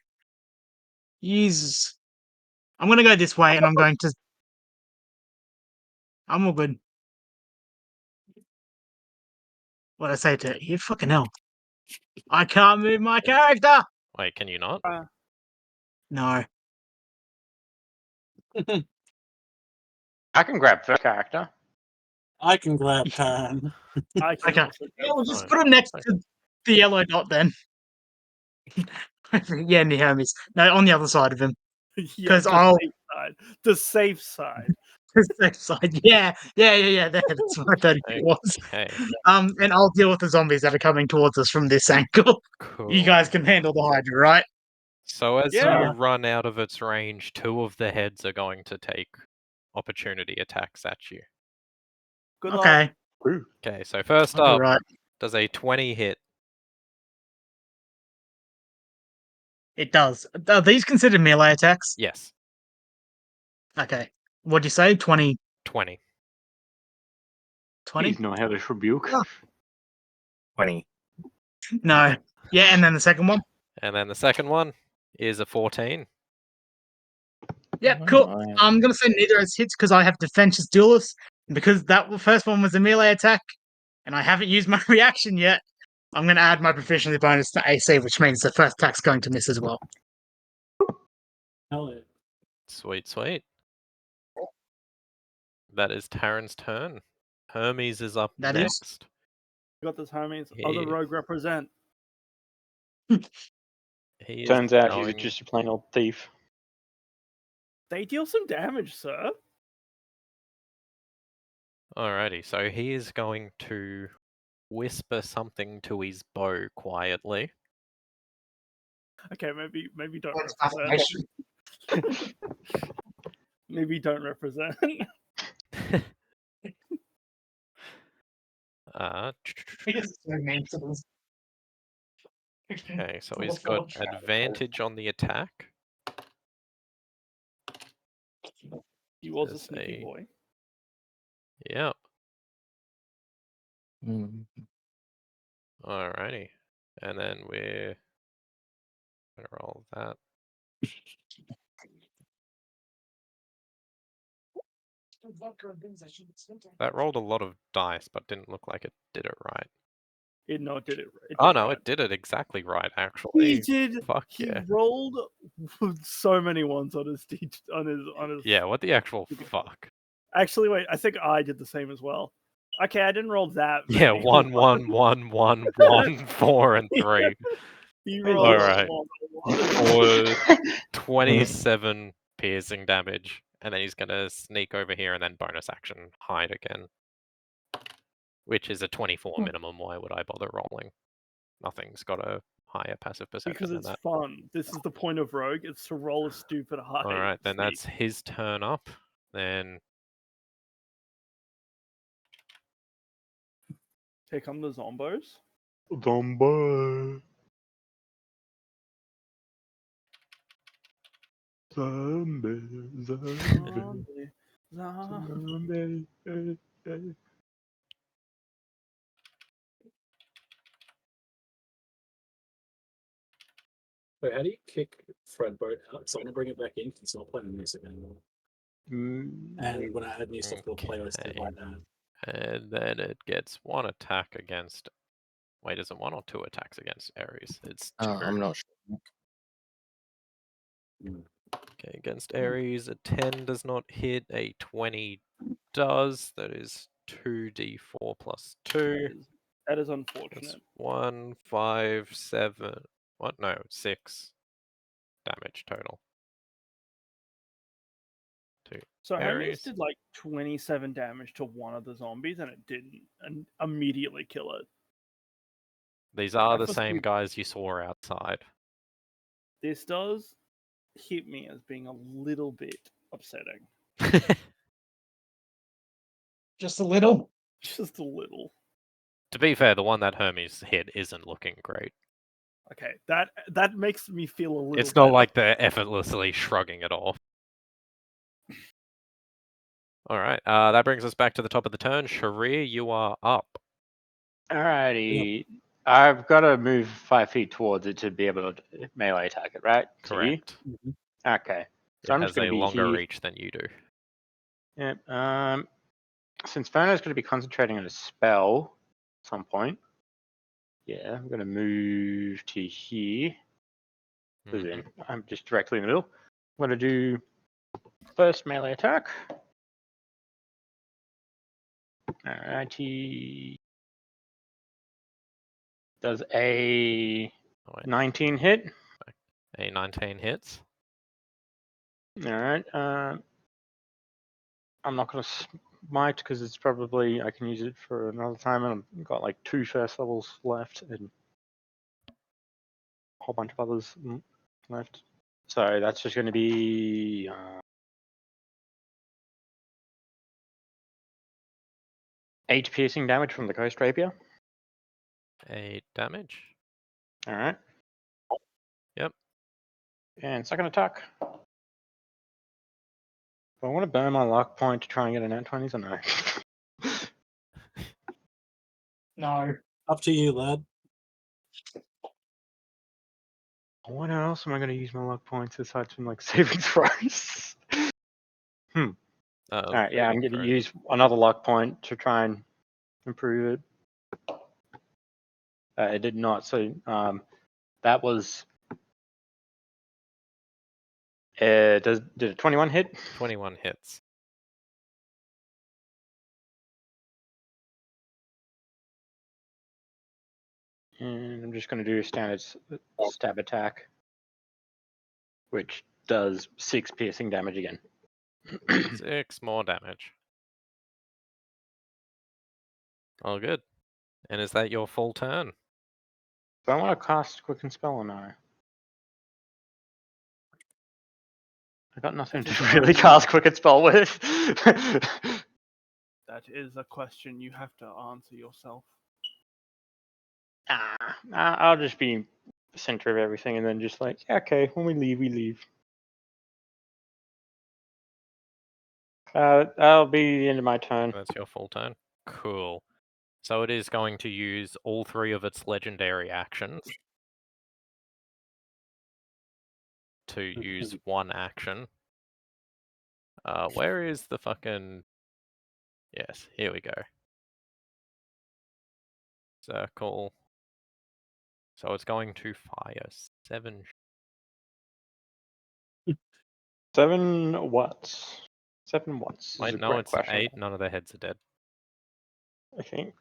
use. I'm going to go this way, and I'm going to. I'm all good. What I say to you? Fucking hell! I can't move my character. Wait, can you not? No. I can grab first character. I can grab Taryn. I can Okay. also Yeah, go we'll just Fine. put him next to the yellow dot then. Yeah, near Hermes. No, on the other side of him. Yeah, 'Cause the I'll- safe side. The safe side. Safe side. Yeah. There, that's what I thought it was. Okay, And I'll deal with the zombies that are coming towards us from this angle. cool. You guys can handle the Hydra, right? So as Yeah. you run out of its range, 2 of the heads are going to take opportunity attacks at you. Good luck. Okay. Okay, so first I'll up, be right. does a 20 hit? It does. Are these considered melee attacks? Yes, Okay. What'd you say? 20? 20. 20? He's no hellish rebuke. Oh. 20. No. Yeah, and then the second one? And then the second one is a 14. Yeah, cool. I'm going to say neither has hits because I have Defensive Duelist. And because that first one was a melee attack, and I haven't used my reaction yet, I'm going to add my proficiency bonus to AC, which means the first attack's going to miss as well. Hell yeah. Sweet, sweet. That is Taryn's turn. Hermes is up That is. next. You got this, homies. Other Yeah. rogue represent. He is Turns out going... he's just a plain old thief. They deal some damage, sir. Alrighty, so he is going to whisper something to his bow quietly. Okay, maybe don't What's represent. Maybe don't represent. Okay, so he's got advantage on the attack. He was a There's sneaky boy. Yep. Alrighty. And then we're gonna roll that. That rolled a lot of dice, but didn't look like it did it right. It did it. Oh no, it did it exactly right, actually. He did. Fuck He yeah. rolled so many ones on his Yeah, what the actual fuck? Actually, wait. I think I did the same as well. Okay, I didn't roll that. Yeah, many. 1, 1, 1, 1, 1, 4, and 3. He All rolled right. one. For 27 piercing damage. And then he's gonna sneak over here and then bonus action hide again. Which is a 24 minimum. Why would I bother rolling? Nothing's got a higher passive perception Because than it's that. fun. This is the point of rogue. It's to roll a stupid high. Alright, then sneak. that's his turn up. Then Here come the zombos. Zombo. Zombie. Zombie. Wait, how do you kick Fred Boat out? Because I want to bring it back in. It's not playing music anymore. And when I add new stuff to the playlist, it's like that. And then it gets 1 attack against... Wait, is it 1 or 2 attacks against Ares? It's 2. I'm not sure. Okay, against Ares, a 10 does not hit, a 20 does. That is 2d4 plus 2. That is That's unfortunate. 1, 5, 7... What? No, 6 damage total. So Hermes Ares. did like 27 damage to one of the zombies, and it didn't immediately kill it. These are the That must same be- guys you saw outside. This does hit me as being a little bit upsetting. Just a little. Just a little. To be fair, the one that Hermes hit isn't looking great. Okay, that makes me feel a little. It's not better. like they're effortlessly shrugging it off. Alright, that brings us back to the top of the turn. Sharir, you are up. Alrighty. I've got to move 5 feet towards it to be able to melee attack it, right? To you? Correct. Okay. So It I'm has just going a to be longer here. reach than you do. Yep. Since Ferno's going to be concentrating on a spell at some point, yeah, I'm going to move to here. As in, I'm just directly in the middle. I'm going to do first melee attack. Alrighty. Does a Oh, wait. 19 hit? A 19 hits. Alright. I'm not going to smite because it's probably I can use it for another time, and I've got like 2 first levels left and a whole bunch of others left. So that's just going to be 8 piercing damage from the Ghost Rapier. 8 damage. Alright. Yep. And second attack. Do I want to burn my luck point to try and get a nat 20s or no? No. Up to you, lad. What else am I going to use my luck points aside from like saving throws? Alright, yeah, I'm going to use another luck point to try and improve it. It did not, so that was. Did a 21 hit? 21 hits. And I'm just going to do a standard stab attack, which does 6 piercing damage again. 6 more damage. Oh, good. And is that your full turn? Do I want to cast Quicken Spell or no? I got nothing to really cast Quicken Spell with. That is a question you have to answer yourself. I'll just be the center of everything and then just like, yeah, okay, when we leave, we leave. That'll be the end of my turn. That's your full turn. Cool. So it is going to use all 3 of its legendary actions to use 1 action. Where is the fucking... Yes, here we go. Circle. So it's going to fire 7. 7 watts. 7 watts. Wait, no, it's 8. None of their heads are dead. I think.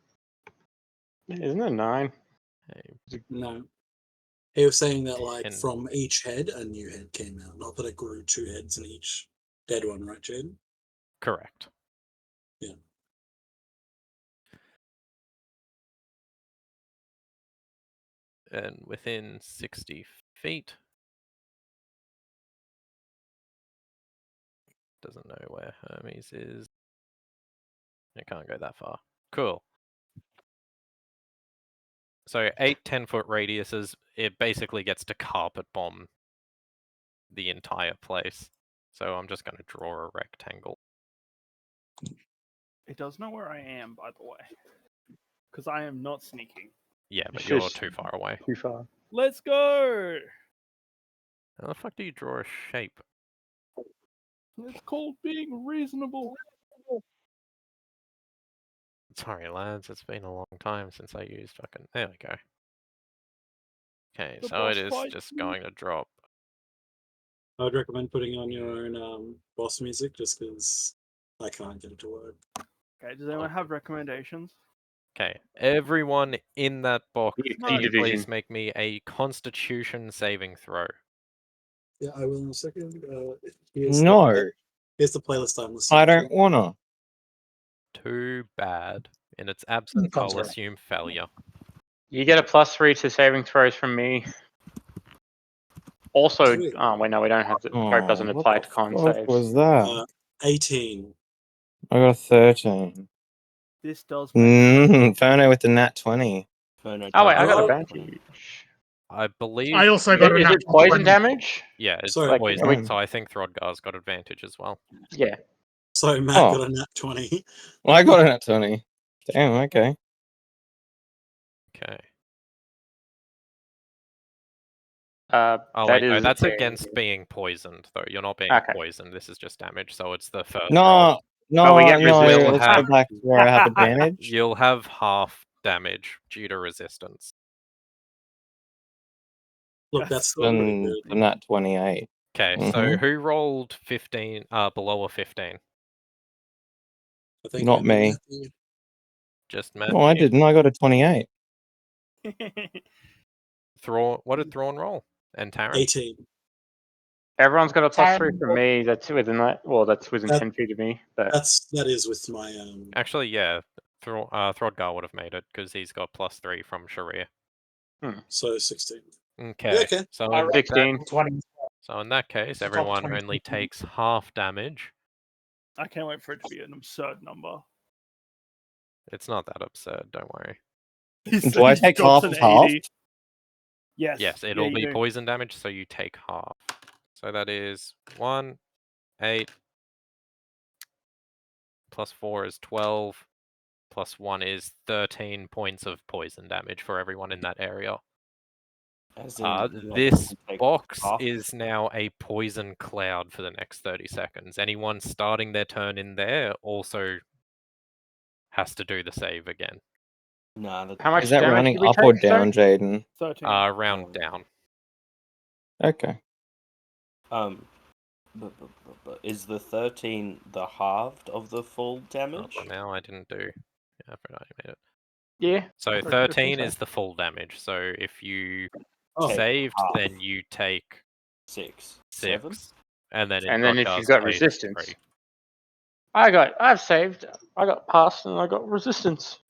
Isn't it 9? No. He was saying that, like, 10. from each head, a new head came out. Not that it grew 2 heads in each dead one, right, Jade? Correct. Yeah. And within 60 feet. Doesn't know where Hermes is. It can't go that far. Cool. So 8 10-foot radiuses, it basically gets to carpet bomb the entire place. So I'm just going to draw a rectangle. It does know where I am, by the way. Because I am not sneaking. Yeah, but It's you're just too far away. Too far. Let's go! How the fuck do you draw a shape? It's called being reasonable. Sorry, lads, it's been a long time since I used fucking... There we go. Okay, The so it boss is fight. just going to drop. I would recommend putting on your own boss music, just because I can't get it to work. Okay, does anyone have recommendations? Okay, everyone in that box, Nice. please make me a Constitution saving throw. Yeah, I will in a second. No, Here's the playlist I'm listening I to. don't wanna. Too bad. In its absence, Can't I'll do it. assume failure. You get a +3 to saving throws from me. Also, Sweet. wait, no, we don't have to. Vote doesn't what apply the to con fuck saves. was that? 18. I got a 13. This does make Ferno with the nat 20. Oh wait, I got Oh. advantage. I believe... I also got a Is nat it poison 20. damage? Yeah, it's Sorry. poison, Like, so I think Throdgar's got advantage as well. Yeah. So Matt Oh. got a nat 20. Well, I got a nat 20. Damn, okay. Okay. Oh wait, no, is that's a- against being poisoned, though. You're not being Okay. poisoned. This is just damage, so it's the first roll. No, no, we get no, resistance. let's go back to where I have advantage. You'll have half damage due to resistance. Look, that's still pretty Then good. the nat 28. Okay, so Mhm. who rolled 15, below a 15? I think Not I know me. Matthew. Just Matt. No, I didn't. I got a 28. Thrawn. What did Thrawn roll? And Taran? 18. Everyone's got a +3 Taryn, from me. That's within that. Well, that's within That- 10 feet of me. But That is with my Actually, yeah. Throdgar would have made it because he's got +3 from Sharia. so 16. Okay. Yeah, okay. So I in, rolled 16. 20. so in that case, Top everyone 20. only takes half damage. I can't wait for it to be an absurd number. It's not that absurd. Don't worry. Do I take half of half? Yes. Yes, yeah, it'll you be do. poison damage, so you take half. So that is 1, 8, +4 is 12, +1 is 13 points of poison damage for everyone in that area. As in, like, This you take box half. is now a poison cloud for the next 30 seconds. Anyone starting their turn in there also has to do the save again. Nah, how much Is that damage running did we up or take, sorry? down, Jaden? 13. Round down. Okay. But is the 13 the halved of the full Oh, damage? now I didn't do. Yeah, I forgot I made it. Yeah. So That's what 13 I is the full damage. So if you Oh, Take saved, half. then you take 6, 6. 7. And then, And then if Throdgar's you've got takes resistance. 3. I've saved. I got passed and I got resistance.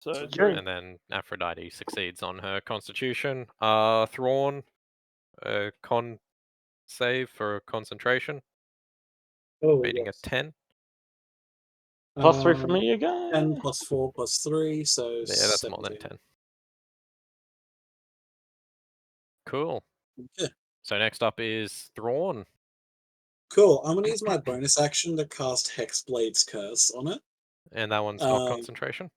So Sure. And then Aphrodite succeeds on her constitution. Thrawn, con save for concentration, Oh, beating yes. a 10. +3 for me again. 10 +4 +3, so Yeah, that's more than 17. 10. Cool. Okay. So next up is Thrawn. Cool. I'm gonna use my bonus action to cast Hexblade's Curse on it. And that one's not Um, concentration.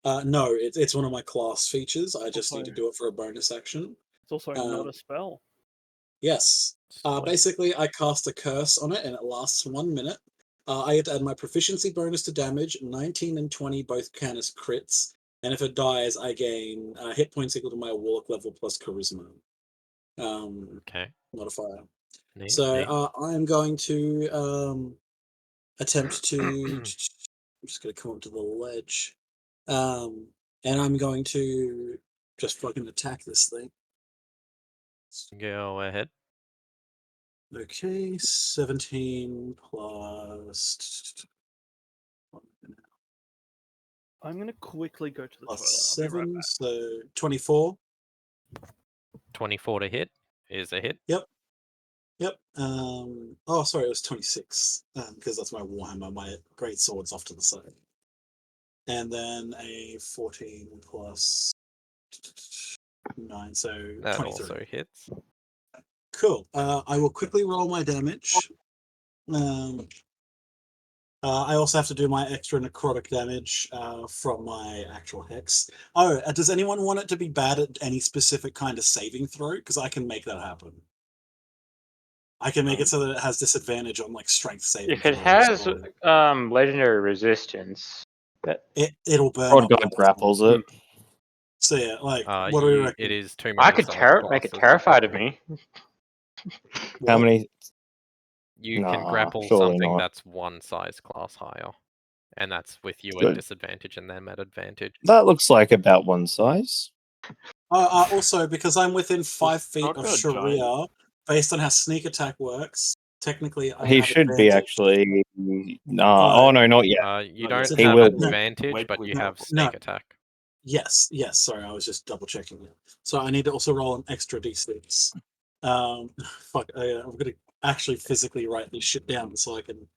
No, it's one of my class features. I just need to Also- do it for a bonus action. It's also not a spell. Yes. Sweet. Basically, I cast a curse on it, and it lasts 1 minute. I get to add my proficiency bonus to damage. 19 and 20 both count as crits, and if it dies, I gain hit points equal to my warlock level plus charisma Okay. modifier. Neat, So neat. I'm going to attempt to. I'm just going to come up to the ledge, and I'm going to just fucking attack this thing. Go ahead. Okay, 17 plus I'm going to quickly go to the plus toilet. I'll be right 7, back. so 24. 24 to hit is a hit. Yep. Oh, sorry, it was 26 because that's my Warhammer. My great sword's off to the side, and then a 14 plus 9, so That 23. also hits. Cool. I will quickly roll my damage. I also have to do my extra necrotic damage from my actual hex. Oh, does anyone want it to be bad at any specific kind of saving throw? Because I can make that happen. I can make it so that it has disadvantage on like strength saving. If it throws has or- legendary resistance, it'll burn. Odd up guy the- grapples it. So yeah, like what do we reckon? It is too many. I could solid make it classes, terrified of unfortunately. me. How What? many? You can Nah, grapple surely something not. that's one size class higher. And that's with you Good. at disadvantage and them at advantage. That looks like about one size. Also, because I'm within 5 feet not of got a giant- Sharia, based on how sneak attack works, technically I He have should be advantage. actually. Oh no, not yet. You Not don't yet. He have will. advantage, Wait, but wait, you no, have no. sneak attack. Yes. Sorry, I was just double checking it. So I need to also roll an extra d6. Fuck, I'm gonna actually physically write this shit down so I can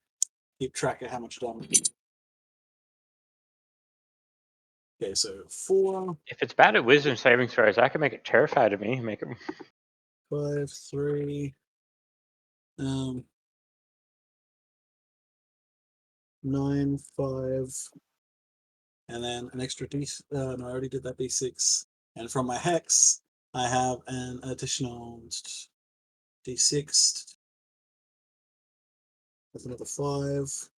keep track of how much damage. Okay, so 4, If it's bad at wisdom saving throws, I can make it terrified of me. Make it 5, 3, 9, 5, and then an extra d. No, I already did that d6. And from my hex, I have an additional d6. That's another 5.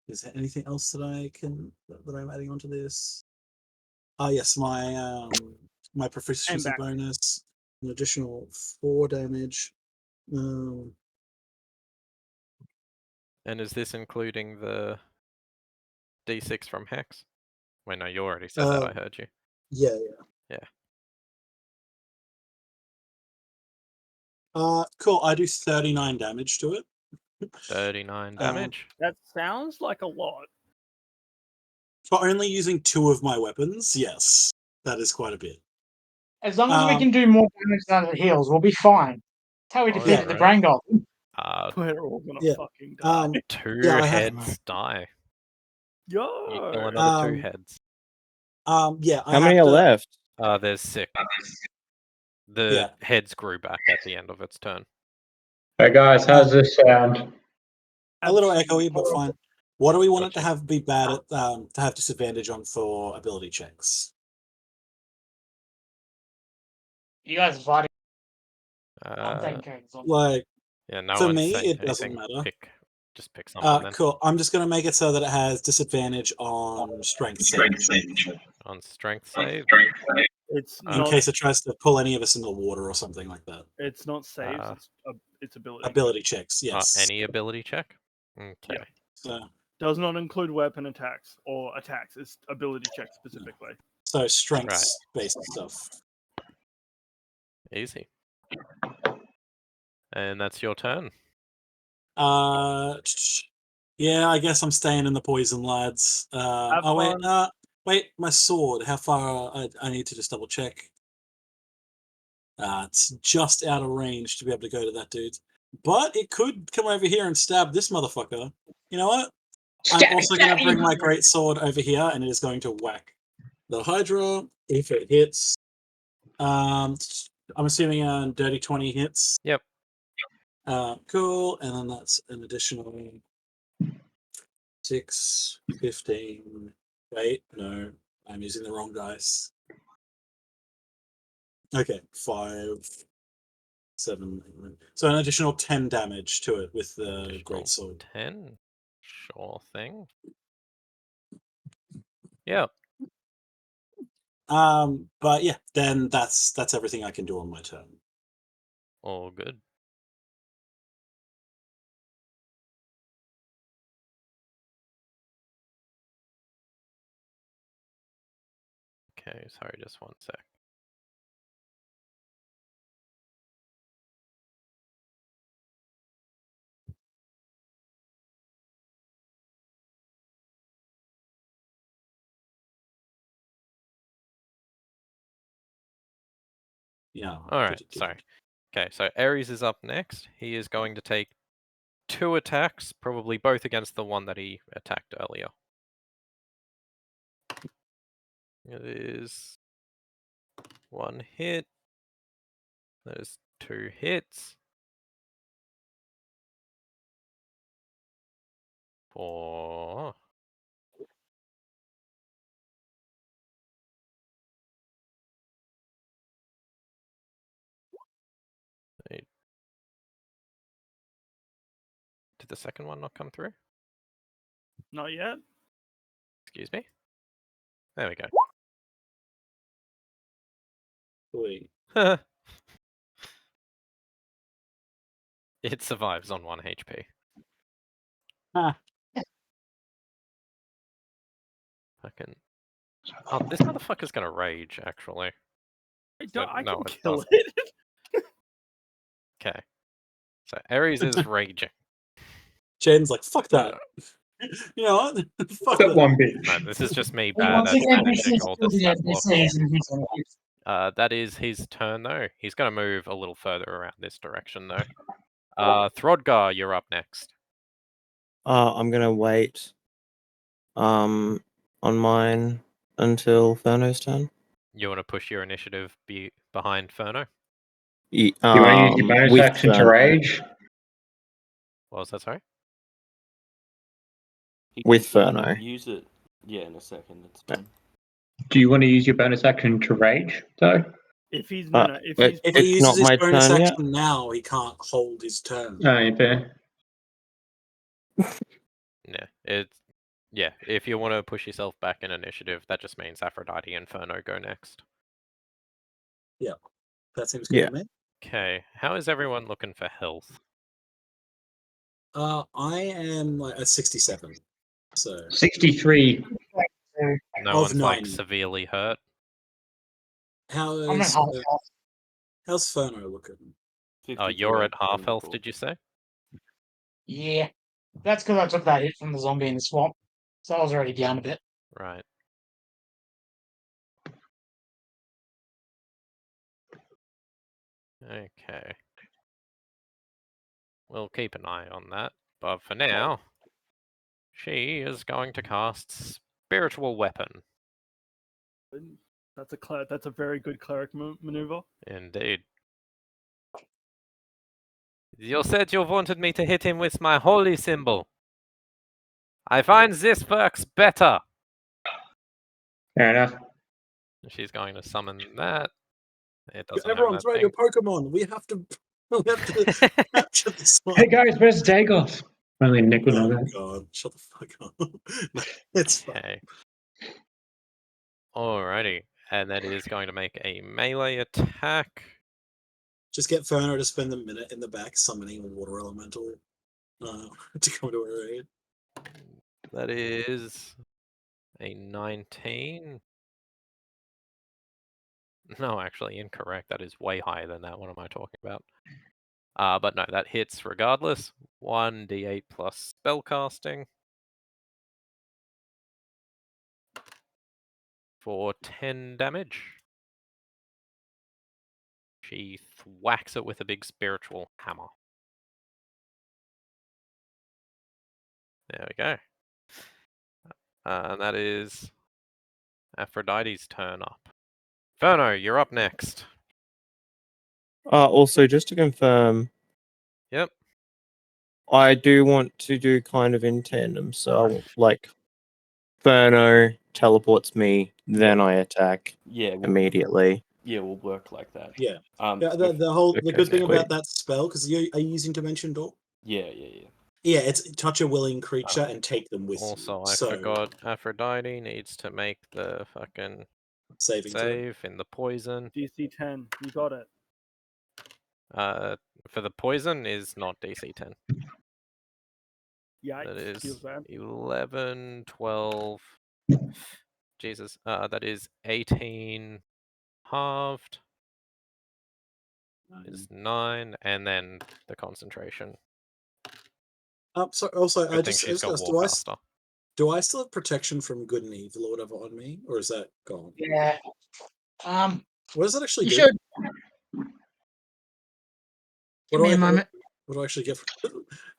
Is there anything else that I'm adding onto this? Yes, my proficiency back. bonus, an additional 4 damage. And is this including the D6 from Hex? Wait, no, you already said that. I heard you. Yeah. Cool. I do 39 damage to it. 39 damage. That sounds like a lot. For only using 2 of my weapons, yes, that is quite a bit. As long as we can do more damage than it heals, we'll be fine. That's how we defeated the Brain Goblin. We're all gonna fucking die. 2 heads die. Yo! You kill another 2 heads. Yeah. How many are left? There's 6. The heads grew back at the end of its turn. Hey guys, how's this sound? A little echoey, but fine. What do we want it to have be bad at? To have disadvantage on for ability checks. You guys are fighting. Uh, I'm taking turns. Like, yeah, no for one's me, saying it doesn't anything. matter. Just pick something then. Cool. I'm just gonna make it so that it has disadvantage on strength save. On strength save? It's in not, case it tries to pull any of us in the water or something like that. It's not saves. It's ability. Ability checks. Yes. Any ability check? Okay. Yeah. So, does not include weapon attacks or attacks. It's ability checks specifically. So strength based stuff. Easy. And that's your turn. Yeah, I guess I'm staying in the poison, lads. Wait, my sword. How far? I need to just double check. It's just out of range to be able to go to that dude. But it could come over here and stab this motherfucker. You know what? I'm also going to bring my great sword over here, and it is going to whack the Hydra if it hits. I'm assuming a dirty 20 hits. Yep. Cool, and then that's an additional 6, 15. Wait, no, I'm using the wrong dice. Okay, 5, 7, 8. So an additional 10 damage to it with the great sword. 10? Sure thing. Yeah. But yeah, then that's everything I can do on my turn. All good. Okay, sorry, just one sec. Yeah. All right, sorry. Okay, so Ares is up next. He is going to take 2 attacks, probably both against the one that he attacked earlier. It is 1 hit. There's 2 hits. For 8. Did the second one not come through? Not yet. Excuse me? There we go. Wait. It survives on 1 HP. Fucking. Oh, this motherfucker's gonna rage, actually. I So, can no, it's kill not. it. Okay. So Ares is raging. Jaden's like, fuck that. You know what? Fuck that one bitch. No, this is just me bad at managing all the stat blocks. That is his turn, though. He's going to move a little further around this direction, though. Throdgar, you're up next. I'm gonna wait. On mine until Ferno's turn. You want to push your initiative behind Ferno? You want to use your bonus action to rage? What was that, sorry? With Ferno. Use it. Yeah, in a second. It's fine. Do you want to use your bonus action to rage, though? If he's if he uses his bonus action now, he can't hold his turn. Oh, fair. Yeah, if you want to push yourself back in initiative, that just means Aphrodite and Ferno go next. Yeah, that seems good to me. Okay, how is everyone looking for health? I am like at 67. So 63. No Of one's like 90. severely hurt. I'm at how's half health. how's Ferno looking? Oh, you're at half health, did you say? Yeah. That's because I took that hit from the zombie in the swamp. So I was already down a bit. Right. Okay. We'll keep an eye on that. But for now, she is going to cast Spiritual Weapon. That's a very good cleric maneuver. Indeed. You said you wanted me to hit him with my holy symbol. I find this works better. Fair enough. She's going to summon that. It doesn't Everyone, have throw that your thing. Pokemon. We have to capture this one. Hey guys, where's Dagoth? Only Nick would know Oh that. god, shut the fuck up. No, it's fine. Okay. Alrighty. And that is going to make a melee attack. Just get Ferno to spend a minute in the back summoning a water elemental to come to her aid. That is a 19. No, actually, incorrect. That is way higher than that. What am I talking about? But no, that hits regardless. 1d8 plus spellcasting. For 10 damage. She thwacks it with a big spiritual hammer. There we go. And that is Aphrodite's turn up. Ferno, you're up next. Also, just to confirm, Yep. I do want to do kind of in tandem. So, like, Ferno teleports me, then I attack Yeah, immediately. Yeah, we'll work like that. Yeah. Yeah, The good thing sweet. about that spell, because are you using Dimension Door? Yeah. Yeah, it's touch a willing creature and take them with Also, you. I So, forgot Aphrodite needs to make the fucking saving throw. save in the poison. DC 10. You got it. For the poison is not DC 10. Yikes. That is Feels bad. 11, 12. Jesus. That is 18 halved. Is 9, and then the concentration. So also, Good thing she's got Warcaster. do I still have protection from good and evil or whatever on me, or is that gone? Yeah. What does that actually You do? should. What Give me a moment. What do I actually get?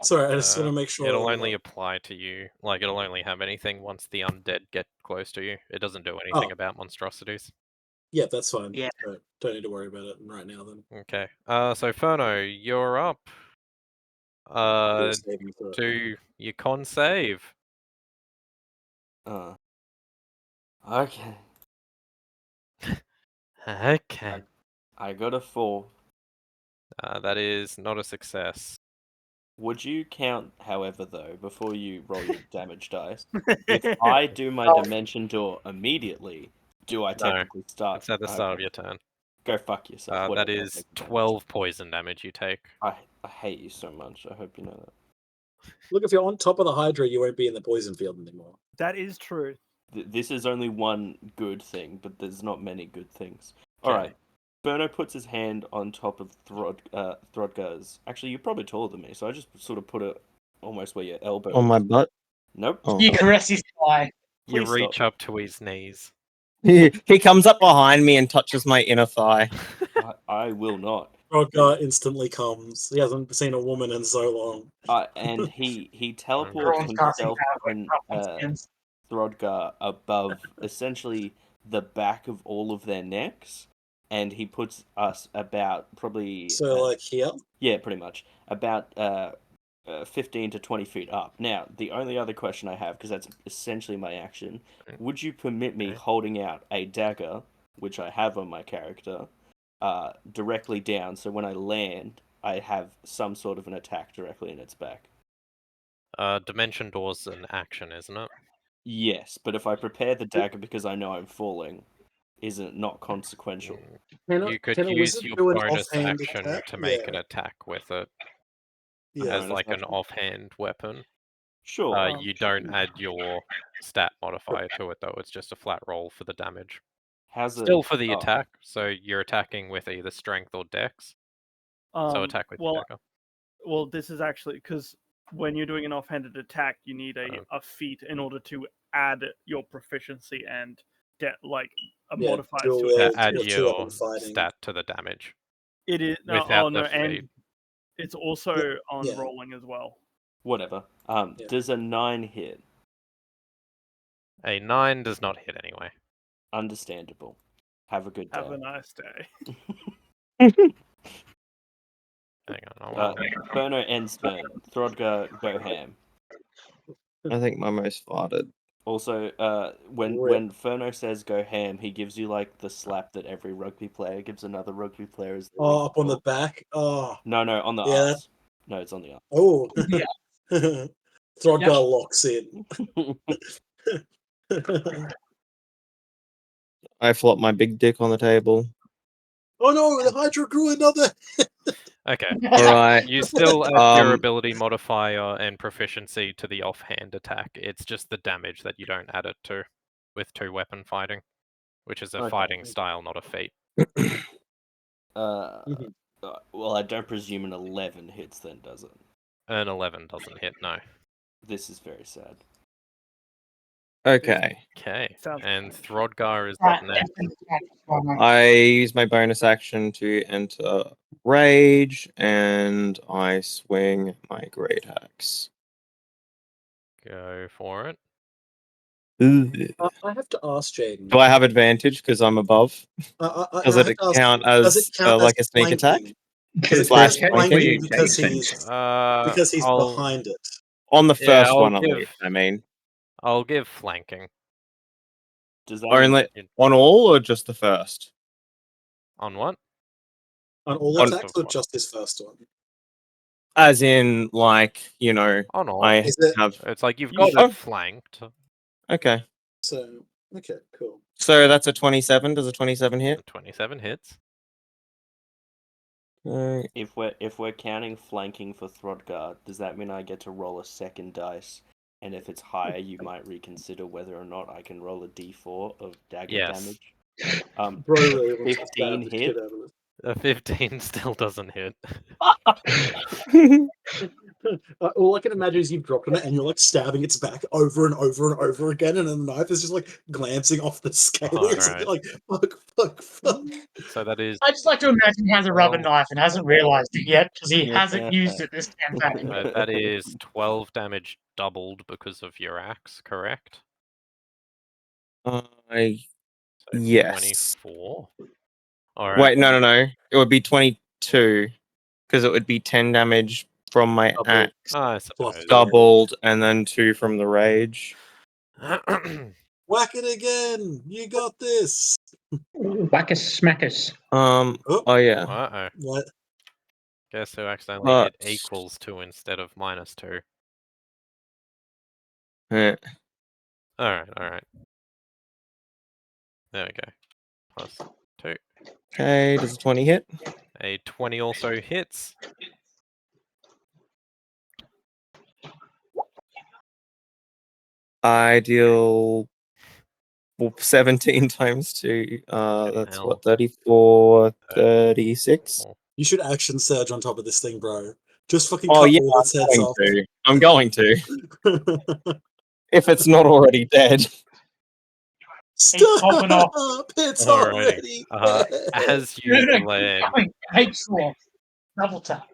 Sorry, I just want to make sure. It'll only apply to you. Like, it'll only have anything once the undead get close to you. It doesn't do anything about monstrosities. Yeah, that's fine. Yeah. Don't need to worry about it right now then. Okay. So Ferno, you're up. Do your con save. Okay. Okay. I got a 4. That is not a success. Would you count, however, though, before you roll your damage dice, if I do my Dimension Door immediately, do I technically start? It's at the start of your turn. Go fuck yourself. That whatever, is 12 poison damage you take. I hate you so much. I hope you know that. Look, if you're on top of the Hydra, you won't be in the poison field anymore. That is true. This is only one good thing, but there's not many good things. Alright. Ferno puts his hand on top of Throdgar's. Actually, you're probably taller than me, so I just sort of put it almost where your elbow On is. my butt? Nope. Oh. You caress his thigh. You Please reach stop. up to his knees. He comes up behind me and touches my inner thigh. I will not. Throdgar instantly comes. He hasn't seen a woman in so long. And he teleports himself and Throdgar above essentially the back of all of their necks, and he puts us about probably like here. Yeah, pretty much about 15 to 20 feet up. Now, the only other question I have, because that's essentially my action, would you permit me holding out a dagger, which I have on my character, directly down, so when I land, I have some sort of an attack directly in its back? Dimension Door's an action, isn't it? Yes, but if I prepare the dagger because I know I'm falling, is it not consequential? You could use your bonus action to make an attack with it as like an offhand weapon. Sure. You don't add your stat modifier to it though. It's just a flat roll for the damage. How's it? Still for the oh, attack, so you're attacking with either strength or dex. So attack with your dagger. Well, this is actually because when you're doing an offhanded attack, you need Oh. a feat in order to add your proficiency and Yeah, modifiers dual to wield. it. Add with two your weapon fighting. stat to the damage. It is without the and feat. it's also on yeah. rolling as well. whatever. Yeah. Does a 9 hit? A 9 does not hit anyway. Understandable. Have a good day. Have a nice day. Hang on. Berno ends turn. Throdgar, go ham. I think my most farted. Also, when Ferno says go ham, he gives you like the slap that every rugby player gives another rugby player. As Oh, up on the back. Oh, no, on the Yeah. arse. No, it's on the arse. oh. Yeah. Throdgar locks in. I flop my big dick on the table. Oh no, the Hydra grew another. Okay. Alright. You still add your Um, ability modifier and proficiency to the offhand attack. It's just the damage that you don't add it to with 2 weapon fighting, which is a Okay. fighting style, not a feat. Well, I don't presume an 11 hits then, does it? An 11 doesn't hit, no. This is very sad. Okay. Okay. Sounds And Throdgar is Right, up next. I use my bonus action to enter rage, and I swing my great axe. Go for it. I have to ask Jaden. Do I have advantage because I'm above? Does I have it to ask, count does as it count like as a sneak attack? flanking? Does it Slash count as flanking? flanking because he's I'll, behind it? On the Yeah, first I'll one, give- I mean. I'll give flanking. Does that Only on all or just the first? On what? On all On- attacks or just his first one? As in, like, you know, On all. I Is it- have. It's like you've Oh, got oh. it flanked. Okay. So, okay, cool. So that's a 27. Does a 27 hit? 27 hits. If we're counting flanking for Throdgar, does that mean I get to roll a second dice? And if it's higher, you might reconsider whether or not I can roll a d4 of dagger Yes. damage. Bro really wants to 15 stab the hit. shit out of it. A 15 still doesn't hit. All I can imagine is you've dropped on it and you're like stabbing its back over and over and over again, and the knife is just like glancing off the scales. Alright. Like, fuck. So that is I just like to imagine he has a rubber knife and hasn't realised it yet because he Yeah. hasn't used it this campaign. that is 12 damage doubled because of your axe, correct? So Yes. 24. All right. Wait, no. It would be 22 because it would be 10 damage from my Doubled. axe, I suppose. doubled, and then 2 from the rage. Whack it again. You got this. Whackus smackers. Oh yeah. Uh-oh. What? Guess who accidentally hit But- equals 2 instead of -2. Eh. Alright. There we go. +2. Okay, does a 20 hit? A 20 also hits. I deal 17 times 2. That's hell. what, 34, 36? You should action surge on top of this thing, bro. Just fucking Oh cut yeah, all its heads off. I'm going to. If it's not already dead. popping off. Stop! It's Alrighty. already dead. As you land, Make sure. Double tap.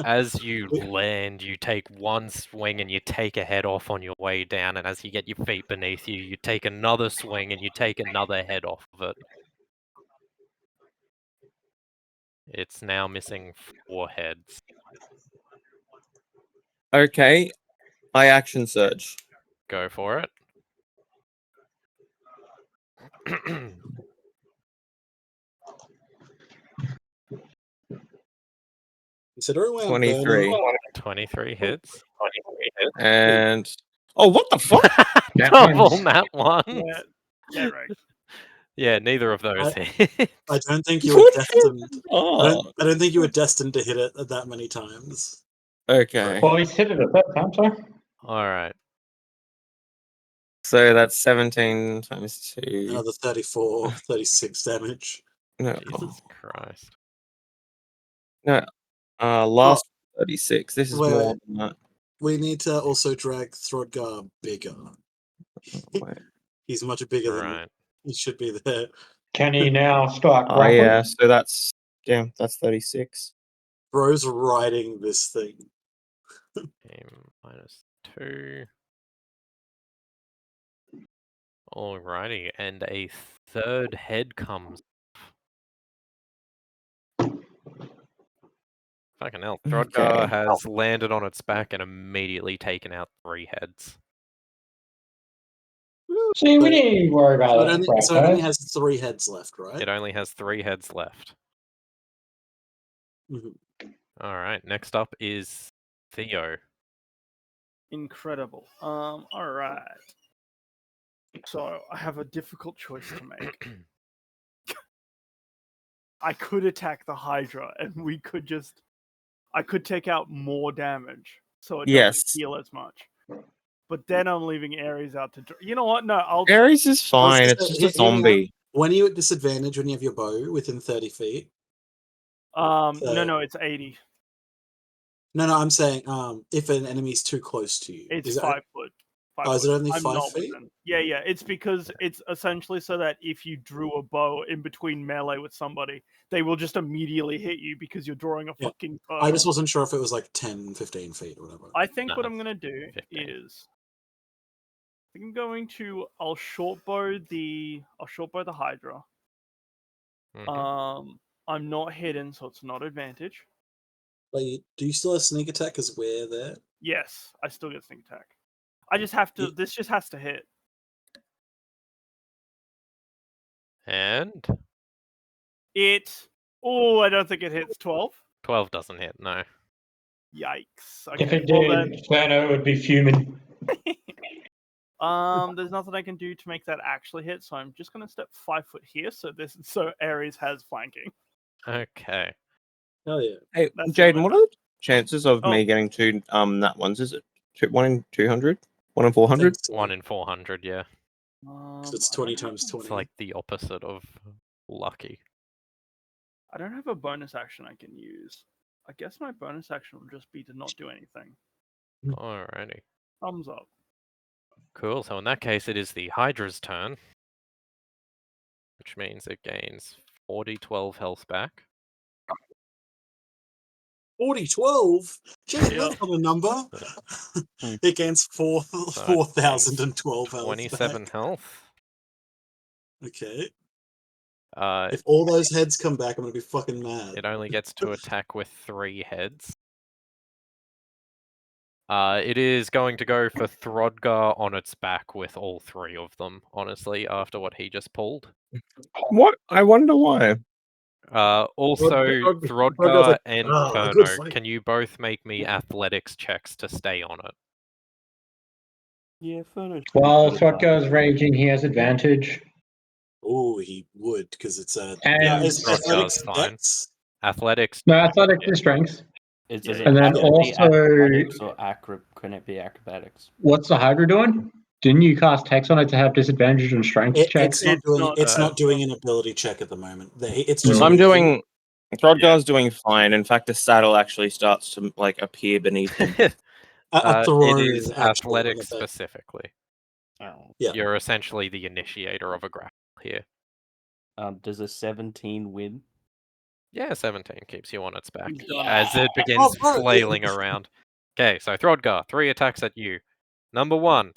as you land, you take one swing and you take a head off on your way down, and as you get your feet beneath you, you take another swing and you take another head off of it. It's now missing 4 heads. Okay, I action surge. Go for it. Considering where I'm 23. burning- 23 hits. And oh, what the fuck? Double that one. Yeah, right. Yeah, neither of those hit. I don't think you were destined. Oh. I don't think you were destined to hit it that many times. Okay. Well, he's hit it a third time, so. All right. So that's 17 times 2. Another 34, 36 damage. No. Jesus Christ. No. Last 36. This is Wait, more wait. than that. We need to also drag Throdgar bigger. Wait. He's much bigger than Right. he should be there. Can he now start Oh, grappling? yeah. So that's 36. Bro's riding this thing. Game -2. Alrighty, and a third head comes. Fucking hell. Throdgar Okay. has landed on its back and immediately taken out 3 heads. See, we didn't worry about So that. it only has 3 heads left, right? It only has 3 heads left. Mhm. Alright, next up is Theo. Incredible. All right. So I have a difficult choice to make. I could attack the Hydra, and we could just. I could take out more damage, so it Yes. doesn't heal as much. But then I'm leaving Ares out to. You know what? No, I'll. Ares is fine. It's just a zombie. When are you at disadvantage when you have your bow within 30 feet? No, it's 80. No, I'm saying if an enemy's too close to you. It's is it- 5 foot. Oh, is it only I'm 5 not feet? within. Yeah. It's because it's essentially so that if you drew a bow in between melee with somebody, they will just immediately hit you because you're drawing a Yeah. fucking bow. I just wasn't sure if it was like 10, 15 feet or whatever. I think No, what I'm gonna do 15. is I'm going to I'll shortbow the Hydra. Mhm. I'm not hidden, so it's not advantage. But do you still have sneak attack because we're there? Yes, I still get sneak attack. I just have to. This just has to hit. And Oh, I don't think it hits 12. 12 doesn't hit, no. Yikes. If Okay, it well did, then, Fano would be fuming. there's nothing I can do to make that actually hit, so I'm just gonna step 5 foot here, so Ares has flanking. Okay. Oh yeah. Hey, That's Jaden, what are the chances of Oh. me getting 2 nat ones? Is it 1 in 200? 1 in 400? 1 in 400, yeah. So it's I 20 don't times have- 20. It's like the opposite of lucky. I don't have a bonus action I can use. I guess my bonus action will just be to not do anything. Alrighty. Thumbs up. Cool, so in that case it is the Hydra's turn. Which means it gains 12 health back. 40-12? Jeez, Yeah. that's not a number. It gains 4,012 health. 27 back. health. Okay. Uh, If all those heads come back, I'm gonna be fucking mad. It only gets to attack with 3 heads. It is going to go for Throdgar on its back with all 3 of them, honestly, after what he just pulled. What? I wonder why. Also, Throdgar's Throdgar like, and good Inferno, fight." can you both make me athletics checks to stay on it? Yeah, Furnace. While Throdgar's raging, he has advantage. Oh, he would because it's a And is Throdgar's athletics fine. dex? Athletics. No, athletics and strength. Does Yeah, it And then have to be also- athletics or can it be acrobatics? What's the Hydra doing? Didn't you cast Hex on it to have disadvantage on strength checks? It's not doing an ability check at the moment. It's just I'm moving. doing. Throdgar's doing fine. In fact, the saddle actually starts to like appear beneath him. a It throne, is actually, athletics like a- specifically. Oh. Yeah. You're essentially the initiator of a grapple here. Does a 17 win? Yeah, 17 keeps you on its back He's done. as it begins bro, yeah. flailing around. Okay, so Throdgar, 3 attacks at you. Number 1.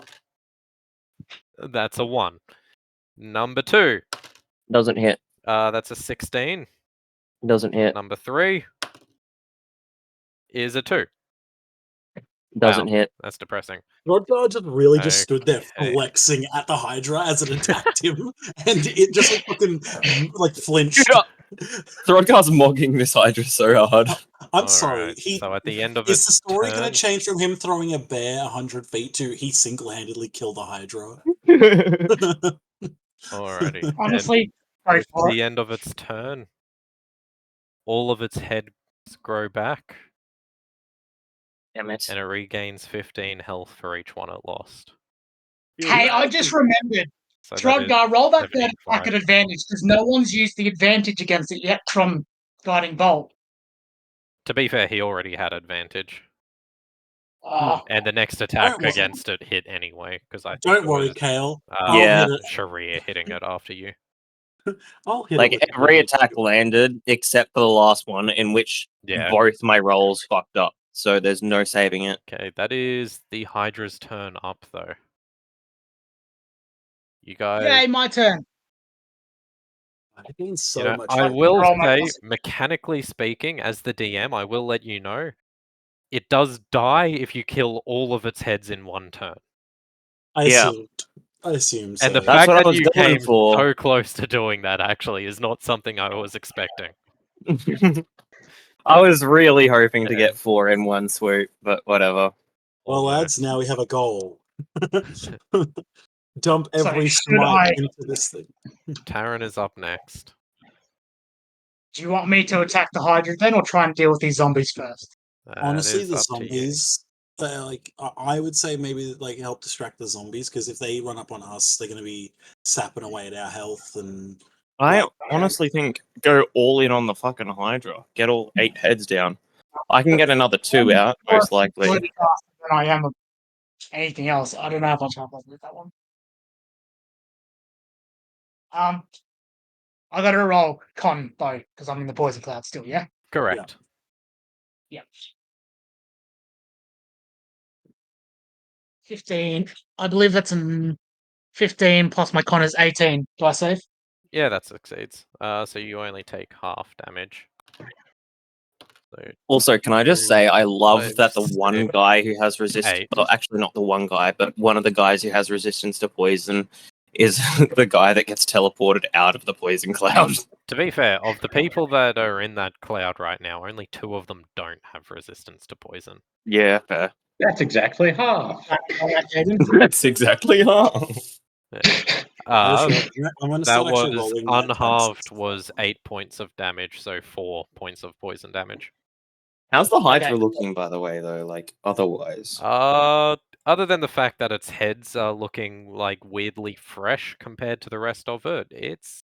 That's a 1. Number 2. Doesn't hit. That's a 16. Doesn't hit. Number 3 is a 2. Doesn't Wow, hit. that's depressing. Throdgar just really just stood there Okay. flexing at the Hydra as it attacked him, and it just like fucking like flinched. Throdgar's mogging this Hydra so hard. I'm sorry. Alright, so at the end of Is its the story going turn- to change from him throwing a bear 100 feet to he single-handedly killed the Hydra? Alrighty. Honestly, and go with for the it. end of its turn, all of its heads grow back. Damn it. And it regains 15 health for each one it lost. Hey, I just remembered. So that is Throggar, roll that third 75. attack at advantage because no one's used the advantage against it yet from Guiding Bolt. To be fair, he already had advantage. Oh, And the next attack Don't worry. against it hit anyway, because I think Don't it worry, was, Kale. Yeah. I'll hit it. Sharia hitting it after you. I'll hit Like it with every the attack landed except for the last one, in which Yeah. both my rolls fucked up. So there's no saving it. Okay, that is the Hydra's turn up, though. You guys... yay, my turn. It means so You know, much. I Like, will roll my say, plus- mechanically speaking, as the DM, I will let you know, it does die if you kill all of its heads in one turn. I Yeah. assume so. And the That's fact what I that was you going came for. so close to doing that actually is not something I was expecting. I was really hoping to Yeah. get 4 in one swoop, but whatever. Well, lads, now we have a goal. Dump every should smite I- into this thing. Taran is up next. Do you want me to attack the Hydra then, or try and deal with these zombies first? Honestly, It the is up to you. zombies. Like I would say, maybe like help distract the zombies because if they run up on us, they're going to be sapping away at our health and. I Like, honestly think go all in on the fucking Hydra. Get all 8 heads down. I can get another 2 out, most likely. Than I am of anything else. I don't know if I'll try with that one. I got to roll con though because I'm in the poison cloud still. Yeah. Correct. Yeah. 15. I believe that's an 15 plus my con is 18. Do I save? Yeah, that succeeds. So you only take half damage. So Also, can I just say, I love Five, that the one six, guy who has resistance, 8. well, actually not the one guy, but one of the guys who has resistance to poison is the guy that gets teleported out of the poison cloud. To be fair, of the people that are in that cloud right now, only 2 of them don't have resistance to poison. Yeah, fair. That's exactly half. That's exactly half. Uh, I'm going to that start was actually rolling my attacks. unhalved was 8 points of damage, so 4 points of poison damage. How's the Hydra Okay. looking, by the way, though? Like, otherwise? Other than the fact that its heads are looking like weirdly fresh compared to the rest of it, it's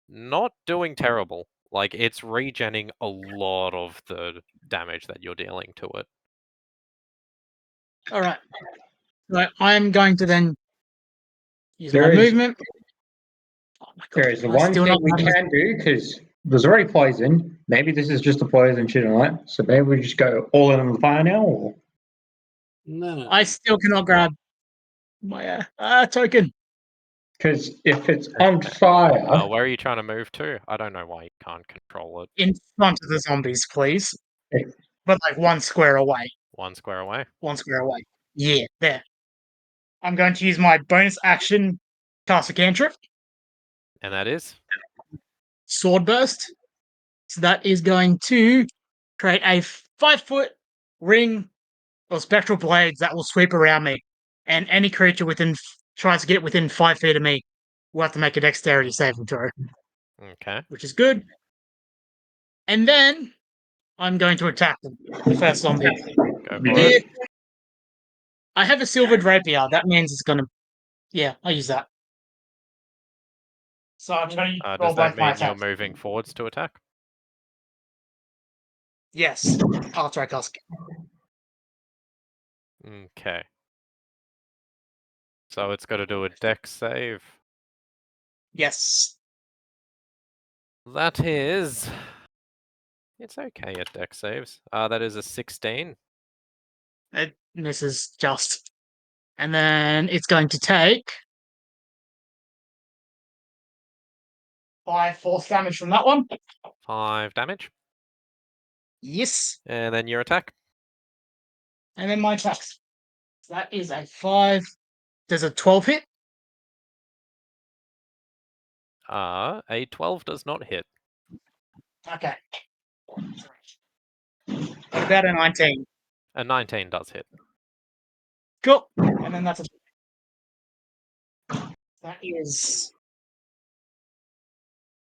not doing terrible. Like, it's regenning a lot of the damage that you're dealing to it. All right. So I'm going to then use There my is- movement. Oh my God, There is the I one still thing not we having- can do, because there's already poison. Maybe this is just a poison shit on it. So maybe we just go all in on the fire now, or No. I still cannot grab my token. because if it's on fire, Where are you trying to move to? I don't know why you can't control it. In front of the zombies, please. Okay. But like 1 square away. 1 square away. 1 square away. Yeah, there. I'm going to use my bonus action cast a cantrip, And that is? Sword Burst. So that is going to create a 5-foot ring of spectral blades that will sweep around me. And any creature tries to get within 5 feet of me will have to make a dexterity saving throw, Okay. which is good. And then I'm going to attack them. The first zombie. Go for Yeah. it. I have a silvered rapier. That means it's going to. Yeah, I'll use that. So I'm trying to roll Does that both my mean you're attacks. moving forwards to attack? Yes, after I cast. Okay. So it's got to do a dex save. Yes. That is... It's okay at dex saves. That is a 16. It misses just. And then it's going to take 5 force damage from that one. 5 damage. Yes. And then your attack. And then my attacks. So that is a 5. There's a 12 hit. A 12 does not hit. Okay. What about a 19? A 19 does hit. Cool. And then that's a. That is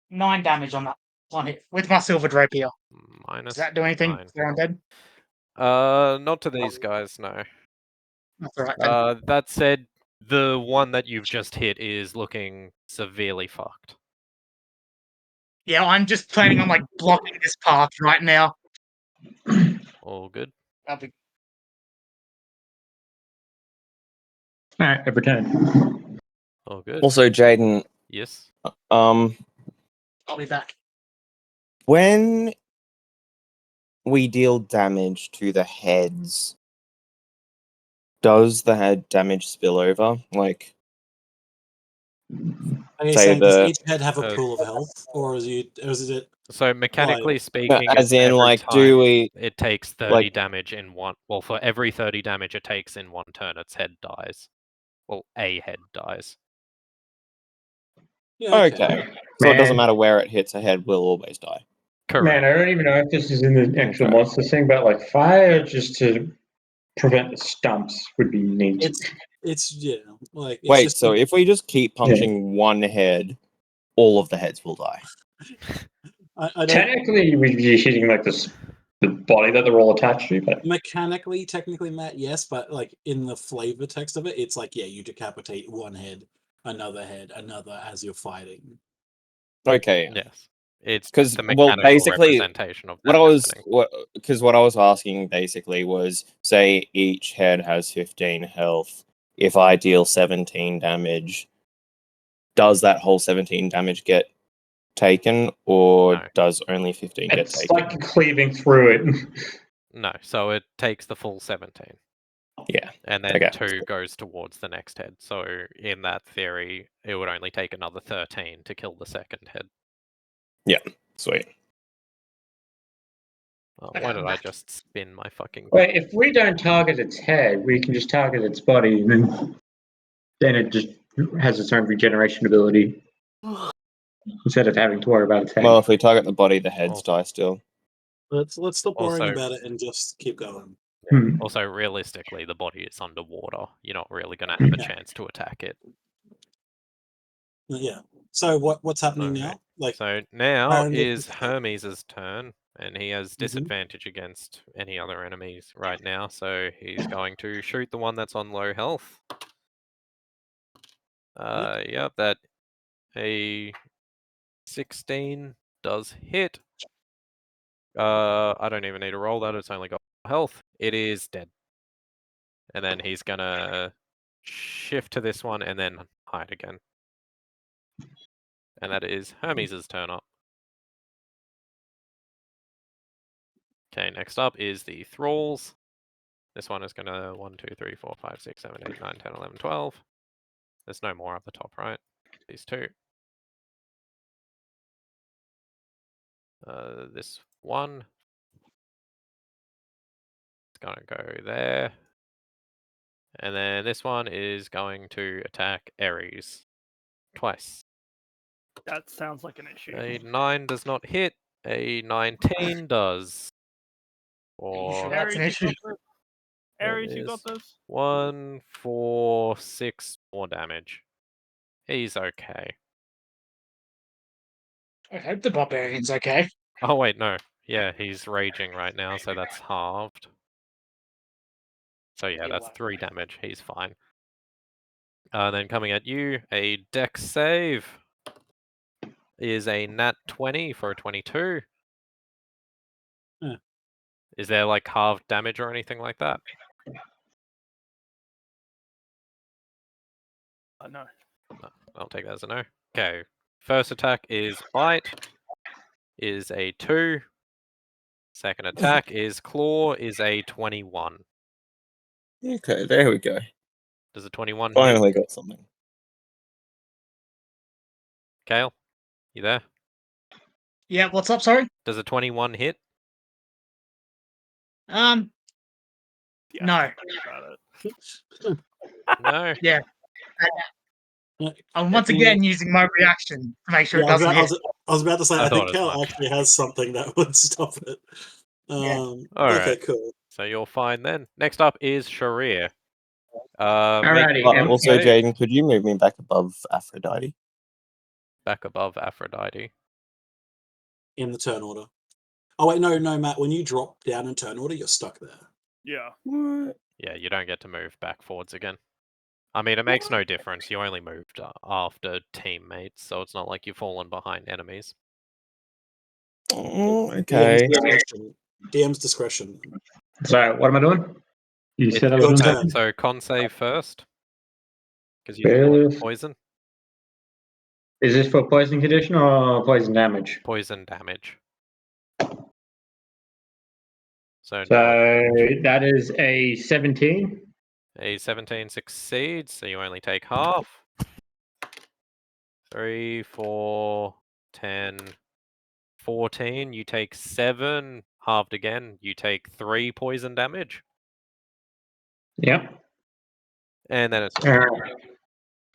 9 damage on that one hit with my silvered rapier. Minus Does that do anything? 9. They're undead? Not to these guys, no. That's all right then. That said, the one that you've just hit is looking severely fucked. Yeah, I'm just planning on like blocking this path right now. All good. That'll be... Alright, every turn. All good. Also, Jaden, Yes. I'll be back. when we deal damage to the heads, does the head damage spill over? Like, Are you say saying does the each head have a pool of health, or is it? So mechanically Like- speaking, No, as in, every like, time do we- it takes 30 like- damage in one. Well, for every 30 damage it takes in one turn, its head dies. Well, a head dies. Yeah, okay. So it doesn't Man. matter where it hits, a head will always die. Correct. Man, I don't even know if this is in the actual Okay. monster thing, but like fire just to prevent the stumps would be neat. It's like it's Wait, just so if we just keep punching one head, all of the heads will die. I don't Technically, we'd be hitting like the body that they're all attached to, but mechanically, technically, Matt, yes, but like in the flavor text of it, it's like you decapitate one head, another as you're fighting. Okay. Yes. It's 'Cause, the well, mechanical basically, representation of what that I was happening. what I was asking basically was, say each head has 15 health. If I deal 17 damage, does that whole 17 damage get taken, or No. does only 15 get it's taken? like cleaving through it. No, so it takes the full 17. Yeah. And then Okay. 2 goes towards the next head. So in that theory, it would only take another 13 to kill the second head. Yeah. Sweet. Oh, Okay, why I'm did I back. just spin my fucking... Wait, if we don't target its head, we can just target its body, and then it just has its own regeneration ability instead of having to worry about its head. Well, if we target the body, the heads Oh. die still. Let's stop worrying Also- about it and just keep going. Also, realistically, the body is underwater. You're not really going to have a Yeah. chance to attack it. Yeah. So what's happening Okay. now? Like So now Aaron, what is is- Hermes' turn, and he has Mhm. disadvantage against any other enemies right now. So he's going to shoot the one that's on low health. Yep, that a 16 does hit. I don't even need to roll that. It's only got health. It is dead. And then he's gonna shift to this one and then hide again. And that is Hermes' turn up. Okay, next up is the Thralls. This one is gonna 1, 2, 3, 4, 5, 6, 7, 8, 9, 10, 11, 12. There's no more up the top, right? These two. This one. It's gonna go there. And then this one is going to attack Ares. Twice. That sounds like an issue. A 9 does not hit. A 19 does. Or That's an issue. Ares, you got this? 1, 4, 6 more damage. He's okay. I hope the barbarian's okay. Oh wait, no. Yeah, he's raging right now, so that's halved. So yeah, that's 3 damage. He's fine. Then coming at you, a dex save is a nat 20 for a 22. Yeah. Is there like halved damage or anything like that? No. I'll take that as a no. Okay. First attack is bite, is a 2. Second attack is claw, is a 21. Okay, there we go. Does a 21 hit? Finally got something. Kale, you there? Yeah, what's up? Sorry. Does a 21 hit? No. No. Yeah. I'm once again using my reaction to make sure it doesn't hit. I was about to say, I I think thought as Cal much. actually has something that would stop it. All Okay, right. cool. So you're fine then. Next up is Sharir. Alrighty, But and also, so- Jaden, could you move me back above Aphrodite? Back above Aphrodite. In the turn order. Oh wait, no, Matt. When you drop down in turn order, you're stuck there. Yeah. Yeah, you don't get to move back forwards again. I mean, it makes no difference. You only moved after teammates, so it's not like you've fallen behind enemies. Oh, okay. DM's discretion. So, what am I doing? You It's said I your was turn, doing so con save first. Because you First. poison. Is this for poison condition or poison damage? Poison damage. So that is a 17. A 17 succeeds, so you only take half. 3, 4, 10, 14. You take 7. Halved again. You take 3 poison damage. Yep. And then it's...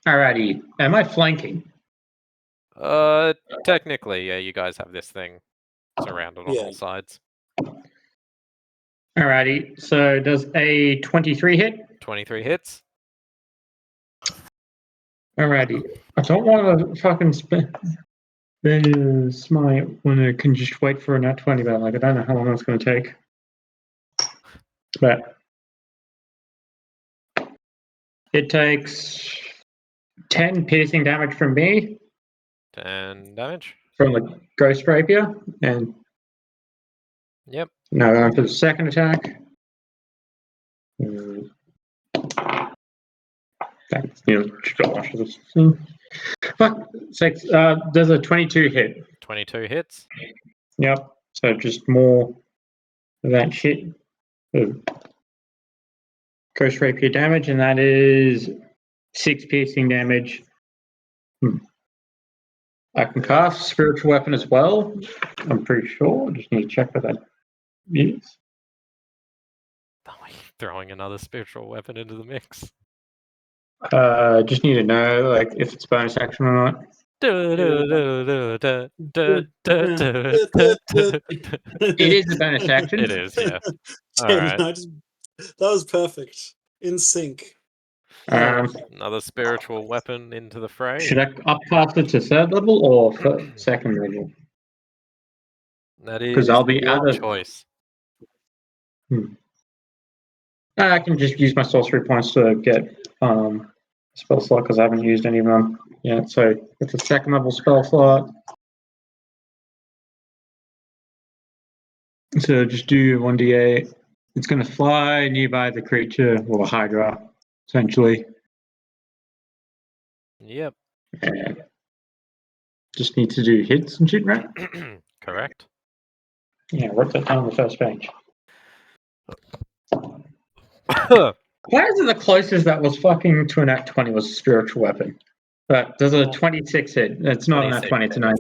Alrighty. Am I flanking? Technically, yeah, you guys have this thing surrounded on all sides. Alrighty. So does a 23 hit? 23 hits. Alrighty. I don't want to fucking spend smite when I can just wait for a nat 20, but like I don't know how long that's going to take. But it takes 10 piercing damage from me. 10 damage. From the Ghost Rapier. And yep. Now going for the second attack. Thanks, Fuck, 6. Does a 22 hit? 22 hits. Yep. So just more of that shit. Ghost Rapier damage, and that is 6 piercing damage. I can cast Spiritual Weapon as well. I'm pretty sure. Just need to check what that is. Throwing another spiritual weapon into the mix. Just need to know like if it's bonus action or not. It is a bonus action. It is, yeah. All That right. was perfect. In sync. Another spiritual weapon into the fray. Should I upcast it to 3rd level or 2nd level? That is Because I'll be your out of choice. I can just use my sorcery points to get spell slot because I haven't used any of them yet. So it's a 2nd level spell slot. So just do 1d8. It's going to fly nearby the creature or the Hydra, essentially. Yep. And just need to do hits and shit, right? Correct. Yeah, wrote that down on the first page. Why is it the closest that was fucking to an Act 20 was a spiritual weapon? But does a 26 hit? It's not an Act 20, it's a 9.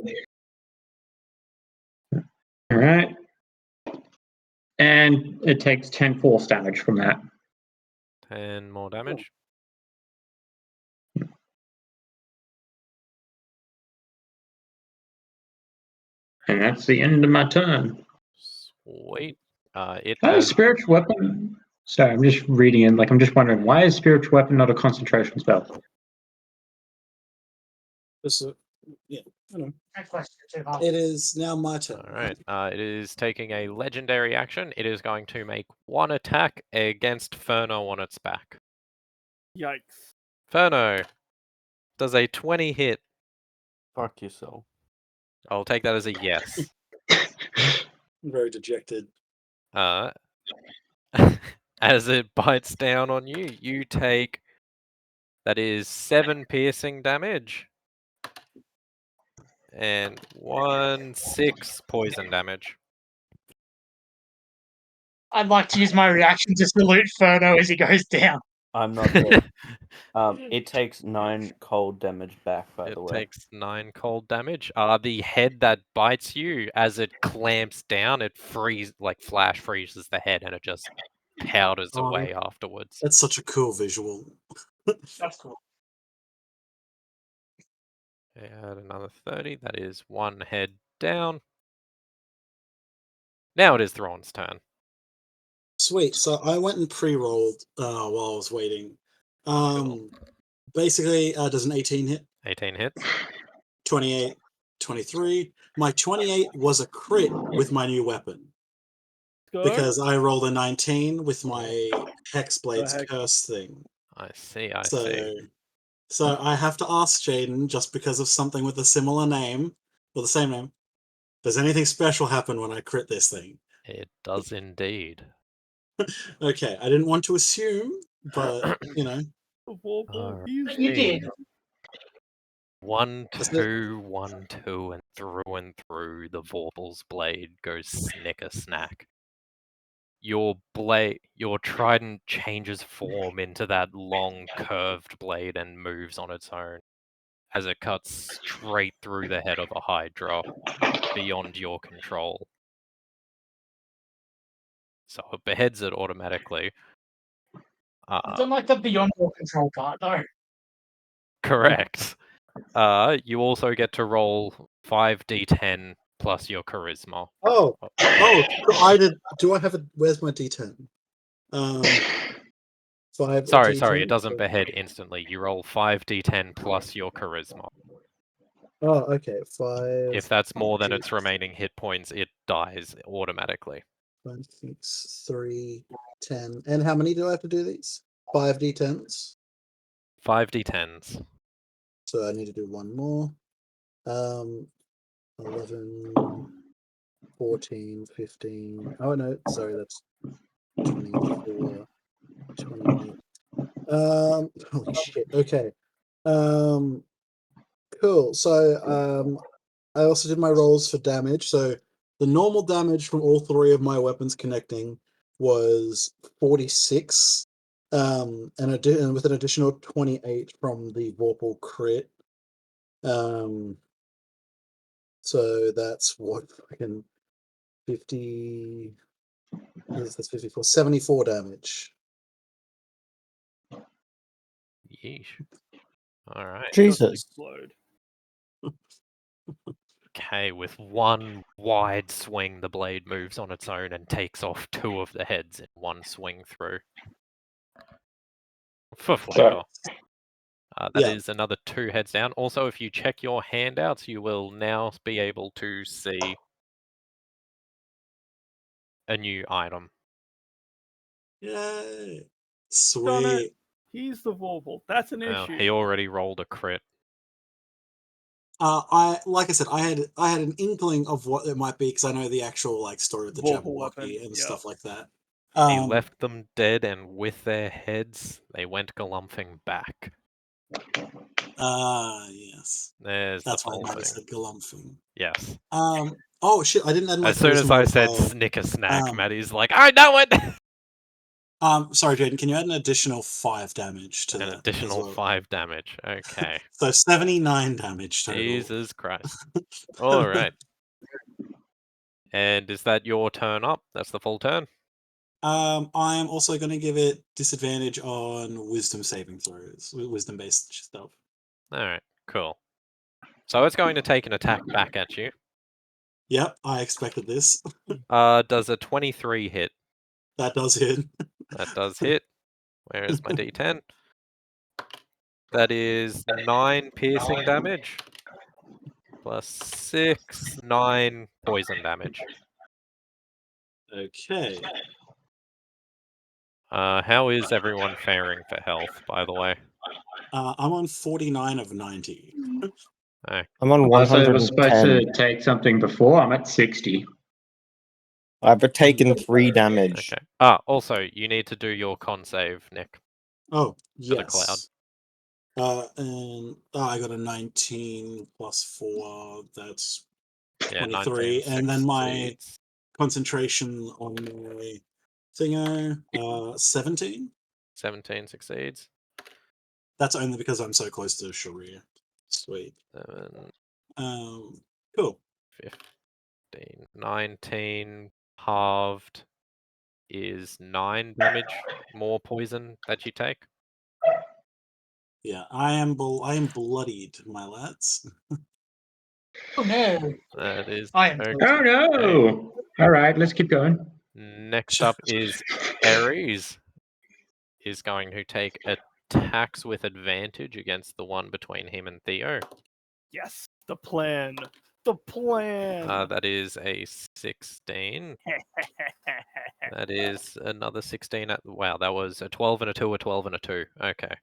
Alright. And it takes 10 force damage from that. 10 more damage. And that's the end of my turn. Sweet. It Why is has... spiritual weapon? Sorry, I'm just reading it. Like I'm just wondering, why is spiritual weapon not a concentration spell? Yeah, I don't know. It is now my turn. All right. It is taking a legendary action. It is going to make 1 attack against Ferno on its back. Yikes. Ferno, does a 20 hit? Fuck yourself. I'll take that as a yes. I'm very dejected. As it bites down on you, you take... That is 7 piercing damage. And 6 poison damage. I'd like to use my reaction to salute Ferno as he goes down. I'm not dead. It takes 9 cold damage back, by the way. It takes 9 cold damage. The head that bites you, as it clamps down, it flash freezes the head and it just powders away afterwards. That's such a cool visual. That's cool. Add another 30. That is 1 head down. Now it is Thrawn's turn. Sweet. So I went and pre-rolled while I was waiting. Basically, does an 18 hit? 18 hits. 28. 23. My 28 was a crit with my new weapon. Go. Because I rolled a 19 with my Hexblade's heck? curse thing. I see. I see. So I have to ask Jaden, just because of something with a similar name, or the same name, does anything special happen when I crit this thing? It does indeed. Okay, I didn't want to assume, but, you know. You did. 1, That's 2, 1, 2, and through, the Vorpal's blade goes snicker snack. Your trident changes form into that long curved blade and moves on its own as it cuts straight through the head of a Hydra beyond your control. So it beheads it automatically. I don't like the beyond your control part, though. Correct. You also get to roll 5d10 plus your charisma. Oh, I did. Do I have a? Where's my D10? 5. Sorry, D10? it doesn't behead instantly. You roll 5d10 plus your charisma. Oh, okay. 5. If that's more than its remaining hit points, it dies automatically. 5, 6, 3, 10. And how many do I have to do these? 5 D10s. 5d10s. So I need to do one more. 11, 14, 15. Oh no, sorry, that's 24, 28. Holy shit. Okay. Cool. So I also did my rolls for damage. So the normal damage from all 3 of my weapons connecting was 46. And with an additional 28 from the Vorpal crit. So that's what fucking 50. That's 54. 74 damage. Yeesh. All right. Jesus. Explode. Okay, with one wide swing, the blade moves on its own and takes off 2 of the heads in one swing through. For flavor. That is another 2 heads down. Also, if you check your handouts, you will now be able to see a new item. Yay! Darn it. Sweet. He's the Vorpal. That's an Well, issue. he already rolled a crit. Like I said, I had an inkling of what it might be because I know the actual story of the Vorpal Jabberwocky weapon, and yeah. stuff like that. He left them dead, and with their heads, they went galumphing back. Yes. There's That's the why I whole might have thing. said galumphing. Yes. Oh shit! I didn't add my As soon as I said charisma snicker snack, modifier. Maddie's like, I know it! Sorry, Jaden, can you add an additional 5 damage to An that? additional as well? 5 damage. Okay. So 79 damage total. Jesus Christ. All right. And is that your turn up? That's the full turn? I'm also going to give it disadvantage on wisdom saving throws, wisdom-based stuff. All right, cool. So it's going to take an attack back at you. Yep, I expected this. Does a 23 hit? That does hit. That does hit. Where is my D10? That is 9 piercing damage. Plus 6, 9 poison damage. Okay. How is everyone faring for health, by the way? I'm on 49 of 90. I'm on Also, I was supposed 110. to take something before. I'm at 60. I've taken 3 damage. Okay. Also, you need to do your con save, Nick. Oh, For the cloud. yes. And I got a 19 plus 4. That's Yeah, 23. 19 And then my succeeds. concentration on my thingo, 17. 17 succeeds. That's only because I'm so close to Sharia. Sweet. 7, Cool. 15, 19 halved is 9 damage more poison that you take. Yeah, I am bloodied, my lads. Oh no! That is I am. okay. Oh no! All right, let's keep going. Next up is Ares. Is going to take attacks with advantage against the one between him and Theo. Yes. The plan. The plan. That is a 16. That is another 16. Wow, that was a 12 and a 2, a 12 and a 2. Okay.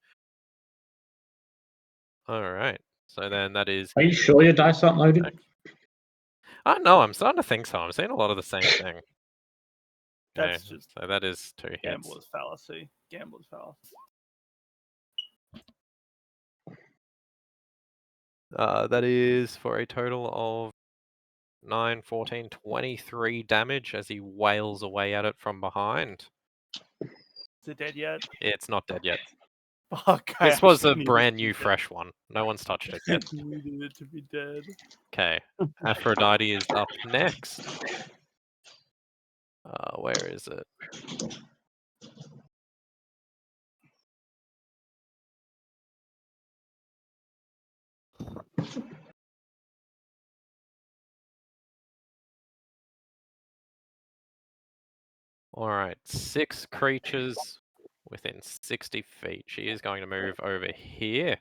Alright. So then that is... Are you sure your dice aren't loaded? Oh, no, I'm starting to think so. I'm seeing a lot of the same thing. Okay, That's just so that is 2 hits. gambler's fallacy. Gambler's fallacy. That is for a total of 9, 14, 23 damage as he wails away at it from behind. Is it dead yet? It's not dead yet. Fuck, I This was a actually needed brand it to new, be dead. fresh one. No one's touched it yet. I needed it to be dead. Okay, Aphrodite is up next. Where is it? Alright, 6 creatures within 60 feet. She is going to move over here.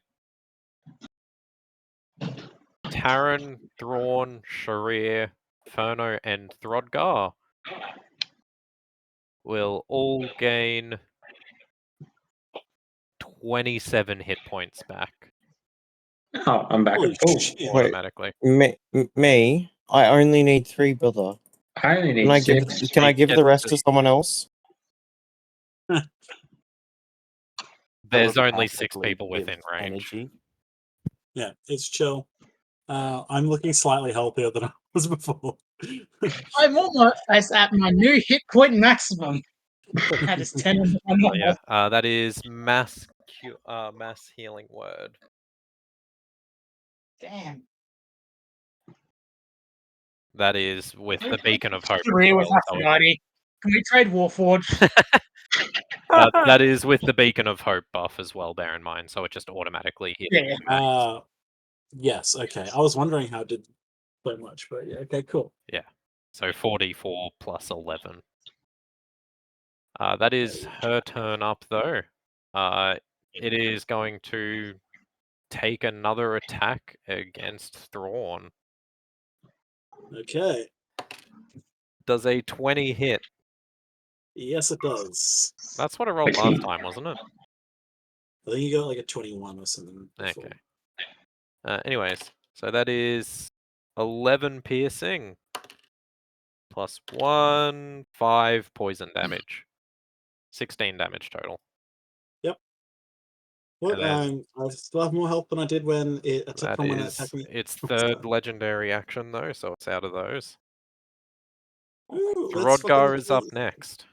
Taran, Thrawn, Sharir, Ferno, and Throdgar will all gain 27 hit points back Oh, I'm back Holy at full. shit. Wait, automatically. me? I only need 3, brother. I only need Can I give 6. Can I give the rest to someone else? There's only Telepathically 6 people with within range. Energy. Yeah, it's chill. I'm looking slightly healthier than I was before. I'm almost at my new hit point maximum. That is 10 on my Oh, normal. yeah. That is mass healing word. Damn. That is with the Beacon of Hope. Career with as well, so it- Aphrodite. Can we trade Warforged? that is with the Beacon of Hope buff as well, bear in mind, so it just automatically hits. Yeah. Yes, okay. I was wondering how it did so much, but yeah, okay, cool. Yeah. So 44 plus 11. That is her turn up, though. It is going to take another attack against Thrawn. Okay. Does a 20 hit? Yes, it does. That's what I rolled last time, wasn't it? I think you got like a 21 or something. Before. Okay. Anyways, so that is 11 piercing. Plus 1, 5 poison damage. 16 damage total. Yep. What? And I still have more health than I did when it That from when it is attacked me. its third legendary action, though, so it's out of those. Ooh, let's Throdgar is up next.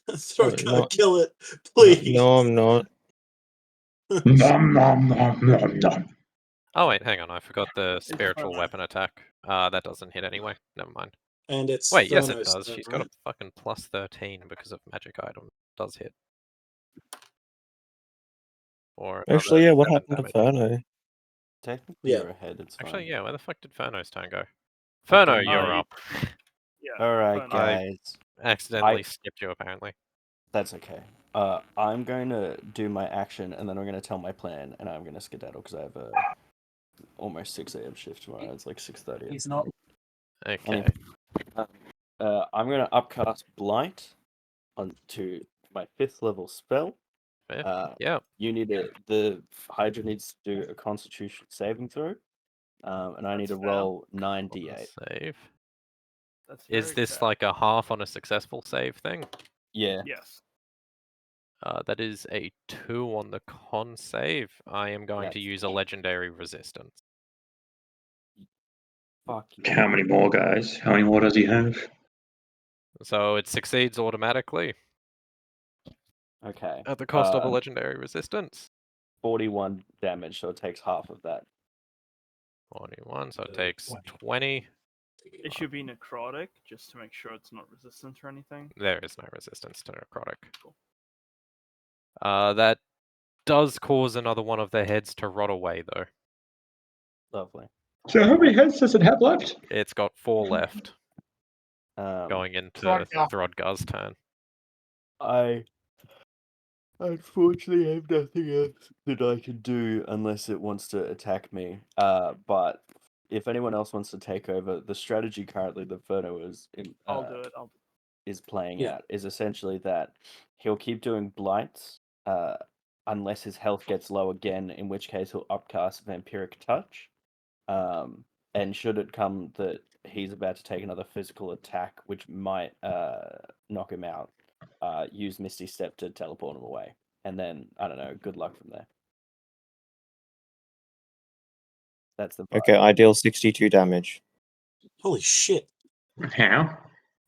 Throdgar, No. kill it, please. No, I'm not. Nom, nom, nom, nom, nom. Oh wait, hang on, I forgot the spiritual weapon attack. That doesn't hit anyway. Never mind. And it's Wait, yes it Thernos does. turn, She's got a right? fucking plus 13 because of magic item. Does hit. Or Actually, yeah, what 7 happened to damage. Ferno? Technically, Yeah. you're ahead. It's fine. Actually, yeah, where the fuck did Ferno's turn go? Ferno, you're up. Yeah. All right, Fine. guys. Accidentally skipped you, apparently. That's okay. I'm going to do my action, and then I'm going to tell my plan, and I'm going to skedaddle because I have a almost 6 a.m. shift tomorrow. It's like 6:30. He's not. Okay. Anyway, I'm going to upcast Blight onto my 5th level spell. Yeah. You need the Hydra needs to do a Constitution saving throw, and I need to That's fair. roll 9d8. Save. That's Is very this fair. like a half on a successful save thing? Yeah. Yes. That is a 2 on the con save. I am going to Yes. use a legendary resistance. Fuck you. How many more, guys? How many more does he have? So it succeeds automatically Okay. at the cost of a legendary resistance. 41 damage, so it takes half of that. 21, so it takes 20. It should be necrotic, just to make sure it's not resistant or anything. There is no resistance to necrotic. Cool. That does cause another one of their heads to rot away, though. Lovely. So how many heads does it have left? It's got 4 left, Um, going into Throdgar. Throdgar's turn. I Unfortunately, I have nothing else that I can do unless it wants to attack me. But if anyone else wants to take over, the strategy currently that Ferno I'll do it. is playing Yeah. out is essentially that he'll keep doing blights unless his health gets low again, in which case he'll upcast Vampiric Touch. And should it come that he's about to take another physical attack, which might knock him out, use Misty Step to teleport him away. And then, I don't know, good luck from there. That's the vibe. Okay, I deal 62 damage. Holy shit. How?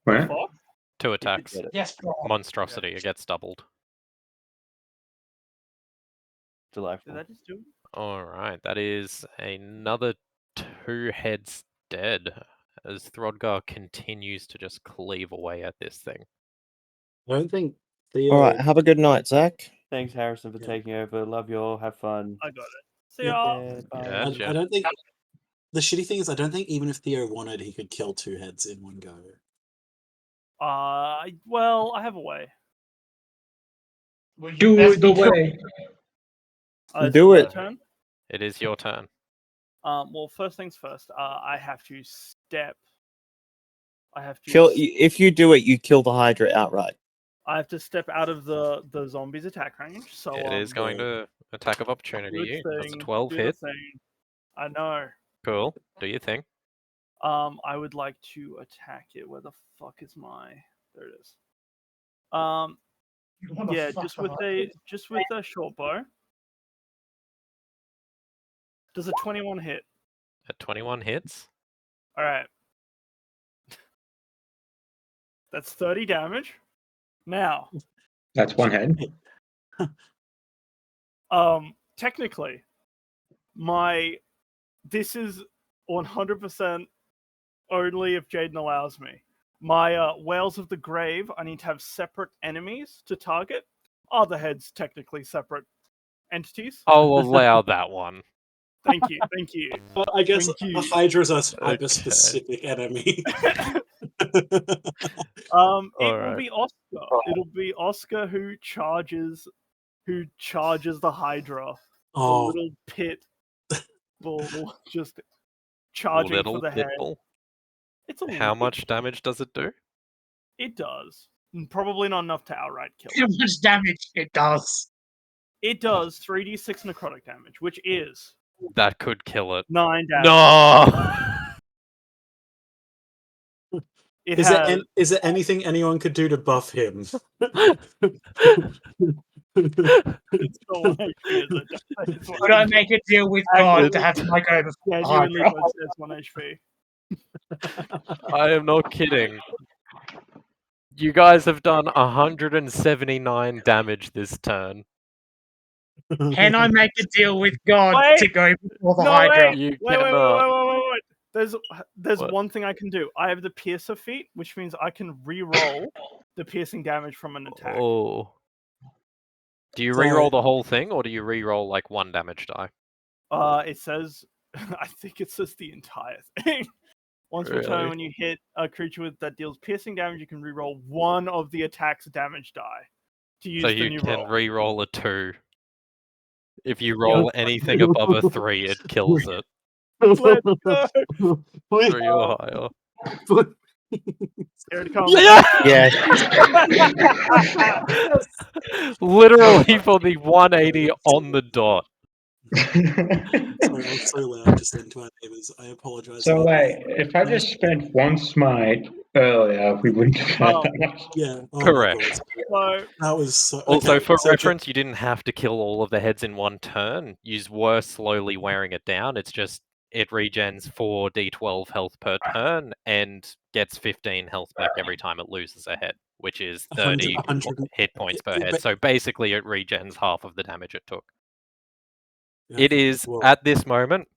Where? 2 attacks. Get it. Yes, bro. Monstrosity, it gets doubled. Delightful. Did that just do it? Alright, that is another 2 heads dead as Throdgar continues to just cleave away at this thing. I don't think Theo. All right, have a good night, Zach. Thanks, Harrison, for taking over. Love you all. Have fun. I got it. See y'all. Yeah, bye. Gotcha. I don't think. The shitty thing is, I don't think even if Theo wanted, he could kill 2 heads in one go. Well, I have a way. Do the way. Do is it. my turn? It is your turn. Well, first things first. I have to step. I have to. Kill. If you do it, you kill the Hydra outright. I have to step out of the zombie's attack range. So It is going to attack of opportunity do you. the That's a thing, 12 do the hit. thing. I know. Cool. Do your thing. I would like to attack it. Where the fuck is my? There it is. Yeah, just with a short bow. Does a 21 hit? At 21 hits. All right. That's 30 damage. Now, That's one head. technically, this is 100% only if Jaden allows me. My Whales of the Grave, I need to have separate enemies to target. Are the heads technically separate entities? I'll allow that one. Thank you, thank you. But I guess Thank you. a Hydra's a hyper-specific enemy. It will Alright. be Oscar. It'll be Oscar who charges the Hydra. Oh. The little pit bull just charging Little for the head. pitbull. It's a How little- much damage does it do? It does. Probably not enough to outright kill. How much damage it does. It does 3d6 necrotic damage, which is That could kill it. 9 damage. No! It Is has... is there anything anyone could do to buff him? It's still 1 HP, is it? Would I make a deal with God to have my go before Genuinely, Hydra? it's 1 HP. I am not kidding. You guys have done 179 damage this turn. Can I make a deal with God Wait! to go before the No, Hydra? wait! You Wait. cannot. There's What? one thing I can do. I have the Piercer feat, which means I can re-roll the piercing damage from an attack. Oh. Do you So- re-roll the whole thing, or do you re-roll like 1 damage die? It says, I think it says the entire thing. Once per turn, Really? when you hit a creature that deals piercing damage, you can re-roll 1 of the attack's damage die to use So the you new can roll. re-roll a 2. If you roll anything above a 3, it kills it. Let's go! 3 or higher. Here it comes. Yeah. Literally for the 180 on the dot. Sorry, I was so loud just then to our neighbours. I apologise. So about wait, that. if I just spent 1 smite earlier, we wouldn't have had that much. Yeah. Oh my Correct. God. So, That was so. Also, okay, for so reference, you didn't have to kill all of the heads in one turn. You were slowly wearing it down. It's just it regens 4d12 health per turn and gets 15 health back every time it loses a head, which is 30 100 hit points per it- head. but- So basically, it regens half of the damage it took. Yeah, It is, well, at this moment,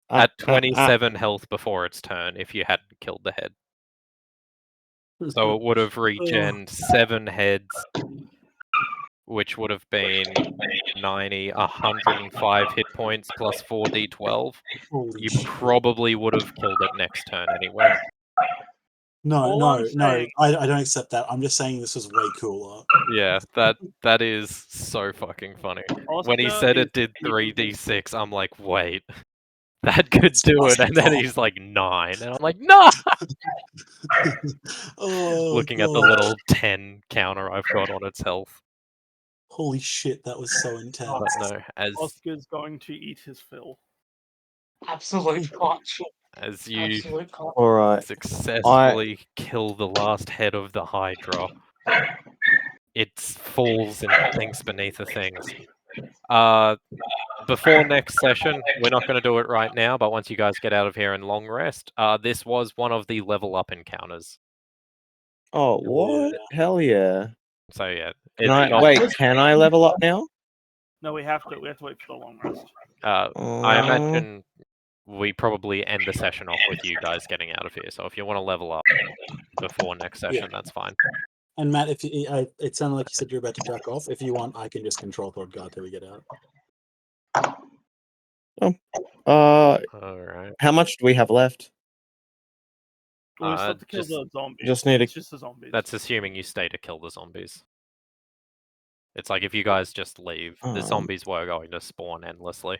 at Uh, 27 health before its turn if you hadn't killed the head. So it would have regened 7 heads, which would have been 90, 105 hit points plus 4d12. holy You shit. probably would have killed it next turn anyway. No, All no, I'm no. saying- I don't accept that. I'm just saying this was way cooler. Yeah, that is so fucking funny. When he Oscar said is it did evil. 3d6, I'm like, wait, that could It's do it. fucking And then dumb. he's like 9, and I'm like, no. Oh, Looking at the God. little 10 counter I've got on its health. Holy shit, that was so intense. But no, Oscar's going to eat his fill. Absolute clutch. as you Absolute clutch. All right. successfully kill the last head of the Hydra, it falls and thinks beneath the things. Before next session, we're not going to do it right now, but once you guys get out of here and long rest, this was one of the level up encounters. Oh, what? Hell yeah. So yeah. Can I level up now? No, we have to wait for the long rest. I imagine we probably end the session off with you guys getting out of here. So if you want to level up before next session, that's fine. And Matt, if you, it sounded like you said you're about to jack off. If you want, I can just control Thorgard till we get out. All right. How much do we have left? We just have to kill the zombies. Just need It's to. just the zombies. That's assuming you stay to kill the zombies. It's like if you guys just leave, the zombies were going to spawn endlessly.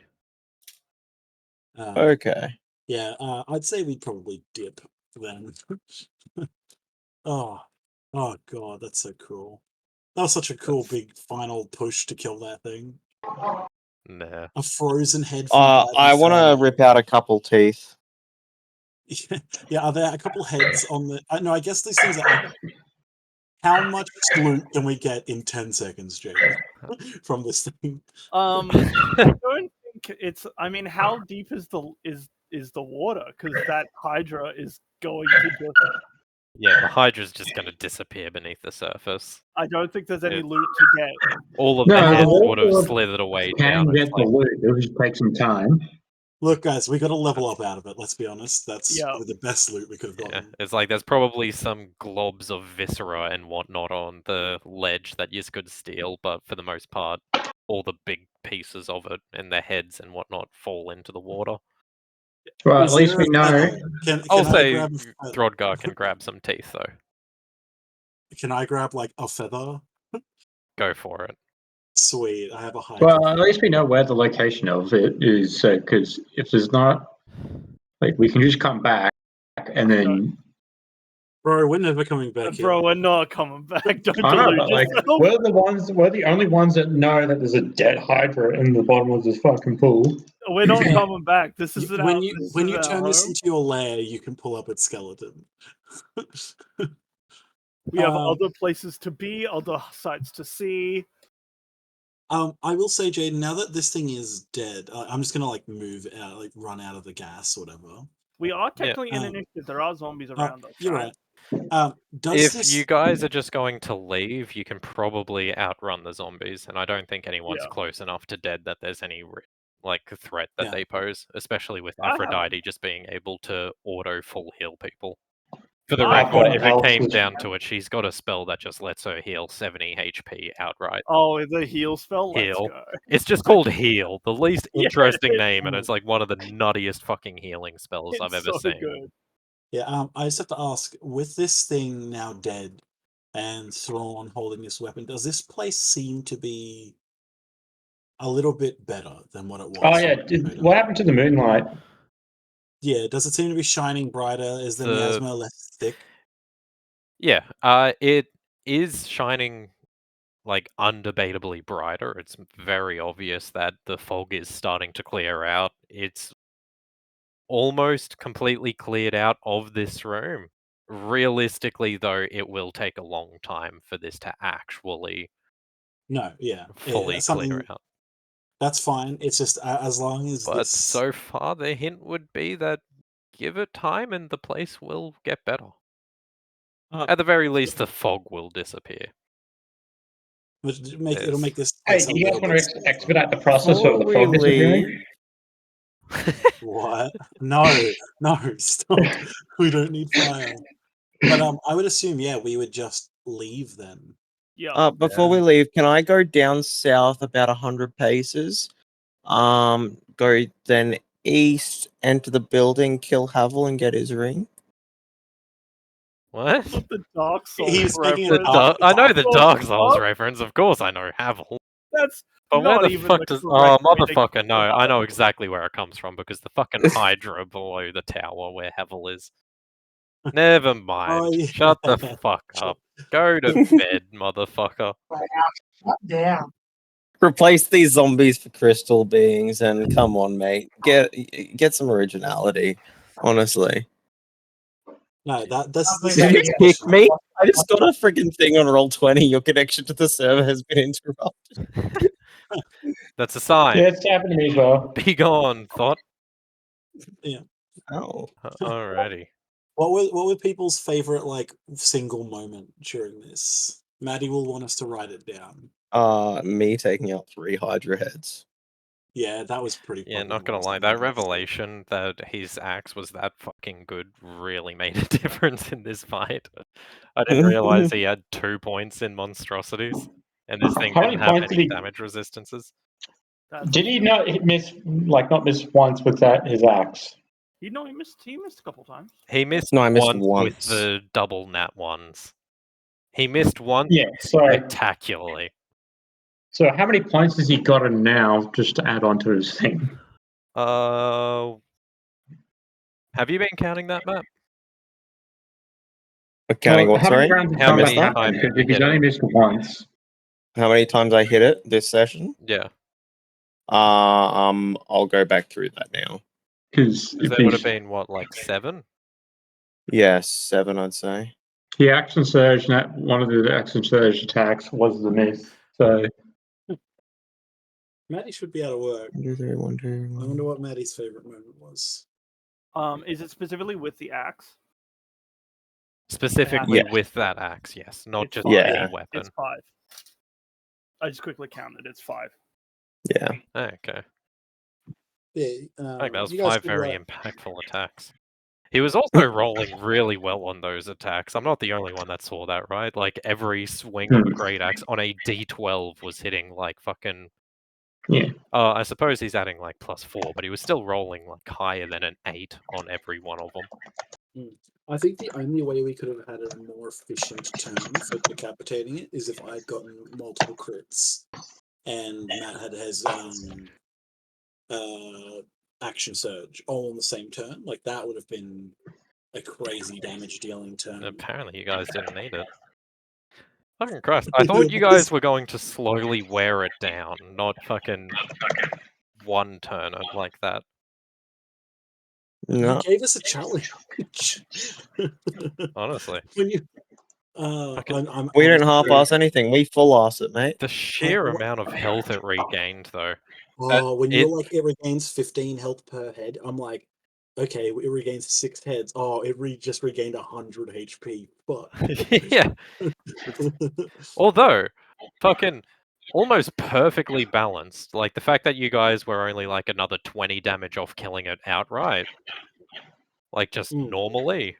Okay. Yeah, I'd say we'd probably dip then. oh God, that's so cool. That was such a cool big final push to kill that thing. Nah. A frozen head. I want to rip out a couple teeth. Yeah, are there a couple heads on the? No, I guess these things are. Like, how much loot can we get in 10 seconds, Jake, from this thing? I don't think it's. I mean, how deep is the water? Because that Hydra is going to just. Yeah, the Hydra's just going to disappear beneath the surface. I don't think there's any loot to get. All of the heads would have slithered away down. Can get the loot. It'll just take some time. Look, guys, we got to level up out of it. Let's be honest. That's probably the best loot we could have gotten. It's like there's probably some globs of viscera and whatnot on the ledge that you could steal, but for the most part, all the big pieces of it and the heads and whatnot fall into the water. Well, at least we know. I'll say Throdgar can grab some teeth, though. Can I grab, like, a feather? Go for it. Sweet, I have a Hydra. Well, at least we know where the location of it is. So, because if there's not, like, we can just come back and then. Bro, we're never coming back. Bro, we're not coming back. Don't I know, delude but like, yourself. we're the only ones that know that there's a dead Hydra in the bottom of this fucking pool. We're not coming back. This is When you turn this into your lair, you can pull up its skeleton. We have other places to be, other sites to see. I will say, Jaden, now that this thing is dead, I'm just gonna like move out, like run out of the gas, or whatever. We are technically in initiative. There are zombies around us. You're right. If you guys are just going to leave, you can probably outrun the zombies, and I don't think anyone's close enough to dead that there's any like threat that they pose, especially with Aphrodite just being able to auto full heal people. For the record, if it came down to it, she's got a spell that just lets her heal 70 HP outright. Oh, the heal spell? Let's Heal. go. It's just called Heal, the least Yeah, interesting it is. name, and it's like one of the nuttiest fucking healing spells I've ever seen. Good. Yeah, I just have to ask, with this thing now dead and Thrawn holding this weapon, does this place seem to be a little bit better than what it was? Oh yeah, what happened to the moonlight? Yeah, does it seem to be shining brighter? Is the miasma less thick? Yeah, it is shining like undebatably brighter. It's very obvious that the fog is starting to clear out. It's almost completely cleared out of this room. Realistically, though, it will take a long time for this to actually fully clear out. That's fine. It's just as long as But so far, the hint would be that give it time and the place will get better. At the very least, the fog will disappear. It'll make this. Hey, do you guys want to expedite the process of the fog disappearing? What? No, stop. We don't need fire. But I would assume, we would just leave then. Yeah. Before we leave, can I go down south about 100 paces? Go then east, enter the building, kill Havel, and get his ring. What? The Dark Souls He's making a reference. I know the Dark Souls What? reference. Of course, I know Havel. That's But where not the even fuck the does? correct Oh, way to motherfucker! go No, about I know it. exactly where it comes from because the fucking Hydra below the tower where Havel is. Never mind. Oh, yeah. Shut the fuck up. Go to bed, motherfucker. Shut down. Replace these zombies for crystal beings, and come on, mate, get some originality. Honestly, No, that's Did did you Yeah. kick me? I just got a freaking thing on Roll20. Your connection to the server has been interrupted. That's a sign. Yeah, it's happened to me as well. Be gone, thought. Oh, Alrighty. What were people's favorite like single moment during this? Maddie will want us to write it down. me taking out 3 Hydra heads. Yeah, that was pretty. Yeah, probably not the gonna most lie, that memorable. revelation that his axe was that fucking good really made a difference in this fight. I didn't realize he had 2 points in monstrosities, and this thing How many didn't have points did any he- damage resistances. Did he not miss once with his axe? He missed a couple times. He missed No, I missed once with once. the double nat ones. He missed once Yeah, so spectacularly. so how many points has he gotten now just to add on to his thing? Have you been counting that map? Counting Well, what? how many Sorry, rounds of How combat many happened? times Because you if he's hit only it? missed once, how many times I hit it this session? Yeah, I'll go back through that now. because because there would have been what, like 7? Yeah, 7, I'd say. the action surge, one of the action surge attacks was the miss. So Maddie should be out of work. 1, 2, 3, 1, 2, I 1. wonder what Maddie's favorite moment was. Is it specifically with the axe? Specifically Yeah. with that axe, yes, not It's just fine. Yeah. any weapon. It's 5. I just quickly counted. It's 5. Yeah. Okay. Yeah, I think that was you guys 5 could, very impactful attacks. He was also rolling really well on those attacks. I'm not the only one that saw that, right? Like every swing of a great axe on a D12 was hitting like fucking. yeah, I suppose he's adding like +4, but he was still rolling like higher than an 8 on every one of them. I think the only way we could have had a more efficient turn for decapitating it is if I had gotten multiple crits and Matt had his action surge all on the same turn. Like that would have been a crazy damage dealing turn. Apparently, you guys didn't need it. Fucking Christ! I thought you guys were going to slowly wear it down, not fucking one turn it like that. No. You gave us a challenge. Honestly. When you, We didn't half-ass anything. We full-ass it, mate. The sheer amount of health it regained, though. When you're like, it regains 15 health per head, I'm like, okay, it regains 6 heads. Oh, it just regained 100 HP. But yeah. Although, fucking almost perfectly balanced. Like the fact that you guys were only like another 20 damage off killing it outright. Like just normally.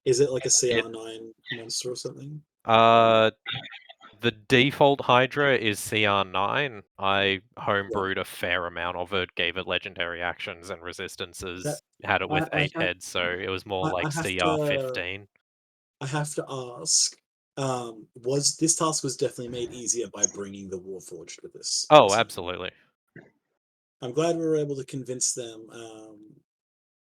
Is it like a CR9 monster or something? The default Hydra is CR9. I homebrewed a fair amount of it, gave it legendary actions and resistances, had it with 8 heads, so it was more like CR15. I have to ask, this task was definitely made easier by bringing the Warforged with this? Oh, absolutely. I'm glad we were able to convince them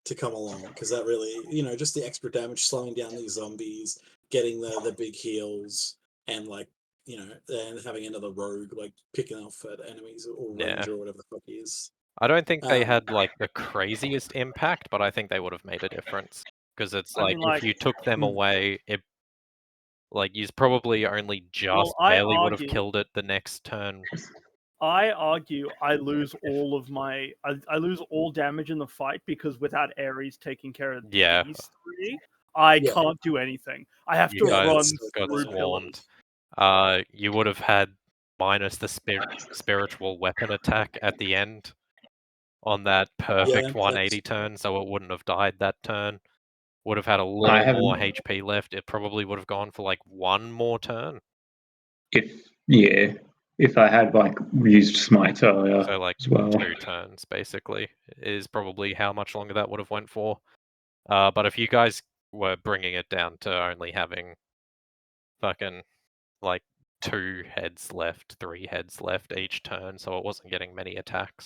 to come along, because that really, just the extra damage, slowing down these zombies, getting the big heals, and like, and having another rogue like picking off at enemies or ranger or whatever the fuck he is. I don't think they had like the craziest impact, but I think they would have made a difference. Because it's like, if you took them away, it like you probably only just barely would have killed it the next turn. I argue I lose all of my I lose all damage in the fight because without Ares taking care of these 3, I can't do anything. I have to run through pillars. You would have had minus the spiritual weapon attack at the end on that perfect 180 turn, so it wouldn't have died that turn. Would have had a little more HP left. It probably would have gone for like 1 more turn. If I had like used smite earlier, so like as well. 2 turns basically is probably how much longer that would have went for. But if you guys were bringing it down to only having fucking like 2 heads left, 3 heads left each turn, so it wasn't getting many attacks.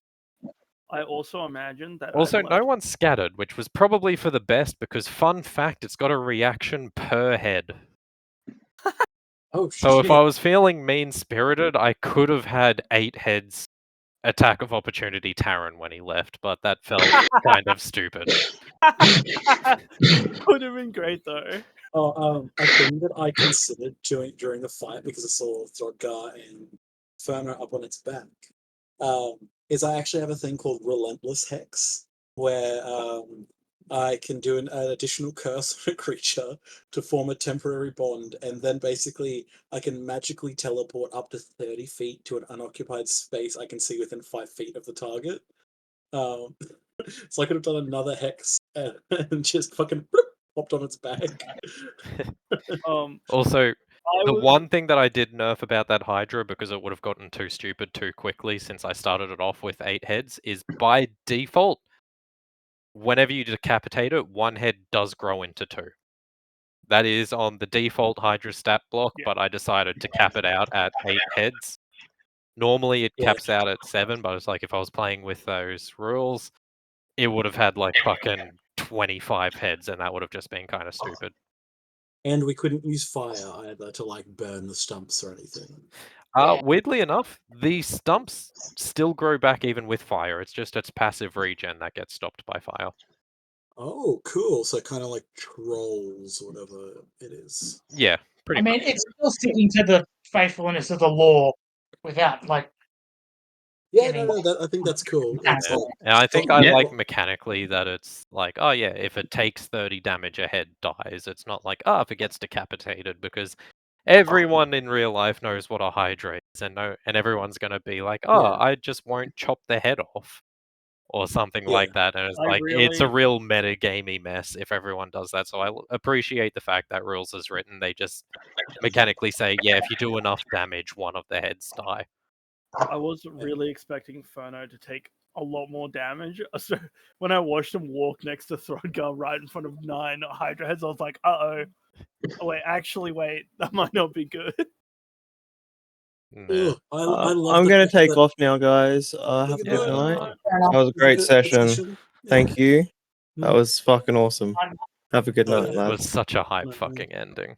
I also imagine that. Also, I'd no left- one scattered, which was probably for the best because, fun fact, it's got a reaction per head. Oh, So shit. if I was feeling mean-spirited, I could have had 8 heads attack of opportunity Taran when he left, but that felt kind of stupid. Would have been great though. A thing that I considered during the fight, because I saw Throdgar and Ferno up on its back, is I actually have a thing called Relentless Hex, where I can do an additional curse on a creature to form a temporary bond, and then basically I can magically teleport up to 30 feet to an unoccupied space I can see within 5 feet of the target. So I could have done another hex and just fucking popped on its back. Also, the one thing that I did nerf about that Hydra, because it would have gotten too stupid too quickly since I started it off with 8 heads, is by default, whenever you decapitate it, 1 head does grow into 2. That is on the default Hydra stat block, but I decided to cap it out at 8 heads. Normally it caps out at 7, but it's like if I was playing with those rules, it would have had like fucking 25 heads, and that would have just been kind of stupid. And we couldn't use fire either to like burn the stumps or anything. Weirdly enough, the stumps still grow back even with fire. It's just its passive regen that gets stopped by fire. Oh, cool. So kind of like trolls, whatever it is. Yeah, pretty I mean, it's still sticking to the faithfulness of the law without, like... Yeah, I think that's cool. It's Yeah. like, And I think I yeah. like mechanically that it's like, oh yeah, if it takes 30 damage, a head dies. It's not like, if it gets decapitated, because everyone in real life knows what a Hydra is, and everyone's gonna be like, I just won't chop the head off, or something like that. And it's I like, it's a really- real metagamey mess if everyone does that. So I appreciate the fact that rules is written. They just mechanically say, yeah, if you do enough damage, one of the heads die. I was really expecting Ferno to take a lot more damage. So when I watched him walk next to Throdgar right in front of 9 Hydra heads, I was like, oh wait, that might not be good. Ugh, I love I'm the gonna fact take that- off now, guys. Have a Good good night. night. That was a great Good session. session. Thank you. That was fucking awesome. Have a good night, It lads. was such a hype fucking ending.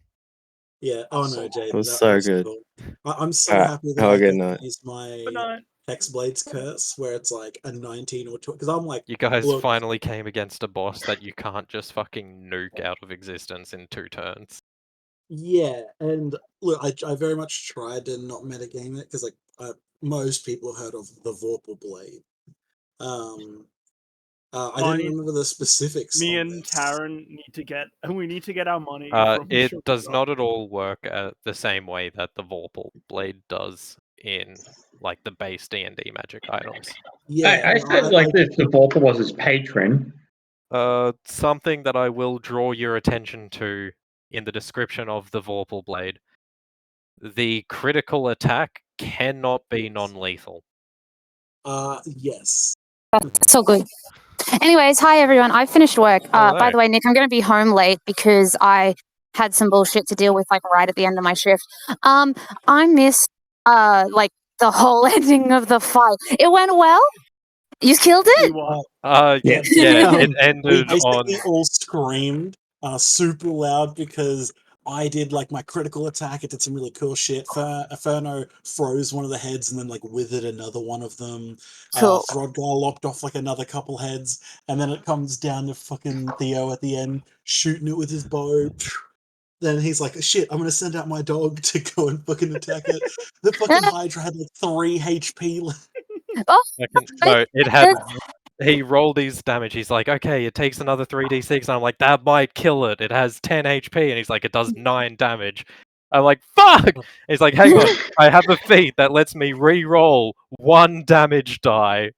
Yeah. Oh no, Jay. It was that so was good. cool. I'm so Alright, happy that have a I good can night. use my Good night. Hexblade's curse, where it's like a 19 or 20. Because I'm like, You guys look, finally came against a boss that you can't just fucking nuke out of existence in 2 turns. yeah, and look, I very much tried to not metagame it because like most people have heard of the Vorpal Blade. I didn't remember the specifics. Me on and this. Taran need to get our money. From It Sugar does God. not at all work the same way that the Vorpal Blade does in like the base D&D magic items. Yeah, I said like this: the Vorpal was his patron. Something that I will draw your attention to in the description of the Vorpal Blade. The critical attack cannot be non-lethal. Yes. So good. Anyways, hi everyone. I finished work. By Hello. the way, Nick, I'm going to be home late because I had some bullshit to deal with like right at the end of my shift. I missed like the whole ending of the fight. It went well. You killed it. Yeah, it ended We basically on. all screamed super loud because I did like my critical attack. It did some really cool shit. Inferno froze one of the heads and then like withered another one of them. Cool. Throdgar lopped off like another couple heads, and then it comes down to fucking Theo at the end shooting it with his bow. Then he's like, shit, I'm gonna send out my dog to go and fucking attack it. The fucking Hydra had like 3 HP left. Oh, No, it had. He rolled his damage. He's like, okay, it takes another 3d6. And I'm like, that might kill it. It has 10 HP. And he's like, it does 9 damage. I'm like, fuck! And he's like, hang on, I have a feat that lets me re-roll 1 damage die.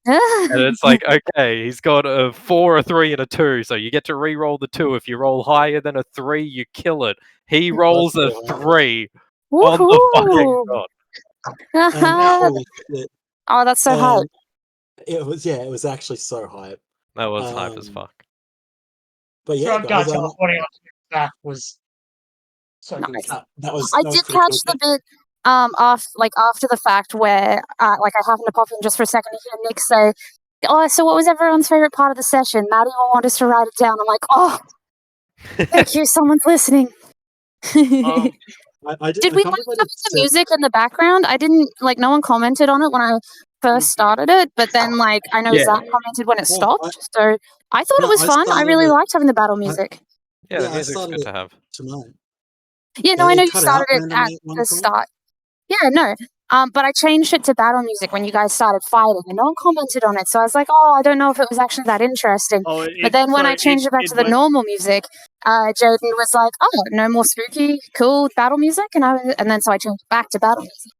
And it's like, okay, he's got a 4, a 3, and a 2. So you get to re-roll the 2. If you roll higher than a 3, you kill it. He rolls a 3 on the fucking dot. Holy shit. Oh, that's so hot. It was actually so hype. That was hype as fuck. But yeah, Throat guys, guy teleporting onto his back was so good. that was I that was did pretty catch good. the bit after the fact where like I happened to pop in just for a second to hear Nick say, "Oh, so what was everyone's favorite part of the session?" Maddie will want us to write it down. I'm like, "Oh, thank you, someone's listening." I Did we like some of the music in the background? I didn't like. No one commented on it when I first started it, but then like I know Yeah. Zach commented when it Well, stopped. So I thought no, it was I fun. I started really it- liked having the battle music. Yeah, the I music's started good it to have. tonight. Yeah, no, They I know you cut started out it at randomly at one the point. start. Yeah, no. But I changed it to battle music when you guys started fighting, and no one commented on it. So I was like, oh, I don't know if it was actually that interesting. Oh, But then when I changed it back to the normal music, Jaden was like, oh, no more spooky, cool battle music, and then so I changed it back to battle music.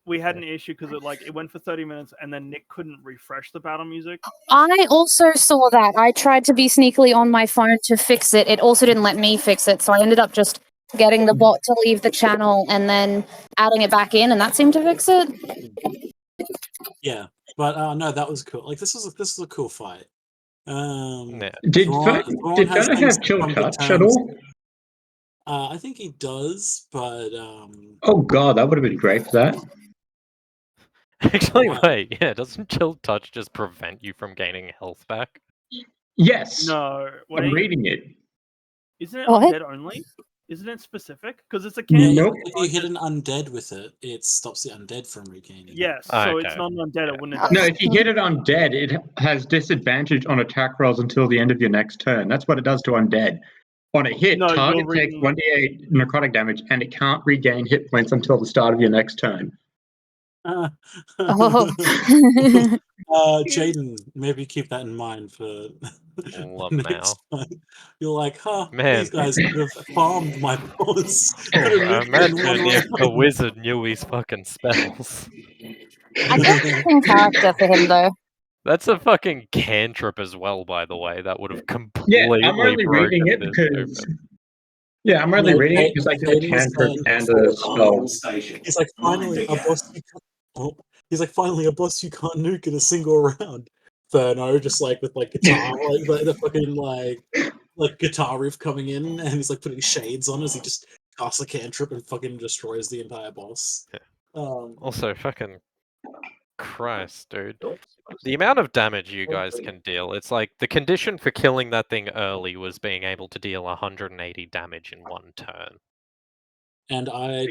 We had an issue because it went for 30 minutes and then Nick couldn't refresh the battle music. I also saw that. I tried to be sneakily on my phone to fix it. It also didn't let me fix it, so I ended up just getting the bot to leave the channel and then adding it back in, and that seemed to fix it. Yeah, but no, that was cool. Like this is a cool fight. Did Thrawn has Fona things have chill come to touch at terms- all? I think he does, but Oh god, that would have been great for that. Actually, wait, yeah, doesn't chill touch just prevent you from gaining health back? Yes. No, I'm reading it. Isn't it What? undead only? Isn't it specific? Because it's a yeah, candy. Nope. if you hit an undead with it, it stops the undead from regaining. Yes, Ah, so okay. it's not an undead. It wouldn't. No, if you hit it undead, it has disadvantage on attack rolls until the end of your next turn. That's what it does to undead. On a hit, No, target you're takes reading- 1d8 necrotic damage, and it can't regain hit points until the start of your next turn. Oh. Jaden, maybe keep that in mind for next time. You're like, huh, Man. these guys could have farmed my boss. Could have nuked it in one Imagine if the round. wizard knew his fucking spells. I guess it's in character for him, though. That's a fucking cantrip as well, by the way. That would have completely Yeah, I'm only reading it broken this because. open. Yeah, I'm only No, reading it because I get a Jaden was cantrip saying and a spell. He's like, finally, a boss you can't. Oh, he's like, finally, a boss you can't nuke in a single round. Ferno, just like with like guitar, like the fucking like guitar riff coming in, and he's like putting shades on as he just casts a cantrip and fucking destroys the entire boss. Also, fucking Christ, dude. The amount of damage you guys can deal, it's like the condition for killing that thing early was being able to deal 180 damage in one turn. And I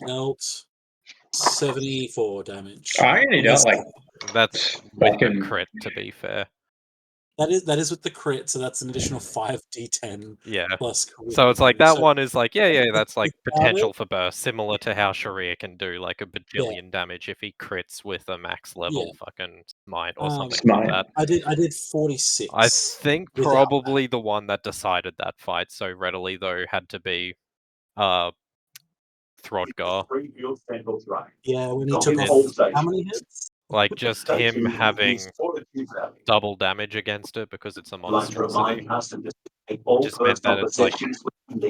dealt 74 damage. I only dealt like That's with the crit, to be fair. That is with the crit, so that's an additional 5d10 Yeah. plus. So it's like that So- one is like, yeah, that's like Got potential it. for burst, similar to how Sharia can do like a bajillion damage if he crits with a max level fucking smite or something like that. I did 46. I think without probably the one that decided that fight so readily though had to be Throdgar. Yeah, when he took off how many hits? Like just him having double damage against it because it's a monstrosity. Just meant that it's like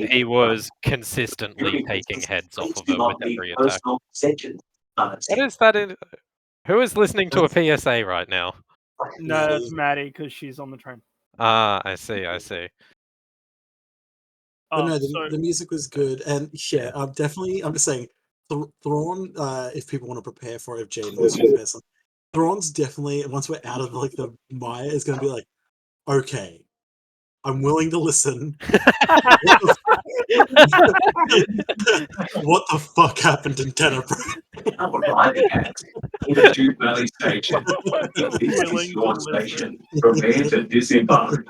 he was consistently taking heads off of it with every attack. What is that in? Who is listening to a PSA right now? No, that's Maddie because she's on the train. Ah, I see. But no, the music was good, and yeah, definitely. I'm just saying, Thrawn. If people want to prepare for it, if Jaden wants to prepare something, Thrawn's definitely once we're out of like the mire, is going to be like, okay, I'm willing to listen. What the fuck happened in Tenebrae? I'm arriving at the Duke Valley Station. This is your station. Prepare to disembark.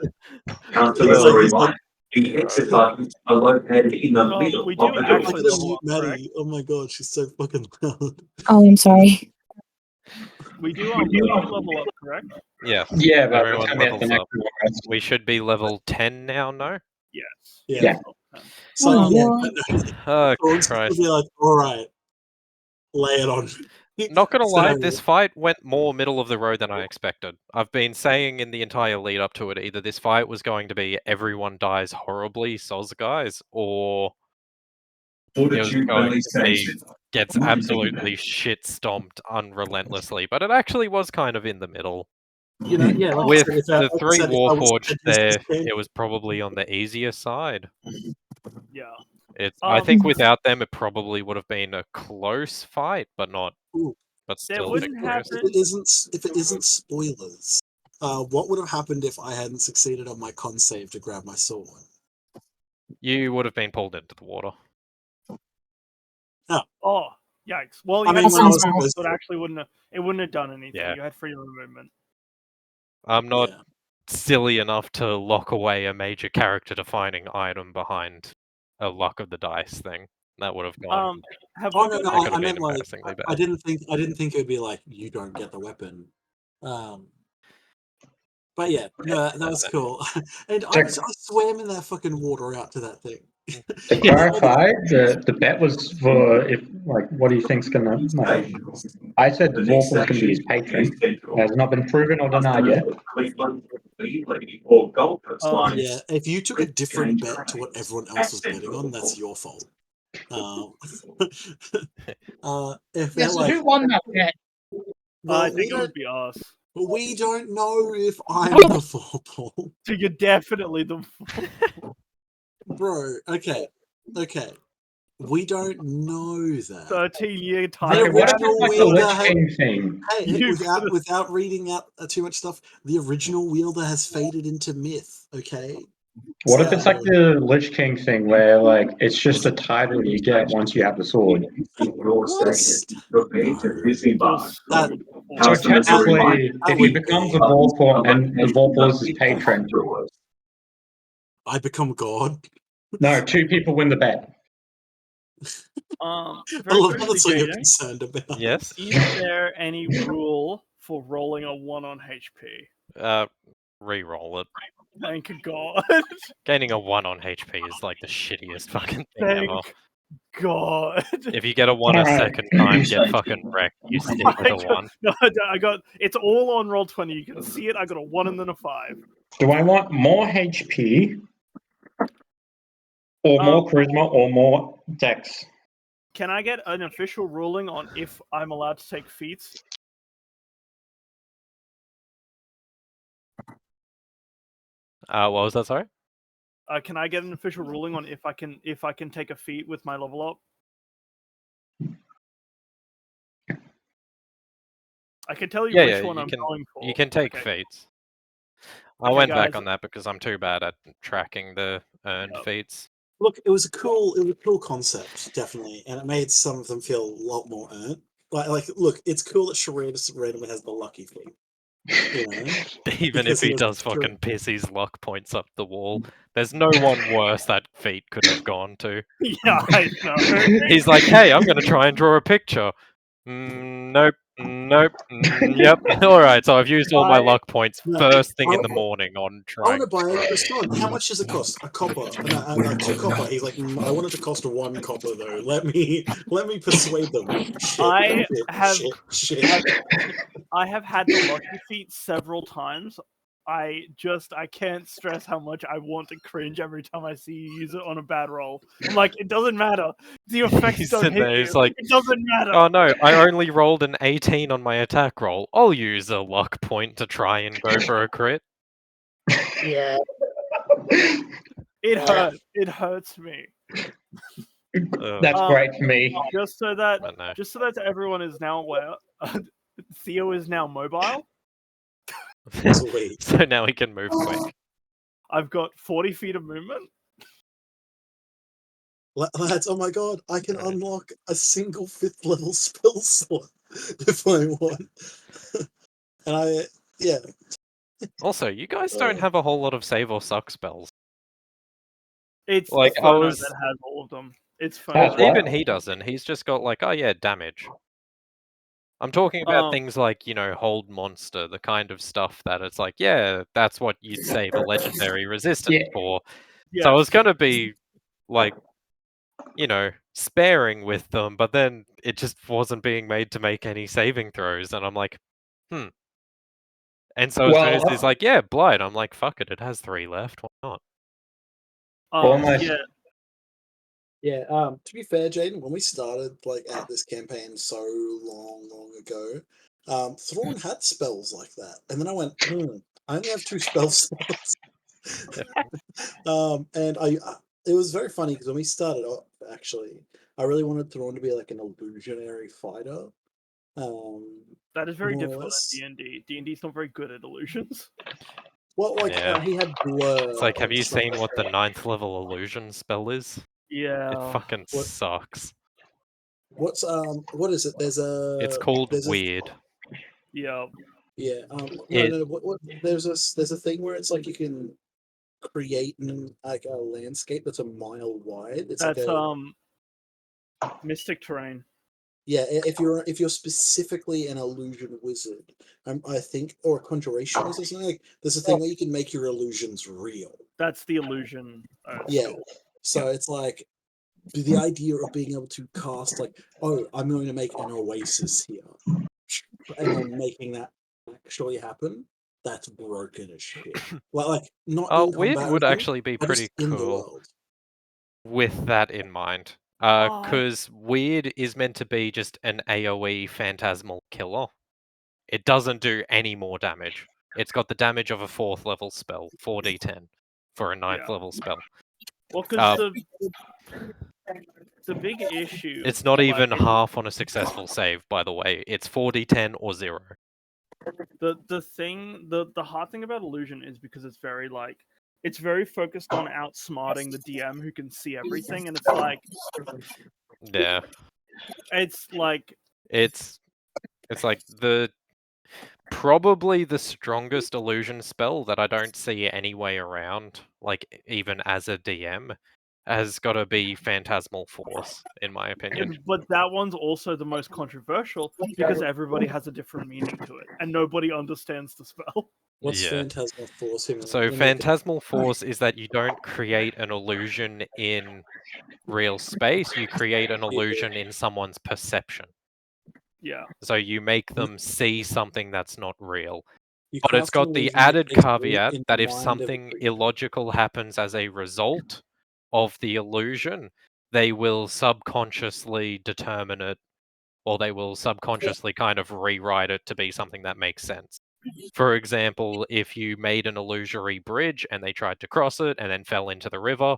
Artillery line. The exit buttons are located in the middle of the actually door. level up, Maddie, oh my god, she's so fucking loud. Oh, I'm sorry. We do level up, correct? Yeah. Yeah, but Everyone I'm at the levels next up. one. We should be level 10 now, no? Yes. Yeah. So Oh, yeah, Oh, Thrawn's gonna Christ. be like, all right, lay it on me. Not gonna lie, So- this fight went more middle of the road than I expected. I've been saying in the entire lead up to it, either this fight was going to be everyone dies horribly, soz guys, or it was Fortitude going Valley to be Station. gets absolutely shit stomped unrelentlessly. But it actually was kind of in the middle. You know, yeah, like I With said, if I- the like I 3 said, if I was Warforged to there, game- it was probably on the easier side. Yeah. I think without them, it probably would have been a close fight, but not. Ooh. But There still wouldn't victorious. happen. If it isn't spoilers, what would have happened if I hadn't succeeded on my con save to grab my sword? You would have been pulled into the water. Oh, yikes! Well, you I mean, had when I freedom was of movement, supposed so it actually wouldn't have done anything. Yeah. You had freedom of movement. I'm not silly enough to lock away a major character-defining item behind a luck of the dice thing. That would have gone. Have Oh we no, got no, could I have meant been like embarrassingly bad. I didn't think it would be like you don't get the weapon. But yeah, no, that was cool. And I swam in that fucking water out to that thing. To clarify, the bet was for if like what do you think's gonna like, I said the Vorpal's gonna be his patron. It has not been proven or denied yet. Yeah, if you took a different bet to what everyone else was betting on, that's your fault. If Yeah, they're so like, who won that bet? I think it would be us. We don't know if I'm the Vorpal. So you're definitely the. Bro, okay. We don't know that. 13-year The time. original wielder had, thing. hey, without reading out too much stuff, the original wielder has faded into myth, okay? What if it's like the Lich King thing where like it's just a title you get once you have the sword? So technically, if he becomes a Vorpal and the Vorpal is his patron, I become God. no, 2 people win the bet. I Very love quickly, that's what you're Jaden, concerned about. Yes. Is there any rule for rolling a 1 on HP? Re-roll it. Thank God. Gaining a 1 on HP is like the shittiest fucking thing Thank ever. God. If you get a 1 a second time, get fucking wrecked. You stick with a 1. No, I got it's all on Roll20. You can see it. I got a 1 and then a 5. Do I want more HP or more charisma or more dex? Can I get an official ruling on if I'm allowed to take feats? What was that? Sorry. Can I get an official ruling on if I can take a feat with my level up? I can tell you which one I'm going for. You can take feats. I went back on that because I'm too bad at tracking the earned feats. Look, it was a cool concept, definitely, and it made some of them feel a lot more earned. Like, look, it's cool that Sharid randomly has the lucky thing. You know? Even if he does fucking piss his luck points up the wall, there's no one worse that feat could have gone to. Yeah, I know. He's like, hey, I'm going to try and draw a picture. Nope. Yep. All right. So I've used all my luck points first thing in the morning on I want trying. to buy a stone. How much does it cost? A copper. Like 2 copper. He's like, I want it to cost 1 copper though. Let me persuade them. I Shit. have had the lucky feat several times. I can't stress how much I want to cringe every time I see you use it on a bad roll. I'm like, it doesn't matter. The effects He's don't sitting hit there, you. he's like, it doesn't matter. Oh no, I only rolled an 18 on my attack roll. I'll use a luck point to try and go for a crit. Yeah. It hurts. It hurts me. That's great for me. Just so that everyone is now aware, Theo is now mobile. So now he can move quick. I've got 40 feet of movement. Lads, oh my god, I can unlock a single 5th level spell slot if I want. And Also, you guys don't have a whole lot of save or suck spells. It's like the Phono that has all of them. It's Well, Phono. even he doesn't. He's just got like, oh yeah, damage. I'm talking about things like, hold monster, the kind of stuff that it's like, yeah, that's what you'd save a legendary resistance for. So I was gonna be like, sparing with them, but then it just wasn't being made to make any saving throws, and I'm like, And so as soon as he's like, yeah, Blight, I'm like, fuck it, it has 3 left, why not? Yeah, to be fair, Jaden, when we started out this campaign so long ago, Thrawn had spells like that, and then I went, I only have 2 spell slots. And it was very funny because when we started off, actually, I really wanted Thrawn to be like an illusionary fighter. That is very more or difficult less. in D&D. D&D's not very good at illusions. Well, like Yeah. he had blur. It's like, have and you stuff seen like what the that. 9th level illusion spell is? Yeah. It fucking What- sucks. What's what is it? There's a. It's called there's a- Weird. Yeah. Yeah. It- No. What? There's a thing where it's like you can create like a landscape that's a mile wide. It's That's like Mystic Terrain. yeah. If you're specifically an illusion wizard, I think, or a conjuration wizard or something, like there's a thing where you can make your illusions real. That's the illusion. Yeah. skill. So it's like the idea of being able to cast like, oh, I'm going to make an oasis here, and then making that actually happen. That's broken as shit. Well, like not. Oh, in Weird combat or would anything, actually be but just pretty in the cool world. with that in mind. Oh. Because Weird is meant to be just an AoE phantasmal killer. It doesn't do any more damage. It's got the damage of a 4th level spell, 4d10, for a 9th Yeah. level spell. Well, because the big issue. It's not even like, half on a successful save, by the way. It's 4d10 or 0. The hard thing about illusion is because it's very like it's very focused on outsmarting the DM who can see everything, and it's like Yeah. it's like It's like probably the strongest illusion spell that I don't see any way around, like even as a DM, has got to be Phantasmal Force, in my opinion. But that one's also the most controversial because everybody has a different meaning to it, and nobody understands the spell. What's Yeah. Phantasmal Force? So Phantasmal Force is that you don't create an illusion in real space, you create an illusion in someone's perception. Yeah. So you make them see something that's not real. You But it's cast an got the illusion that added is real caveat in that the if mind of something the creature. illogical happens as a result of the illusion, they will subconsciously determine it, or they will subconsciously kind of rewrite it to be something that makes sense. For example, if you made an illusory bridge and they tried to cross it and then fell into the river,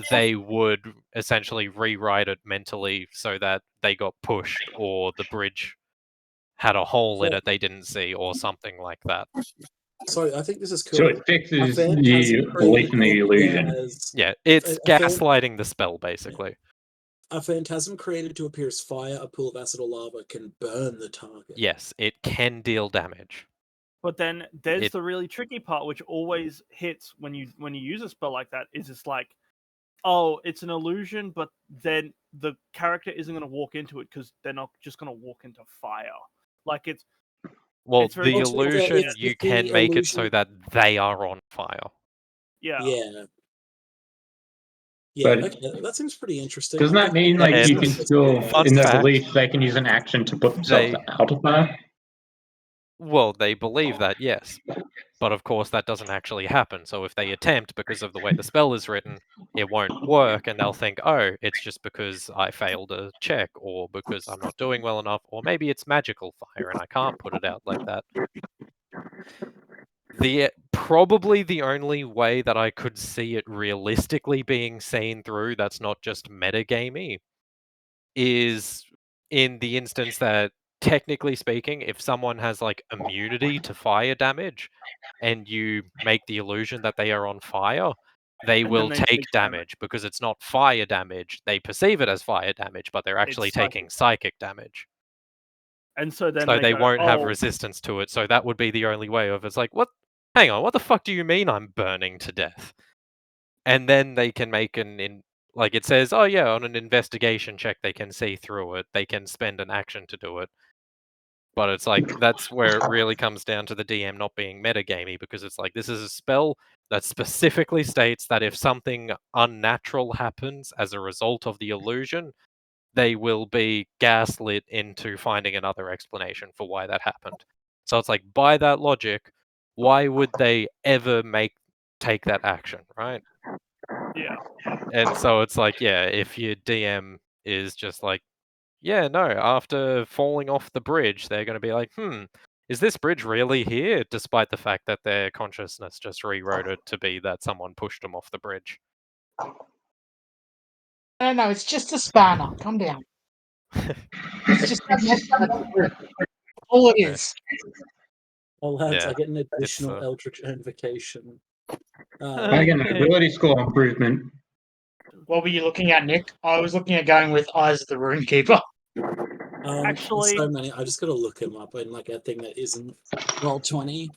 they would essentially rewrite it mentally so that they got pushed or the bridge had a hole in it they didn't see or something like that. Sorry, I think this is cool. So it fixes A the phantasm belief in the created illusion. as- Yeah, it's a phan- gaslighting the spell, basically. A phantasm created to appear as fire, a pool of acid or lava can burn the target. Yes, it can deal damage. But then there's It- the really tricky part, which always hits when you use a spell like that. Is it's like, oh, it's an illusion, but then the character isn't going to walk into it because they're not just going to walk into fire. Like it's Well, it's very the much- illusion, it's you the can make it so illusion- that they are on fire. yeah. Yeah. Yeah, But- okay, that seems pretty interesting. Doesn't that mean like you can still, Fun in their fact, belief, they can use an action to put themselves out of fire? Well, they believe that, yes. But of course, that doesn't actually happen. So if they attempt, because of the way the spell is written, it won't work, and they'll think, oh, it's just because I failed a check, or because I'm not doing well enough, or maybe it's magical fire and I can't put it out like that. Probably the only way that I could see it realistically being seen through that's not just metagamey is in the instance that, technically speaking, if someone has like immunity to fire damage and you make the illusion that they are on fire, they And will then they take take damage. damage because it's not fire damage. They perceive it as fire damage, but they're actually It's psychic. taking psychic damage. And so then So they go, won't have "Oh, resistance to it. So that would be the only way of it's like, what? Hang on, what the fuck do you mean I'm burning to death? And then they can make like it says, oh yeah, on an investigation check they can see through it. They can spend an action to do it. But it's like that's where it really comes down to the DM not being metagamey, because it's like this is a spell that specifically states that if something unnatural happens as a result of the illusion, they will be gaslit into finding another explanation for why that happened. So it's like, by that logic, why would they ever take that action, right? yeah." And so it's like, yeah, if your DM is just like yeah, no, after falling off the bridge, they're going to be like, is this bridge really here? Despite the fact that their consciousness just rewrote it to be that someone pushed them off the bridge. No, it's just a spanner. Calm down. It's just all it is. Oh, lads, Yeah, I get an it's, additional Eldritch Invocation. I get an ability score improvement. What were you looking at, Nick? I was looking at going with Eyes of the Runekeeper. Actually- so many. I just got to look him up in like a thing that isn't Roll20,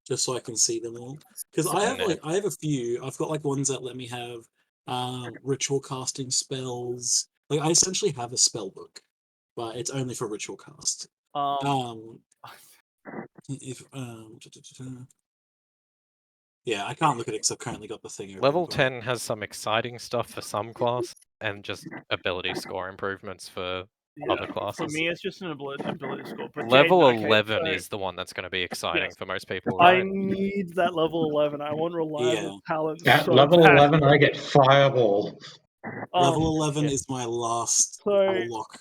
just so I can see them all. Because I have a few. I've got like ones that let me have ritual casting spells. Like I essentially have a spell book, but it's only for ritual cast. Yeah, I can't look at it because I've currently got the thing open. Level but- 10 has some exciting stuff for some class, and just ability score improvements for other classes. For me, it's just an ability score. But Level Jaden, okay, 11 so is the one that's going to be exciting for most people, I right? need that level 11. I want reliable talent. At so level bad. 11, I get Fireball. Level 11 is my last So- warlock.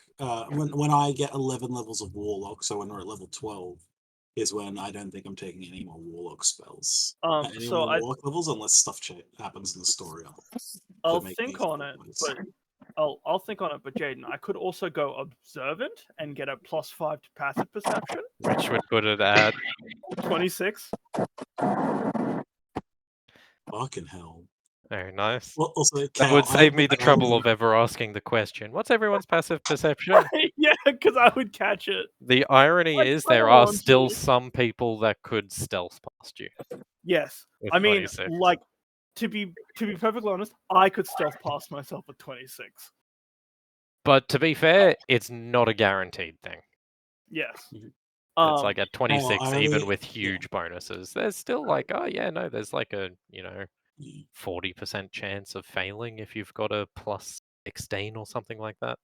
When I get 11 levels of warlock, so when we're at level 12, is when I don't think I'm taking any more warlock spells. Any so more warlock levels, unless stuff happens in the story. I'll make think me on it, but I'll think on it. But Jaden, I could also go observant and get a +5 to passive perception. Which would put it at 26. Fucking hell. Very nice. Well, also, that Cal, would save I- me the I trouble only- of ever asking the question, what's everyone's passive perception? Yeah, because I would catch it. The irony Like, is come there are on, still geez. some people that could stealth past you. Yes, With I mean, 26. like to be perfectly honest, I could stealth past myself with 26. But to be fair, it's not a guaranteed thing. Yes. It's like at 26, I even really- with huge bonuses, there's still like, oh yeah, no, there's like a, 40% chance of failing if you've got a +16 or something like that.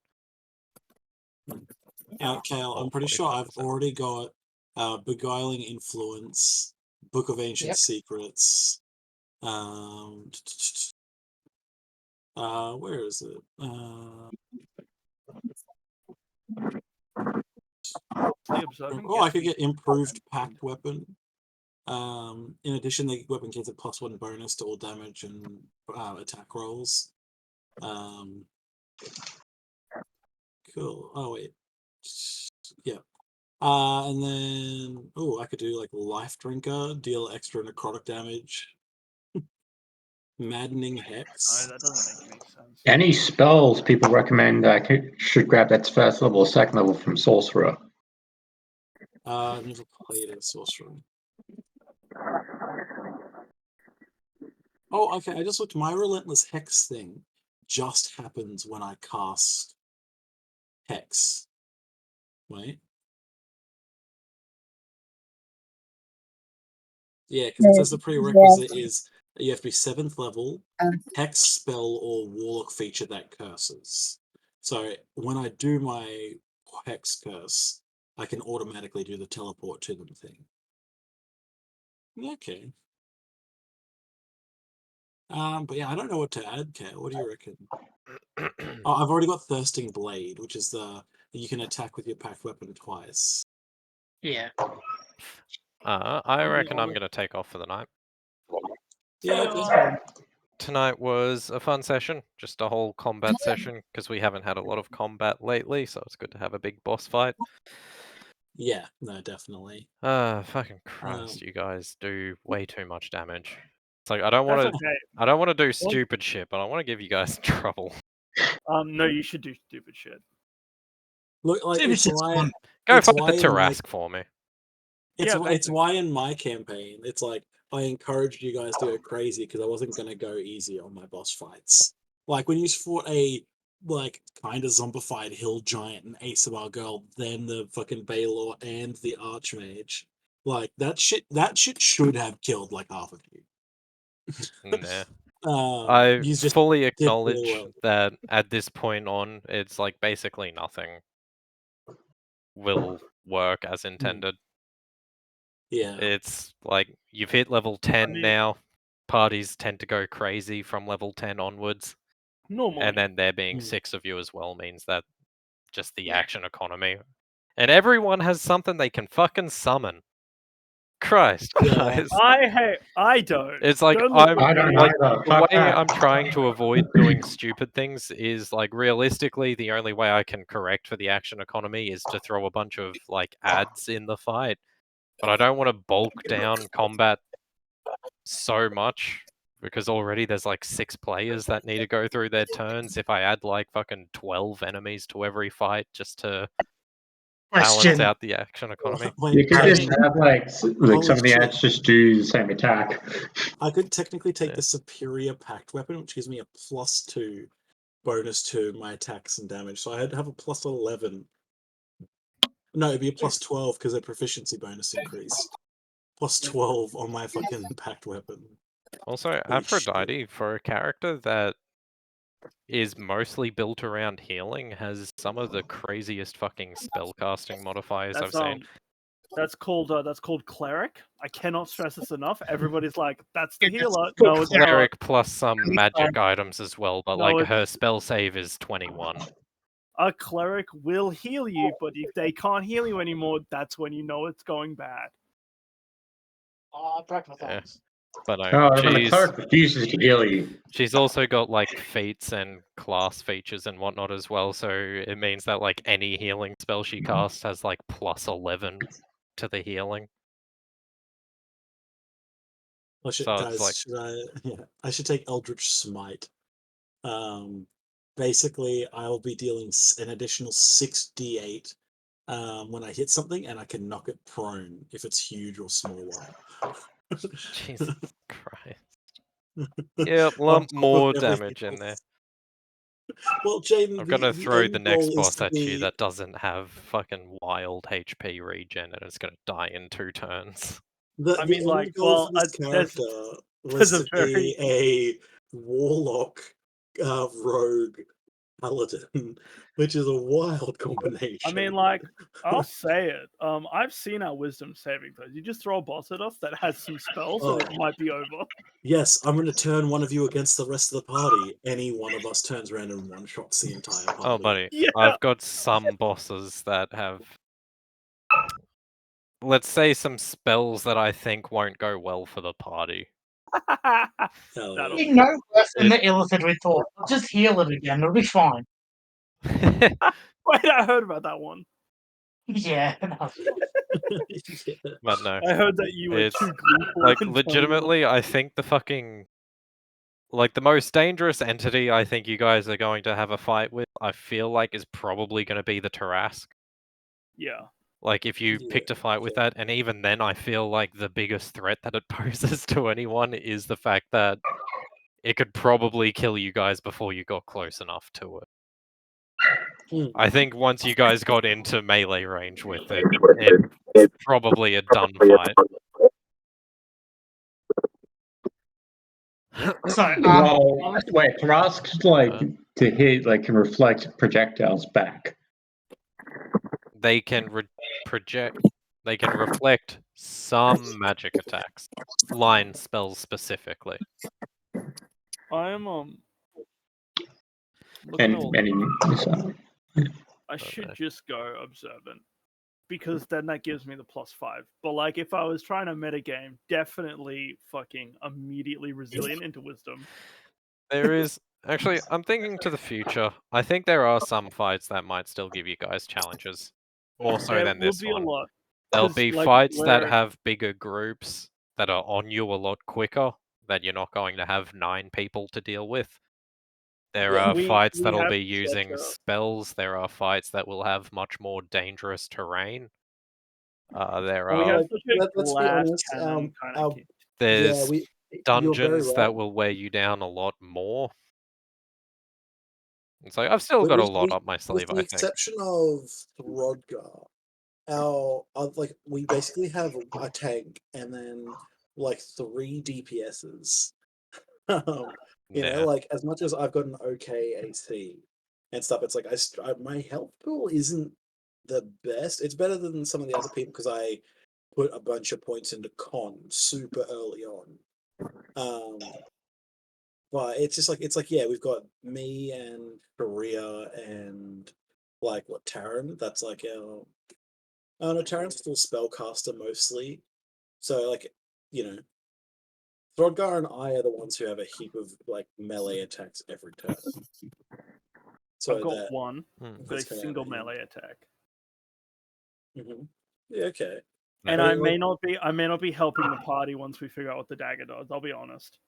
Cal, I'm pretty sure I've already got Beguiling Influence, Book of Ancient Yep. Secrets. Where is it? I could get Improved Pact Weapon. In addition, the weapon gets a +1 bonus to all damage and attack rolls. Cool. Oh wait. Yeah. And then I could do like Life Drinker, deal extra necrotic damage. Maddening Hex. No, that doesn't make any sense. Any spells people recommend I should grab that's first level or second level from Sorcerer? I've never played a sorcerer. Oh, okay. I just looked. My Relentless Hex thing just happens when I cast Hex. Wait. Yeah, because it says the prerequisite is that you have to be 7th level, Hex spell or Warlock feature that curses. So when I do my Hex curse, I can automatically do the teleport to them thing. Okay. But yeah, I don't know what to add, Kat. What do you reckon? Oh, I've already got Thirsting Blade, which is you can attack with your packed weapon twice. Yeah. I reckon I'm going to take off for the night. Yeah. Tonight was a fun session, just a whole combat session, because we haven't had a lot of combat lately, so it's good to have a big boss fight. Yeah, no, definitely. Fucking Christ, you guys do way too much damage. It's like I don't want to, okay. I don't want to do stupid shit, but I want to give you guys trouble. No, you should do stupid shit. Look, like Stupid it's shit's why fun. Go it's fight why the in my- Tarask for me. It's why in my campaign, it's like I encouraged you guys to go crazy because I wasn't going to go easy on my boss fights. Like when you fought a kind of zombified hill giant and Asabar girl, then the fucking Baylor and the Archmage, like that shit should have killed like half of you. Nah. I you just fully did really acknowledge well. that at this point on, it's like basically nothing will work as intended. Yeah. It's like you've hit level 10 now. Parties tend to go crazy from level 10 onwards. Normally. And then there being 6 of you as well means that just the action economy. And everyone has something they can fucking summon. Christ, guys. I don't. It's like Don't look I'm at me. like either. the Fuck way that. I'm trying to avoid doing stupid things is like realistically the only way I can correct for the action economy is to throw a bunch of like ads in the fight. But I don't want to bulk down combat so much because already there's like 6 players that need to go through their turns. If I add like fucking 12 enemies to every fight just to balance Question. out the action economy. You could just have like Holy some of the shit. ads just do the same attack. I could technically take Yeah. the superior pact weapon, which gives me a +2 bonus to my attacks and damage. So I'd have a +11. No, it'd be a +12 because their proficiency bonus increased. +12 on my fucking pact weapon. Also, Holy shit. Aphrodite, for a character that is mostly built around healing, has some of the craziest fucking spellcasting modifiers I've seen. That's called cleric. I cannot stress this enough. Everybody's like, that's the healer. No, it's not. Cleric plus some magic items as well, but No, like it's- her spell save is 21. A cleric will heal you, but if they can't heal you anymore, that's when you know it's going bad. Oh, I broke my Yeah. thumbs. But no, Oh, when the cleric refuses to heal you. she's also got like feats and class features and whatnot as well, so it means that like any healing spell she casts has like +11 to the healing. Well, So it's guys, like- should I should take Eldritch Smite. Basically, I'll be dealing an additional 6d8 when I hit something, and I can knock it prone if it's huge or small. Jesus Christ. Yeah, lump more damage in there. Well, Jaden, I'm gonna the throw end the next goal is boss to at you be- that doesn't have fucking wild HP regen and it's gonna die in 2 turns. The, I mean, end like, goal well, for this there's- character there's was a to very- be a warlock rogue paladin, which is a wild combination. I mean, like, I'll say it. I've seen our wisdom saving throws. You just throw a boss at us that has some spells, and it Oh. might be over. Yes, I'm going to turn one of you against the rest of the party. Any one of us turns around and one-shots the entire party. Oh, buddy, Yeah. I've got some bosses that have, let's say, some spells that I think won't go well for the party. Hell That'll yeah. Be no worse than the illithid we thought. I'll just heal it again. It'll be fine. Wait, I heard about that one. Yeah. No. But no, I heard that you were it's too gleeful. like and legitimately, I think the fucking like the most dangerous entity I think you guys are going to have a fight with, I feel like is probably going to be the Tarask. Yeah. Like if you picked a fight with that, and even then, I feel like the biggest threat that it poses to anyone is the fact that it could probably kill you guys before you got close enough to it. I think once you guys got into melee range with it, it's probably a done fight. So, Well, wait, Tarask's like to hit, like can reflect projectiles back. They can project. They can reflect some magic attacks, line spells specifically. I'm looking And all- any so. I should just go observant because then that gives me the +5. But like, if I was trying to metagame, definitely fucking immediately resilient into wisdom. There is actually. I'm thinking to the future. I think there are some fights that might still give you guys challenges, more so There than will this be one. a lot. There'll 'Cause, be like, fights that where- have bigger groups that are on you a lot quicker. That you're not going to have 9 people to deal with. There Yeah, are we- fights we that'll have be using such a- spells. There are fights that will have much more dangerous terrain. There We are have such a Let's be glass honest. cannon kind of kit. there's you're very dungeons that right. will wear you down a lot more. It's like I've still But got a with- lot with- up my With sleeve. the I think. exception of Throdgar, our like we basically have a tank and then like 3 DPSs. You Yeah. know, like as much as I've got an okay AC and stuff, it's like my health pool isn't the best. It's better than some of the other people because I put a bunch of points into con super early on. But it's just like yeah, we've got me and Korea and like what Terran. That's like our. Oh no, Terran's full spellcaster mostly. So like, you know, Throdgar and I are the ones who have a heap of like melee attacks every turn. So I've got that one with a that's kinda single handy. melee attack. Yeah, okay. And I I mean, may like- not be helping the party once we figure out what the dagger does. I'll be honest.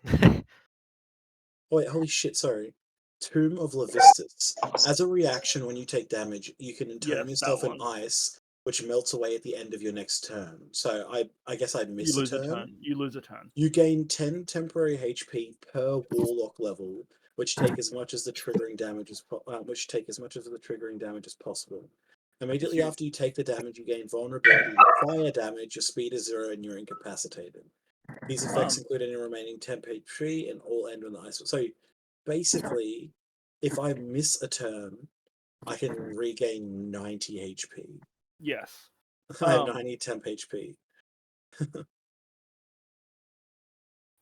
Oh wait, holy shit! Sorry. Tomb of Levistus. As a reaction, when you take damage, you can entomb Yes, that yourself in one. ice, which melts away at the end of your next turn. So I guess I'd miss You lose a a turn. turn. You lose a turn. You gain 10 temporary HP per warlock level, which take as much as the triggering damage as possible. Immediately You- after you take the damage, you gain vulnerability to fire damage. Your speed is 0, and you're incapacitated. These effects include any remaining temp HP and all end on the ice. So basically, if I miss a turn, I can regain 90 HP. Yes. I have 90 temp HP.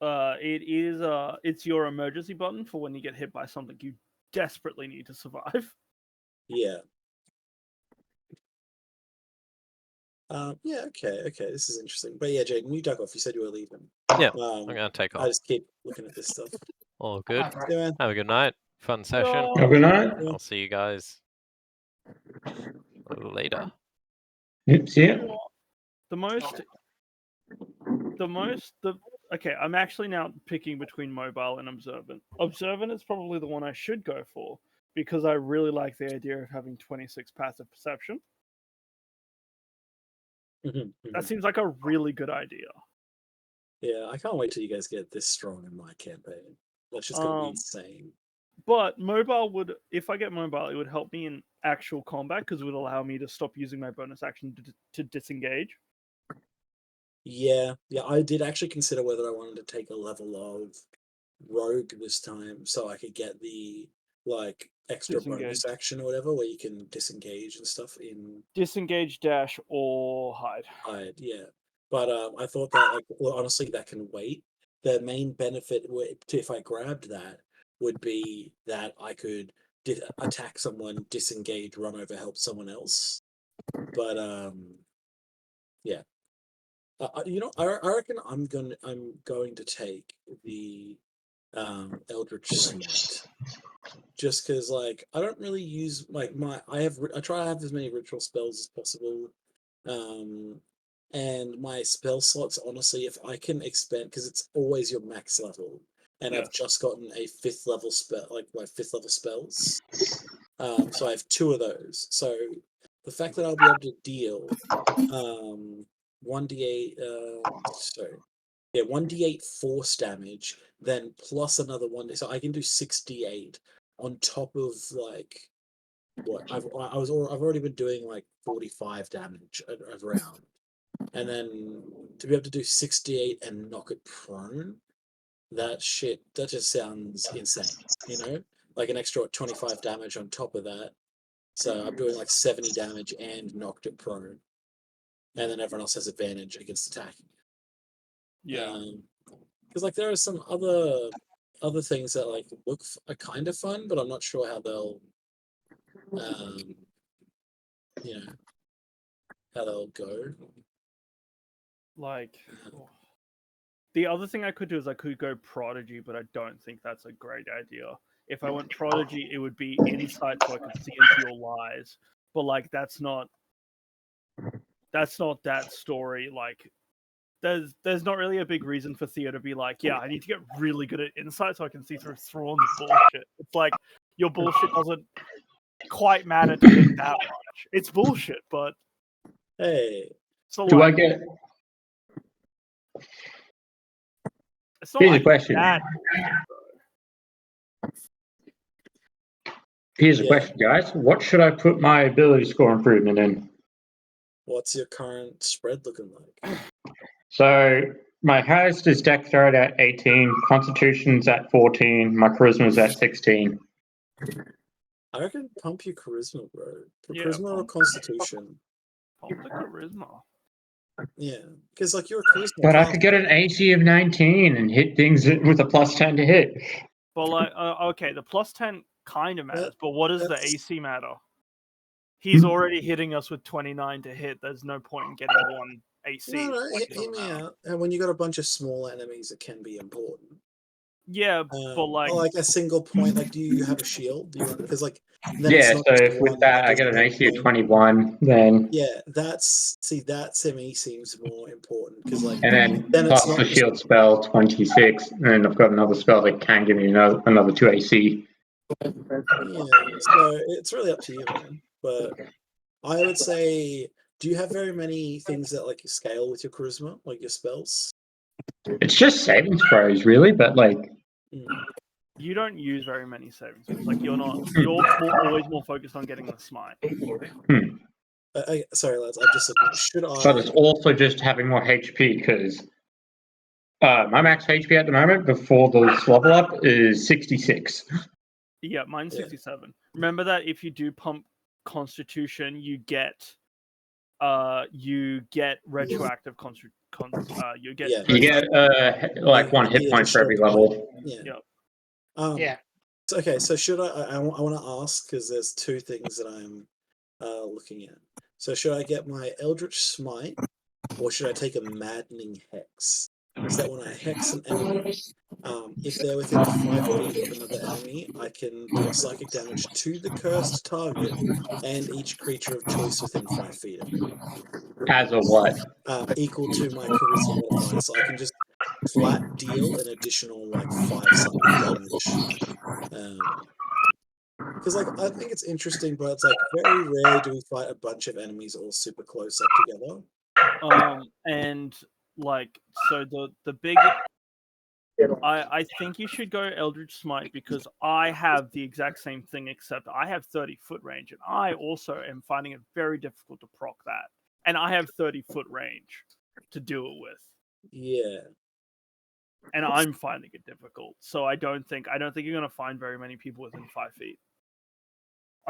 It's your emergency button for when you get hit by something you desperately need to survive. Yeah. Yeah, okay, this is interesting. But yeah, Jaden, you duck off. You said you were leaving. Yeah, I'm gonna take I off. just keep looking at this stuff. All good. Yeah, man. Have a good night. Fun session. No. Have a good night. I'll see you guys later. Yep, see ya. Okay, I'm actually now picking between mobile and observant. Observant is probably the one I should go for because I really like the idea of having 26 passive perception. That seems like a really good idea. Yeah, I can't wait till you guys get this strong in my campaign. That's just gonna be insane. But mobile would, if I get mobile, it would help me in actual combat because it would allow me to stop using my bonus action to disengage. Yeah, I did actually consider whether I wanted to take a level of rogue this time so I could get the like extra bonus Disengage. action or whatever where you can disengage and stuff in Disengage, dash, or hide. yeah. But I thought that like, well, honestly that can wait. The main benefit if I grabbed that would be that I could attack someone, disengage, run over, help someone else. But yeah. You know, I reckon I'm going to take the Eldritch Smite, just because like I don't really use like I try to have as many ritual spells as possible, and my spell slots honestly, if I can expand, because it's always your max level, and I've just gotten a 5th level spell, like my 5th level spells, so I have 2 of those. So the fact that I'll be able to deal 1d8 1d8 force damage, then plus another 1d, so I can do 6d8 on top of like what I've already been doing like 45 damage a round, and then to be able to do 6d8 and knock it prone, that just sounds insane, you know, like an extra 25 damage on top of that. So I'm doing like 70 damage and knocked it prone. And then everyone else has advantage against attacking. Yeah. Because like there are some other things that like look are kind of fun, but I'm not sure how they'll, you know, how they'll go. Like, the other thing I could do is I could go Prodigy, but I don't think that's a great idea. If I went Prodigy, it would be insight so I could see into your lies. But like, that's not that story. Like, there's not really a big reason for Theo to be like, yeah, I need to get really good at insight so I can see through Thrawn's bullshit. It's like your bullshit doesn't quite matter to him that much. It's bullshit, but hey, so Do like, I get? it's not Here's like a question. that. Here's a question, guys. What should I put my ability score improvement in? What's your current spread looking like? So my highest is Dexterity at 18, Constitution's at 14, my Charisma's at 16. I reckon pump your charisma, bro. Yeah, Charisma or Constitution. Pump the charisma. Yeah, because like you're a charisma. But I could get an AC of 19 and hit things with a +10 to hit. But like, okay, the +10 kind of matters. But what does the AC matter? He's already hitting us with 29 to hit. There's no point in getting one AC. No, hear me out. And when you got a bunch of small enemies, it can be important. Yeah, but like a single point. Like, do you have a shield? Because like, yeah. So if with that I get an AC of 21, then that's to me seems more important because like, and then it's plus not the shield spell 26, and I've got another spell that can give me another 2 AC. Yeah, so it's really up to you, man. But I would say, do you have very many things that like scale with your charisma, like your spells? It's just saving throws, really, but like. You don't use very many saving throws. Like you're always more focused on getting the smite. Sorry, lads. I'm just looking. Should I? But it's also just having more HP because my max HP at the moment before the level up is 66. Yeah, mine's 67. Remember that if you do pump Constitution, you get retroactive you get like 1 hit point for every level. Yeah. Okay, so should I want to ask because there's two things that I'm looking at. So should I get my Eldritch Smite or should I take a Maddening Hex? So that when I hex an enemy, if they're within 5 feet of another enemy, I can do psychic damage to the cursed target and each creature of choice within 5 feet of me. As a what? Equal to my charisma modifier, so I can just flat deal an additional like 5 something damage. Because like I think it's interesting, but it's like very rarely do we fight a bunch of enemies all super close up together. And like so the big I think you should go Eldritch Smite because I have the exact same thing except I have 30-foot range and I also am finding it very difficult to proc that. And I have 30-foot range to do it with. Yeah. And I'm finding it difficult. So I don't think you're gonna find very many people within 5 feet.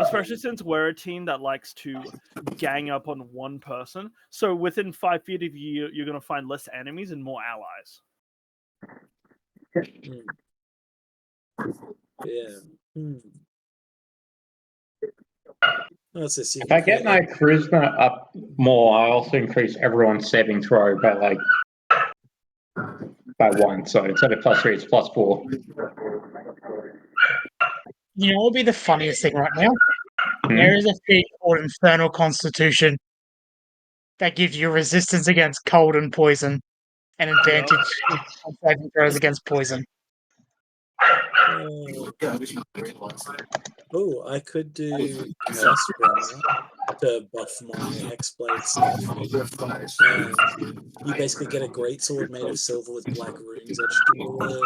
Especially since we're a team that likes to gang up on one person. So within 5 feet of you, you're going to find less enemies and more allies. Yeah. If I get my charisma up more, I also increase everyone's saving throw by 1. So instead of +3, it's +4. You know what would be the funniest thing right now? There is a feat called Infernal Constitution that gives you resistance against cold and poison and advantage on saving throws against poison. Oh, I could do Curse Runner to buff my Hexblade stuff. You basically get a greatsword made of silver with black runes etched into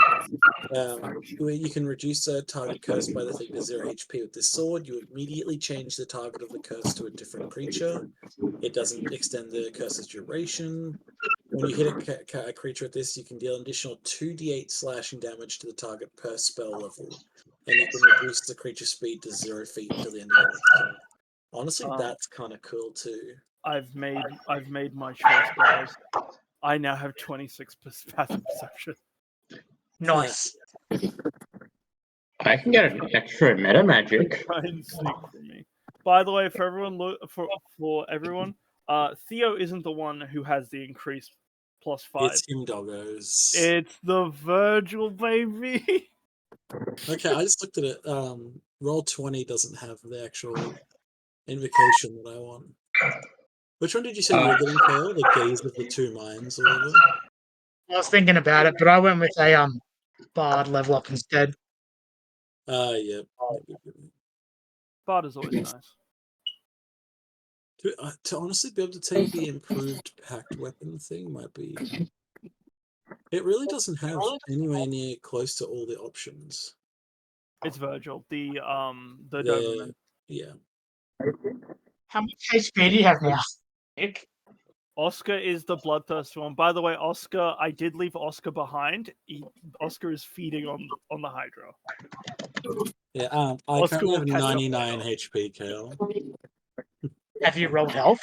it. You can reduce a target curse by the thing to 0 HP with this sword. You immediately change the target of the curse to a different creature. It doesn't extend the curse's duration. When you hit a creature with this, you can deal an additional 2d8 slashing damage to the target per spell level. And you can reduce the creature's speed to 0 feet until the end of the next turn. Honestly, that's kind of cool too. I've made my choice, guys. I now have 26 passive perception. Nice. I can get an extra meta magic. Try and sneak from me. By the way, for everyone, Theo isn't the one who has the increased +5. It's him, doggos. It's the Virgil, baby. Okay, I just looked at it. Roll20 doesn't have the actual invocation that I want. Which one did you say you were getting, Kale? The Gaze of the Two Minds or whatever? I was thinking about it, but I went with a Bard level up instead. Yeah. Bard is always nice. To honestly be able to take the improved packed weapon thing might be... It really doesn't have anywhere near close to all the options. It's Virgil, the Doberman. Yeah. How much HP do you have now, Nick? Oscar is the bloodthirsty one. By the way, Oscar, I did leave Oscar behind. Oscar is feeding on the Hydra. Yeah, I Oscar currently will have catch up 99 HP, Kale. Have you rolled health?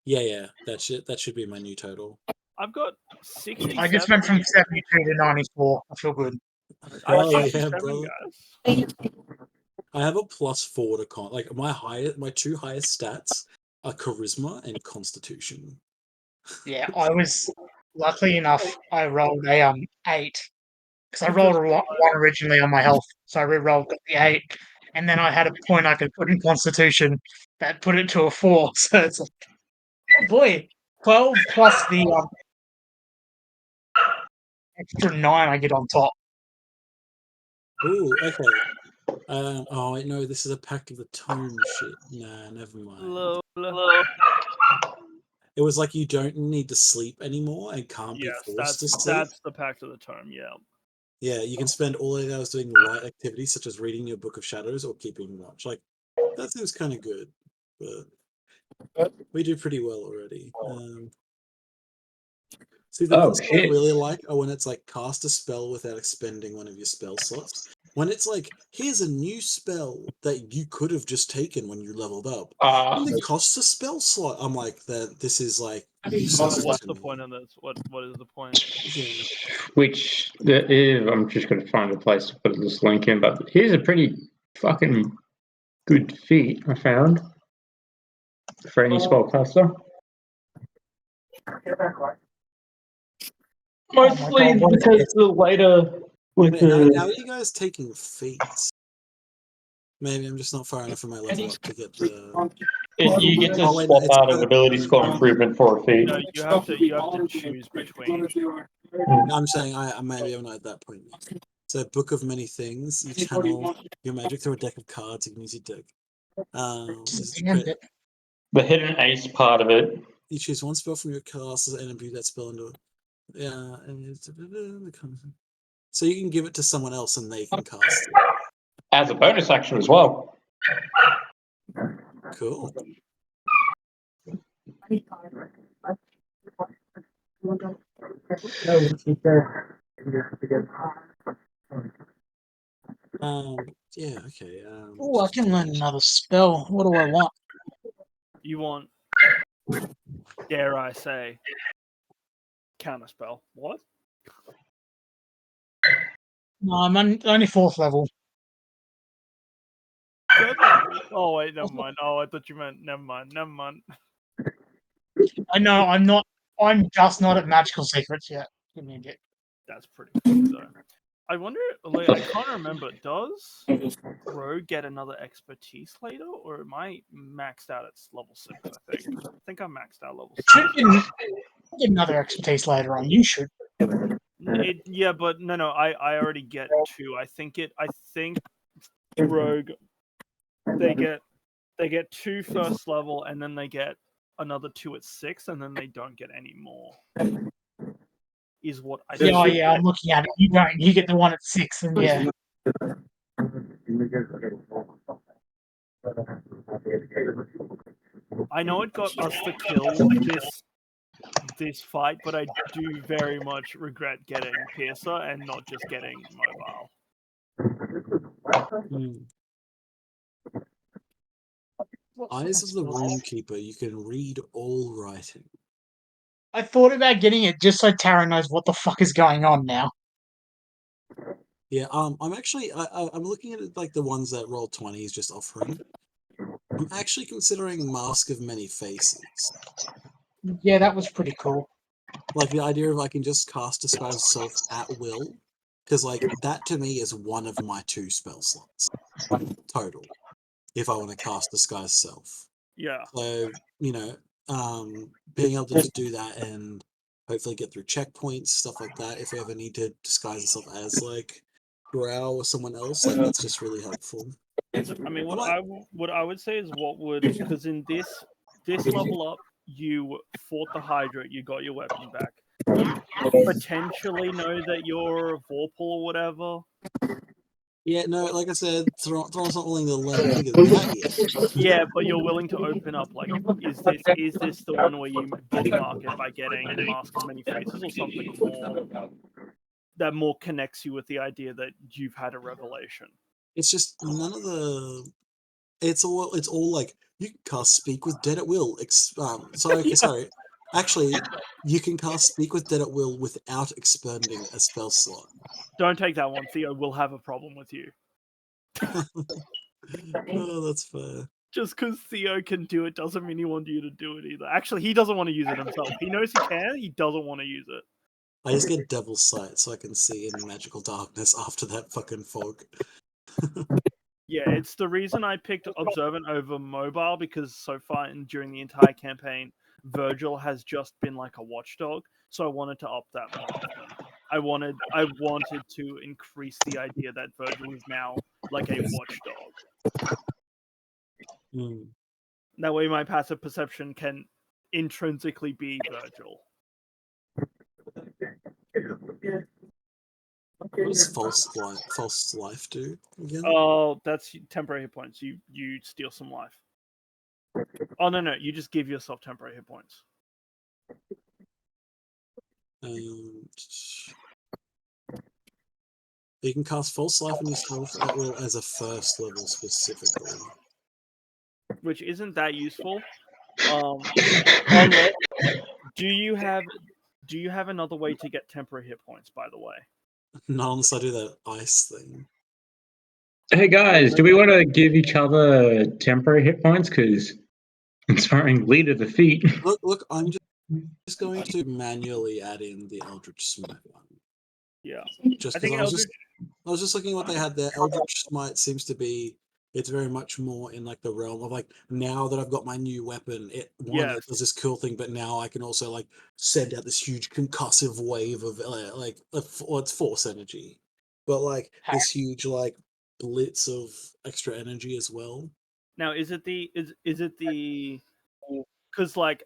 Yeah, that should be my new total. I've got 67. I just went from 72 to 94. I feel good. Oh, yeah, bro. I have a +4 to con. Like my two highest stats are charisma and constitution. Yeah, I was lucky enough. I rolled a 8 because I rolled a 1 originally on my health, so I re-rolled got the 8, and then I had a point I could put in Constitution that put it to a 4. So it's like, oh boy, 12 plus the extra 9 I get on top. Ooh, okay. Oh wait, no, this is a Pact of the Tome shit. Nah, never mind. It was like you don't need to sleep anymore and can't be Yes, forced to sleep. that's the Pact of the Tome. Yeah. Yeah, you can spend all 8 hours doing the right activities, such as reading your Book of Shadows or keeping watch. Like, that seems kind of good, but we do pretty well already. See, the ones that I really like are when it's like cast a spell without expending one of your spell slots. When it's like, here's a new spell that you could have just taken when you leveled up, and it costs a spell slot. I'm like, this is like useless. What's to the me. point of this? What is the point? Which I'm just going to find a place to put this link in, but here's a pretty fucking good feat I found for any spellcaster. Mostly because the later with How are you guys taking feats? Maybe I'm just not far enough in my level up to get the. You get to swap out an ability score improvement for a feat. No, you have to choose between. I'm saying maybe I'm not at that point yet. So, Book of Many Things. You channel your magic through a deck of cards. You can use your deck. The hidden ace part of it. You choose one spell from your classes and imbue that spell into it. Yeah, so you can give it to someone else and they can cast it. As a bonus action as well. Cool. Yeah, okay. Oh, I can learn another spell. What do I want? You want, dare I say, counterspell. What? No, I'm only 4th level. Oh wait, never mind. Oh, I thought you meant never mind. I know I'm not. I'm just not at Magical Secrets yet. Give me a bit. That's pretty cool, though. I wonder. Like, I can't remember. Does Rogue get another expertise later, or am I maxed out at level 6? I think I'm maxed out level 6. Should get another expertise later on. You should. Yeah, but no. I already get 2. I think Rogue. They get 2 first level, and then they get another 2 at 6, and then they don't get any more. Is what I think. Yeah, I'm looking at it. You don't. You get the one at 6, and yeah. I know it got us to kill this fight, but I do very much regret getting Piercer and not just getting Mobile. Eyes of the Runekeeper. You can read all writing. I thought about getting it just so Tara knows what the fuck is going on now. Yeah, I'm actually I'm looking at it like the ones that roll 20s just offering. I'm actually considering Mask of Many Faces. Yeah, that was pretty cool. Like the idea of I can just cast Disguise Self at will, because like that to me is one of my 2 spell slots total. If I want to cast Disguise Self. Yeah. So, being able to just do that and hopefully get through checkpoints, stuff like that, if we ever need to disguise ourselves as like Growl or someone else, like that's just really helpful. I mean, what I would say is because in this level up, you fought the Hydra, you got your weapon back. You potentially know that you're Vorpal or whatever. Yeah, no, like I said, Thron's not willing to learn any of that yet. Yeah, but you're willing to open up, like, is this the one where you bookmark it by getting Mask of Many Faces or something more that more connects you with the idea that you've had a revelation? It's just none of the... It's all like, you can cast Speak with Dead at Will. Sorry. Actually, you can cast Speak with Dead at Will without expending a spell slot. Don't take that one. Theo will have a problem with you. Oh, that's fair. Just because Theo can do it doesn't mean he wants you to do it either. Actually, he doesn't want to use it himself. He knows he can, he doesn't want to use it. I just get Devil's Sight so I can see in magical darkness after that fucking fog. Yeah, it's the reason I picked Observant over Mobile, because so far during the entire campaign, Virgil has just been like a watchdog. So I wanted to up that more often. I wanted to increase the idea that Virgil is now like a watchdog. Mm. That way my passive perception can intrinsically be Virgil. What does false life do again? Oh, that's temporary hit points. You steal some life. Oh no, you just give yourself temporary hit points. You can cast false life on yourself at will as a first level specifically. Which isn't that useful. Unless, do you have another way to get temporary hit points, by the way? Not unless I do that ice thing. Hey guys, do we want to give each other temporary hit points? Because inspiring lead of the feet. Look, I'm just going to manually add in the Eldritch Smite one. Yeah. Just because I was just looking at what they had there. Eldritch Smite seems to be, it's very much more in like the realm of like, now that I've got my new weapon, it does this cool thing, but now I can also like send out this huge concussive wave of it's force energy, but like this huge like blitz of extra energy as well. Now, is it the because like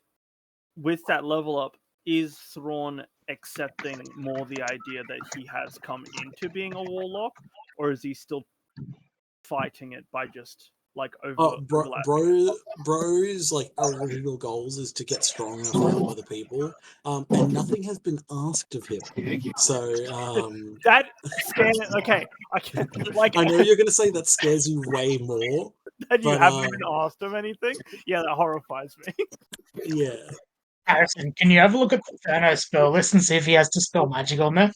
with that level up, is Thrawn accepting more the idea that he has come into being a warlock, or is he still fighting it by just like bro's like original goals is to get strong enough to help other people, and nothing has been asked of him. So that scares. Okay, I can like. I know you're gonna say that scares you way more. And you haven't even asked him anything. Yeah, that horrifies me. Yeah. Harrison, can you have a look at Inferno's spell list and see if he has Dispel Magic on there?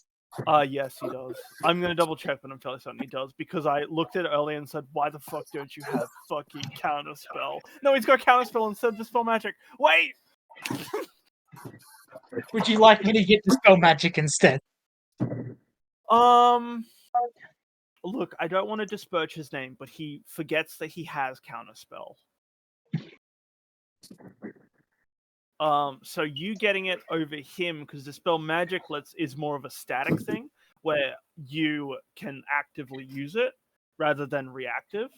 Yes, he does. I'm gonna double check, but I'm fairly certain he does, because I looked at it earlier and said, "Why the fuck don't you have fucking Counterspell?" No, he's got Counterspell instead of Dispel Magic. Wait. Would you like me to get Dispel Magic instead? Look, I don't want to disparage his name, but he forgets that he has Counterspell. So you getting it over him, because Dispel Magic is more of a static thing where you can actively use it rather than reactive.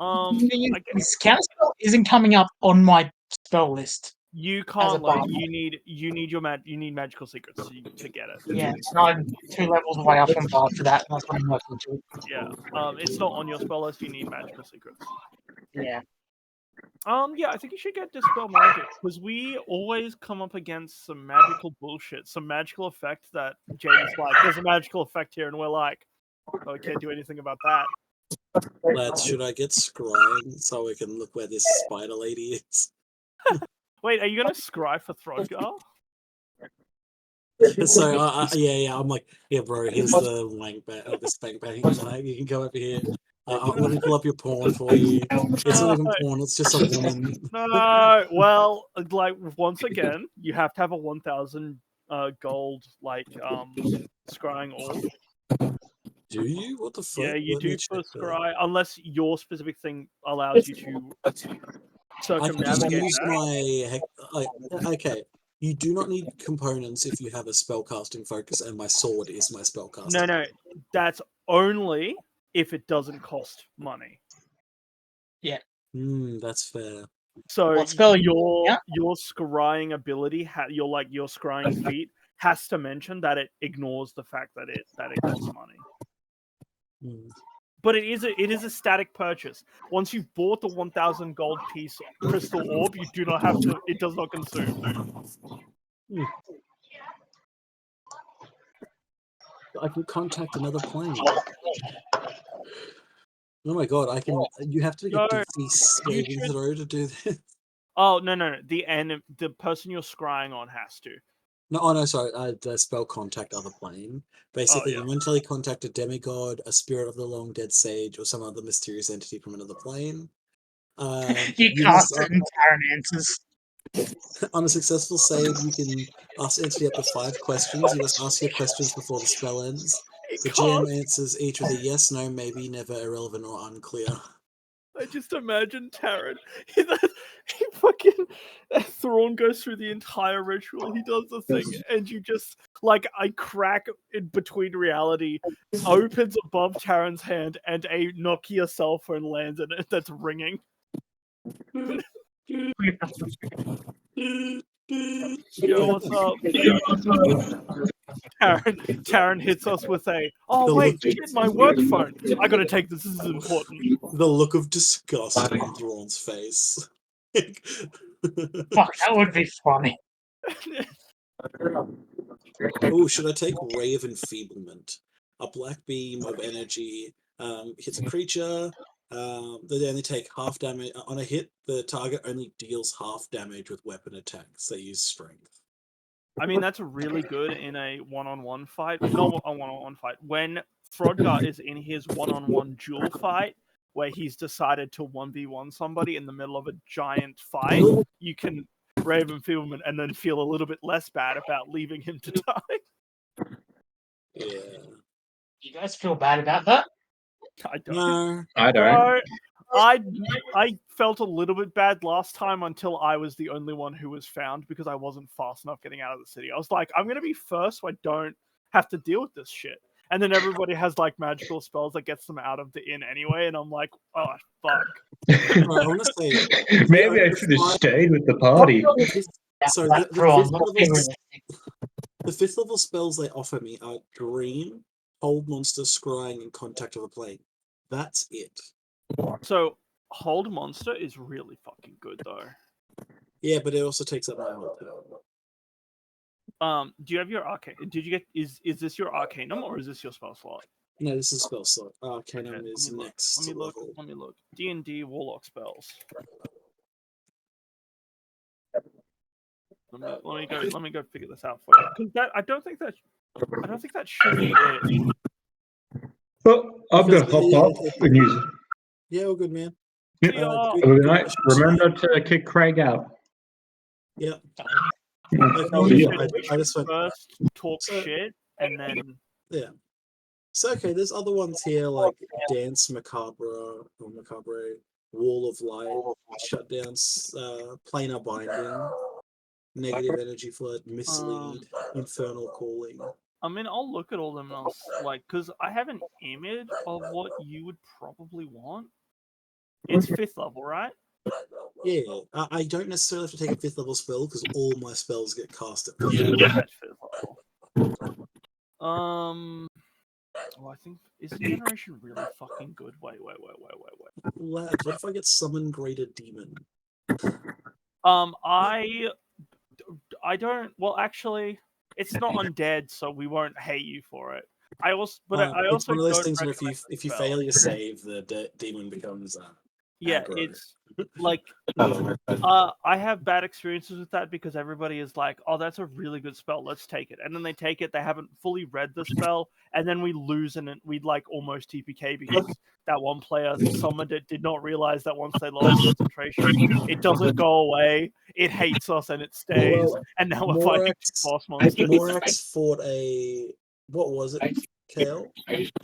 Counterspell isn't coming up on my spell list. You can't like you need magical secrets to get it. Yeah, so I'm 2 levels away up from bar for that. That's what I'm working to. Yeah, it's not on your spell list. You need magical secrets. Yeah. Yeah, I think you should get Dispel Magic, because we always come up against some magical bullshit, some magical effect that Jaden's like, there's a magical effect here, and we're like, oh, we can't do anything about that. Lads, should I get scrying so we can look where this spider lady is? Wait, are you gonna scry for Throdgar? So I'm like, yeah, bro. Here's the wank bag, the spank bag. You can go over here. Let me pull up your porn for you. It's not even porn. It's just a woman. No, well, like once again, you have to have a 1,000 gold like scrying orb. Do you? What the fuck? Yeah, you do for scry, unless your specific thing allows you to circumnavigate okay. You do not need components if you have a spellcasting focus, and my sword is my spellcasting. No, that's only if it doesn't cost money. Yeah. That's fair. So what spell your scrying ability, your scrying feat has to mention that it ignores the fact that it costs money. But it is a static purchase. Once you've bought the 1,000 gold piece crystal orb, you do not have to. It does not consume. I can contact another plane. Oh my god! You have to get a DC saving throw to do this. Oh no! The person you're scrying on has to. No, sorry. The spell contact other plane. Basically, you mentally contact a demigod, a spirit of the long dead sage, or some other mysterious entity from another plane. You cast it and Taran answers. On a successful save, you can ask the entity up to 5 questions. You must ask your questions before the spell ends. The GM answers each with a yes, no, maybe, never, irrelevant, or unclear. I just imagine Taran. He fucking Thrawn goes through the entire ritual. He does the thing, and you just like a crack in between reality opens above Taran's hand, and a Nokia cell phone lands in it that's ringing. Yo, what's up? Taran hits us with a, oh wait, shit, my work phone. I gotta take this. This is important. The look of disgust on Thrawn's face. Fuck, that would be funny. Oh, should I take Ray of Enfeeblement? A black beam of energy hits a creature. They only take half damage. On a hit, the target only deals half damage with weapon attacks. They use strength. I mean, that's really good in a one-on-one fight. Not a one-on-one fight. When Throdgar is in his one-on-one duel fight, where he's decided to 1v1 somebody in the middle of a giant fight, you can Ray of Enfeeblement and then feel a little bit less bad about leaving him to die. Yeah. You guys feel bad about that? I don't. No. I don't. I felt a little bit bad last time until I was the only one who was found because I wasn't fast enough getting out of the city. I was like, I'm going to be first so I don't have to deal with this shit. And then everybody has like magical spells that gets them out of the inn anyway, and I'm like, oh, fuck. I want to say, Maybe I should have stayed with the party. So That the fifth level spells they offer me are Dream, Hold Monster, Scrying, and Contact of a Plane. That's it. So Hold Monster is really fucking good though. Yeah, but it also takes up my whole turn. Do you have your arcane? Did you get? Is this your Arcanum or is this your spell slot? No, this is spell slot. Arcanum Okay, is next. Let me look. level. Let me look. D&D Warlock spells. Let me go figure this out for you. Because I don't think that should be it. Well, I'm going to hop off and use it. Yeah, all good, man. Yep. Good night. Remember to kick Craig out. Yeah. We I just went first talk shit and then yeah. So okay, there's other ones here like Dance Macabre or Macabre, Wall of Light, Shutdowns, Planar Binding, Negative Energy Flood, Mislead, Infernal Calling. I mean, I'll look at all them else, like, because I have an image of what you would probably want. It's 5th level, right? Yeah, I don't necessarily have to take a 5th level spell because all my spells get cast at 5th Yeah, level. that's 5th level. Oh, I think is Generation really fucking good? Wait. Lads, what if I get Summon Greater Demon? I don't. Well, actually, it's not undead, so we won't hate you for it. I also It's one of those don't things where recommend if you the fail spell. your save, the demon becomes Yeah, aggro. it's like I have bad experiences with that because everybody is like, "Oh, that's a really good spell. Let's take it," and then they take it. They haven't fully read the spell, and then we lose, and we'd like almost TPK because that one player summoned it, did not realize that once they lost concentration, it doesn't go away. It hates us and it stays, Well, and now we're fighting boss monsters. Morax fought what was it, Kale?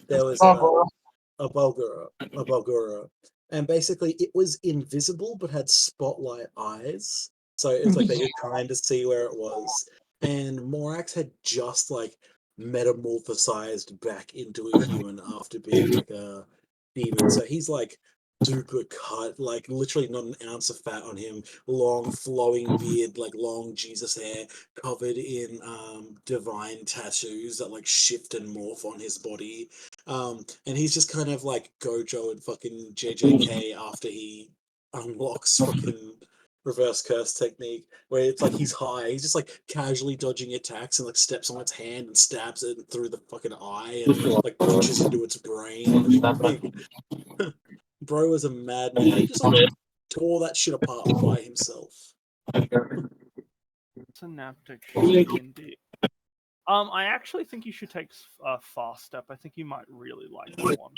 There was a Bulgura. And basically it was invisible but had spotlight eyes. So it's like they could kind of see where it was. And Morax had just like metamorphosized back into a human after being like a demon. So he's like super cut, like literally not an ounce of fat on him, long flowing beard, like long Jesus hair, covered in divine tattoos that like shift and morph on his body. And he's just kind of like Gojo and fucking JJK after he unlocks fucking reverse curse technique, where it's like he's high, he's just like casually dodging attacks and like steps on its hand and stabs it through the fucking eye and like punches into its brain. Like, bro was a madman. He just like tore that shit apart by himself. Synaptic D&D. I actually think you should take Fast Step. I think you might really like that one.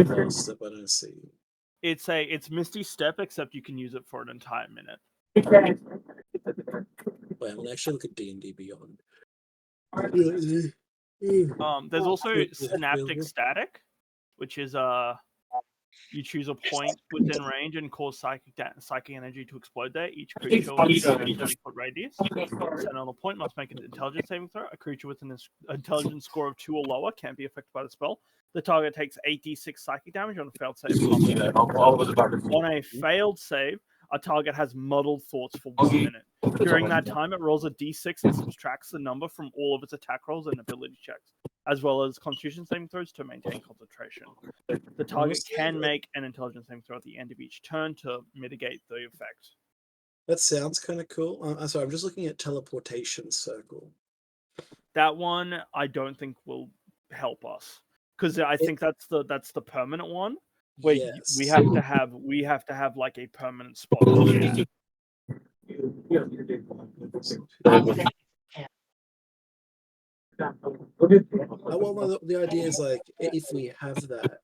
Fast Step, I don't see. It's Misty Step, except you can use it for an entire minute. Wait, I'm gonna actually look at D&D Beyond. There's also Synaptic Static, which is you choose a point within range and cause psychic energy to explode there. Each creature within a 30-foot radius set on a point must make an intelligence saving throw. A creature with an intelligence score of 2 or lower can't be affected by the spell. The target takes 8d6 psychic damage on a failed save. On a failed save, a target has muddled thoughts for 1 minute. During that time, it rolls a d6 and subtracts the number from all of its attack rolls and ability checks, as well as constitution saving throws to maintain concentration. The target can make an intelligence saving throw at the end of each turn to mitigate the effect. That sounds kind of cool. Sorry, I'm just looking at Teleportation Circle. That one I don't think will help us, because I think that's the permanent one. Where we have to have like a permanent spot. Well, no, the idea is like if we have that,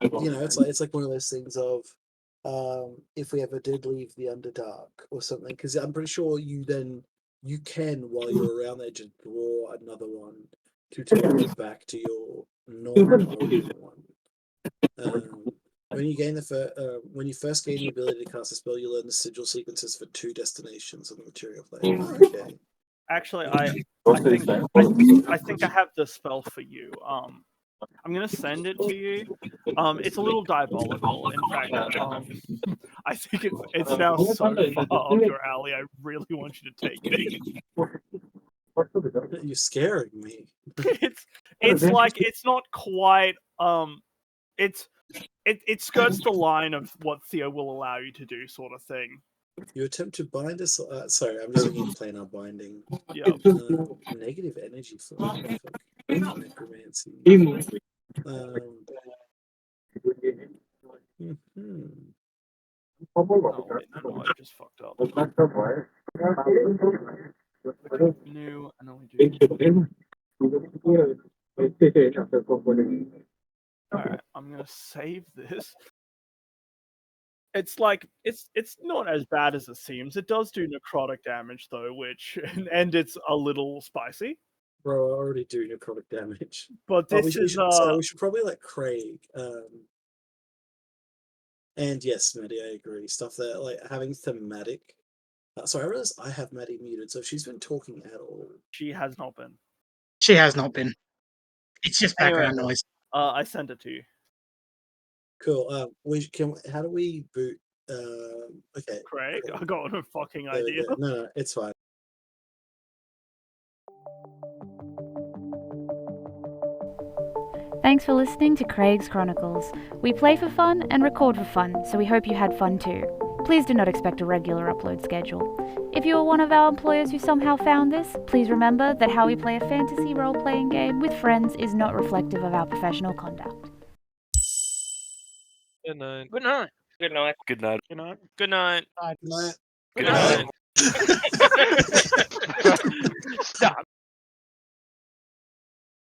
it's like one of those things of if we ever did leave the Underdark or something, because I'm pretty sure you can while you're around there just draw another one to take back to your normal one. When you first gain the ability to cast a spell, you learn the sigil sequences for 2 destinations on the material plane. Okay. Actually, I think I have the spell for you. I'm gonna send it to you. It's a little diabolical. In fact, I think it's now so far up your alley. I really want you to take it. You're scaring me. It's like it's not quite it skirts the line of what Theo will allow you to do, sort of thing. You attempt to bind us. Sorry, I'm just looking at planar binding. Yeah. Negative energy flow. Necromancy. Oh, wait, no, I just fucked up. New, and then we do. Alright, I'm gonna save this. It's like it's not as bad as it seems. It does do necrotic damage though, which and it's a little spicy. Bro, I already do necrotic damage. But this we should probably let Craig. And yes, Maddie, I agree. Stuff that like having thematic. Sorry, I realized I have Maddie muted, so if she's been talking at all. She has not been. She has not been. It's just background noise. I sent it to you. Cool. How do we boot? Okay. Craig, I got a fucking idea. No, it's fine. Thanks for listening to Craig's Chronicles. We play for fun and record for fun, so we hope you had fun too. Please do not expect a regular upload schedule. If you are one of our employers who somehow found this, please remember that how we play a fantasy role-playing game with friends is not reflective of our professional conduct. Good night. Good night. Good night. Good night. Good night. Good night. Good night. Good night. Stop.